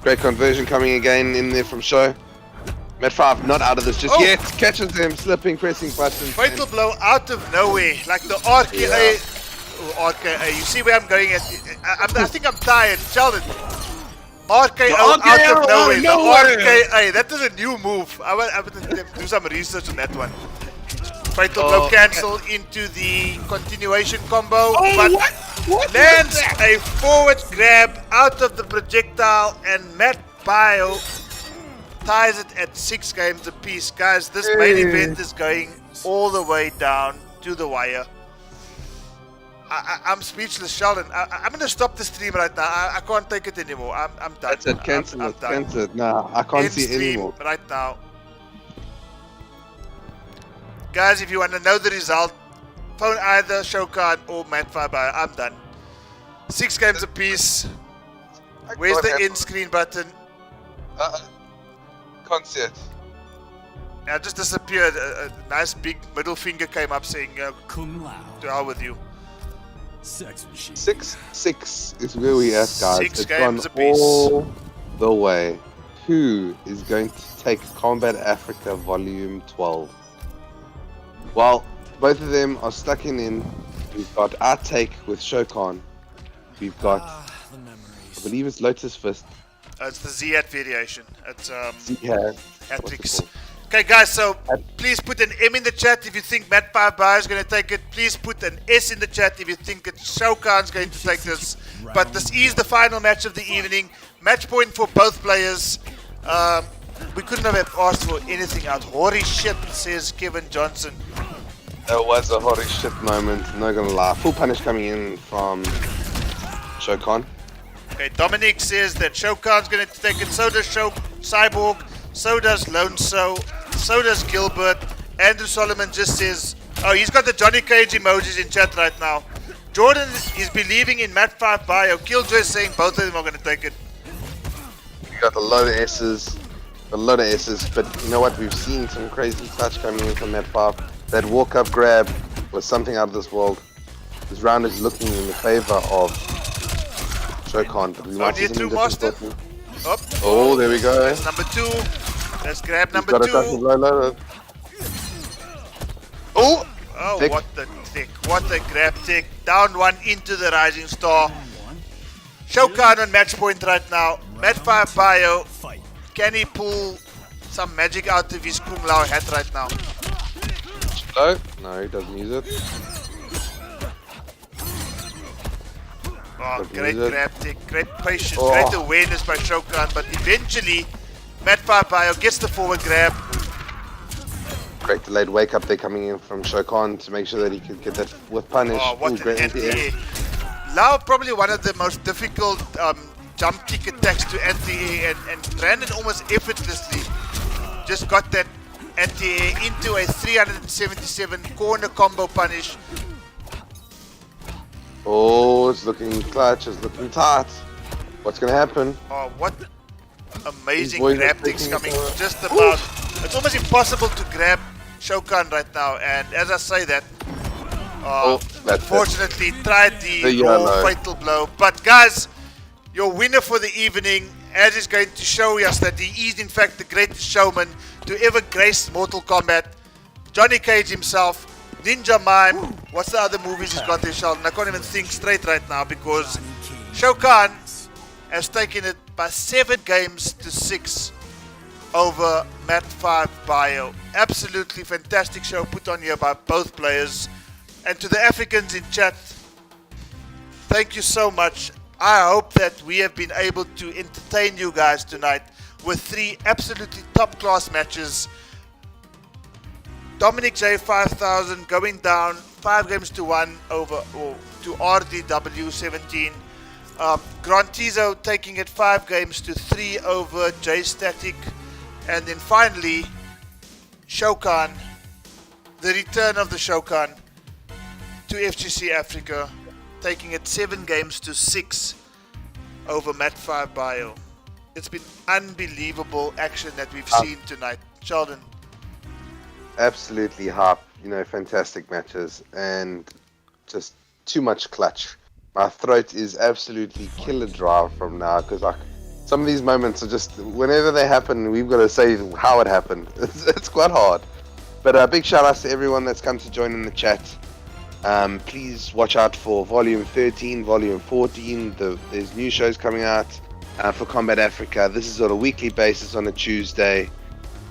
Great conversion coming again in there from Show. Matt 5 not out of this just yet. Catches him slipping, pressing buttons. Fatal blow out of nowhere, like the RKA. Yeah. RKA. You see where I'm going at? I think I'm tired, Sheldon. RKO out of nowhere. The RKA. That is a new move. I will do some research on that one. Fatal blow cancel into the continuation combo, but what lands a forward grab out of the projectile, and Matt Bio ties it at 6 games apiece. Guys, this main event is going all the way down to the wire. I'm speechless, Sheldon. I'm going to stop the stream right now. I can't take it anymore. I'm done. That's it. Cancel it. Cancel it. No, I can't see it anymore. Right now. Guys, if you want to know the result, phone either Shokan or Matt 5 Bio. I'm done. 6 games apiece. Where's the end screen button? can't see it. I just disappeared. A nice big middle finger came up saying, Kung Lao. to hell with you. Sex machine. 6-6 is where we at, guys. Six It's games gone apiece. all the way. Who is going to take Kombat Africa Volume 12? Well, both of them are stuck in. We've got our take with Shokan. We've got, The memories. I believe it's Lotus Fist. It's the Ziyad variation. It's Yeah. hat-tricks. Okay, guys, so please put an M in the chat if you think Matt Bar is going to take it. Please put an S in the chat if you think that Shao Kahn's going to take this. But this is the final match of the evening. Match point for both players. We couldn't have asked for anything else. Holy shit, says Kevin Johnson. That was a holy shit moment, not gonna lie. Full punish coming in from Shokan. Okay, Dominic says that Shao Kahn's going to take it. So does Cyborg. So does Lone So does Gilbert. Andrew Solomon just says, oh, he's got the Johnny Cage emojis in chat right now. Jordan is believing in Matt 5 bio. Killjoy is saying both of them are going to take it. We got a lot of S's, but you know what? We've seen some crazy touch coming in from Matt 5. That walk-up grab was something out of this world. This round is looking in the favor of Shokan, but we might see through something Master. different. Up. Oh, there we go. That's number 2. Let's grab number Got a 2. touch of low. Oh! Oh, Thick. what the tick. What a grab tick. Down 1 into the Rising Star. Shao Kahn on match point right now. Matt 5 bio. Fight. Can he pull some magic out of his Kung Lao hat right now? No, he doesn't use it. Oh, Doesn't great use it. grab tick. Great patience. Oh. Great awareness by Shao Kahn. But eventually, Matt 5 bio gets the forward grab. Great delayed wake up there coming in from Shokan to make sure that he could get that with punish. Oh, what Ooh, an great anti-air. anti-air. Lao probably one of the most difficult jump kick attacks to anti-air, and Brandon almost effortlessly just got that anti-air into a 377 corner combo punish. Oh, it's looking clutch, it's looking tight. What's gonna happen? Oh, what amazing These boys grab are ticks taking coming it for- just about. It's almost impossible to grab Shao Kahn right now, and as I say that, that's unfortunately tried the The raw yellow. fatal blow. But guys, your winner for the evening, as is going to show us that he is in fact the greatest showman to ever grace Mortal Kombat, Johnny Cage himself, Ninja Mime. What's the other movies he's got there, Sheldon? I can't even think straight right now because Shao Kahn has taken it by 7 games to 6 over Matt 5 bio. Absolutely fantastic show put on here by both players. And to the Africans in chat, thank you so much. I hope that we have been able to entertain you guys tonight with 3 absolutely top class matches. Dominic J 5000 going down 5 games to 1 over to RDW 17. Grantizo taking it 5 games to 3 over J Static. And then finally, Shao Kahn, the return of the Shao Kahn to FGC Africa, taking it 7 games to 6 over Matt 5 bio. It's been unbelievable action that we've seen tonight. Sheldon. Absolutely hype, fantastic matches and just too much clutch. My throat is absolutely killer dry from now because some of these moments are just, whenever they happen, we've got to say how it happened. It's quite hard. But a big shout out to everyone that's come to join in the chat. Please watch out for Volume 13, Volume 14. There's new shows coming out for Kombat Africa. This is on a weekly basis on a Tuesday.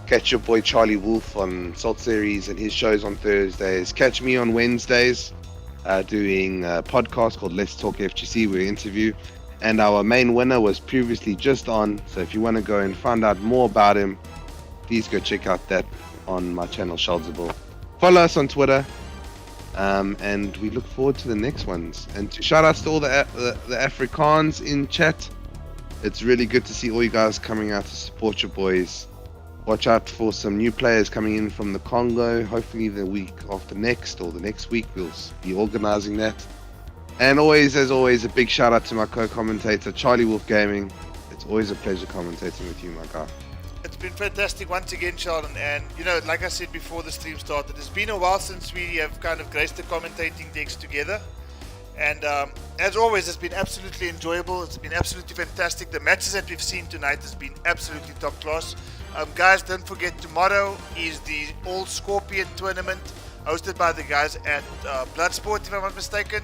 Catch your boy Charlie Wolf on Salt Series and his shows on Thursdays. Catch me on Wednesdays doing a podcast called Let's Talk FGC. We interview. And our main winner was previously just on. So if you want to go and find out more about him, please go check out that on my channel, Shaldable. Follow us on Twitter. And we look forward to the next ones. And to shout outs to all the Afrikaans in chat. It's really good to see all you guys coming out to support your boys. Watch out for some new players coming in from the Congo. Hopefully the week after next or the next week we'll be organizing that. And always, as always, a big shout out to my co-commentator, Charlie Wolf Gaming. It's always a pleasure commentating with you, my guy. It's been fantastic once again, Sheldon. And you know, like I said before the stream started, it's been a while since we have kind of graced the commentating decks together. And as always, it's been absolutely enjoyable. It's been absolutely fantastic. The matches that we've seen tonight has been absolutely top class. Guys, don't forget, tomorrow is the All Scorpion tournament hosted by the guys at Bloodsport, if I'm not mistaken.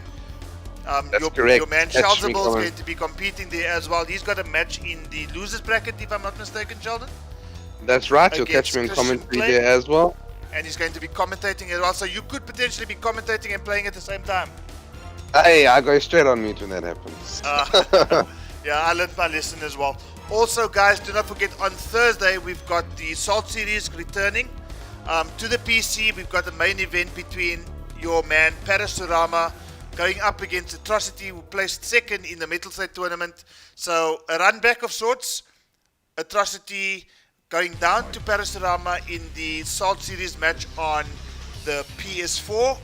That's correct. Your man That's Sheldon is going to be competing there as well. He's got a match in the losers bracket, if I'm not mistaken, Sheldon. That's right. You'll Against catch me in Christian commentary Clay. there as well. And he's going to be commentating as well. So you could potentially be commentating and playing at the same time. Hey, I go straight on mute when that happens. Yeah, I learned my lesson as well. Also, guys, do not forget, on Thursday, we've got the Salt Series returning to the PC. We've got the main event between your man, Parasurama, going up against Atrocity, who placed second in the Metal State tournament. So, a run back of sorts. Atrocity going down to Parasurama in the Salt Series match on the PS4.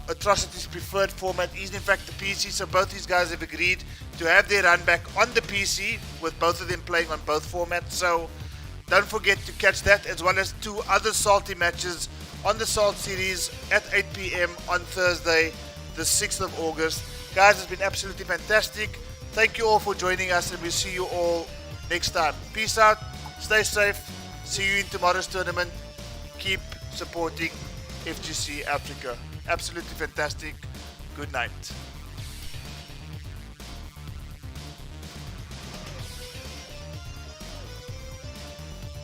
Atrocity's preferred format is in fact the PC, so both these guys have agreed to have their run back on the PC, with both of them playing on both formats. So don't forget to catch that, as well as two other salty matches on the Salt Series at 8 p.m. on Thursday, the 6th of August. Guys, it's been absolutely fantastic. Thank you all for joining us, and we'll see you all next time. Peace out, stay safe, see you in tomorrow's tournament. Keep supporting FGC Africa. Absolutely fantastic. Good night.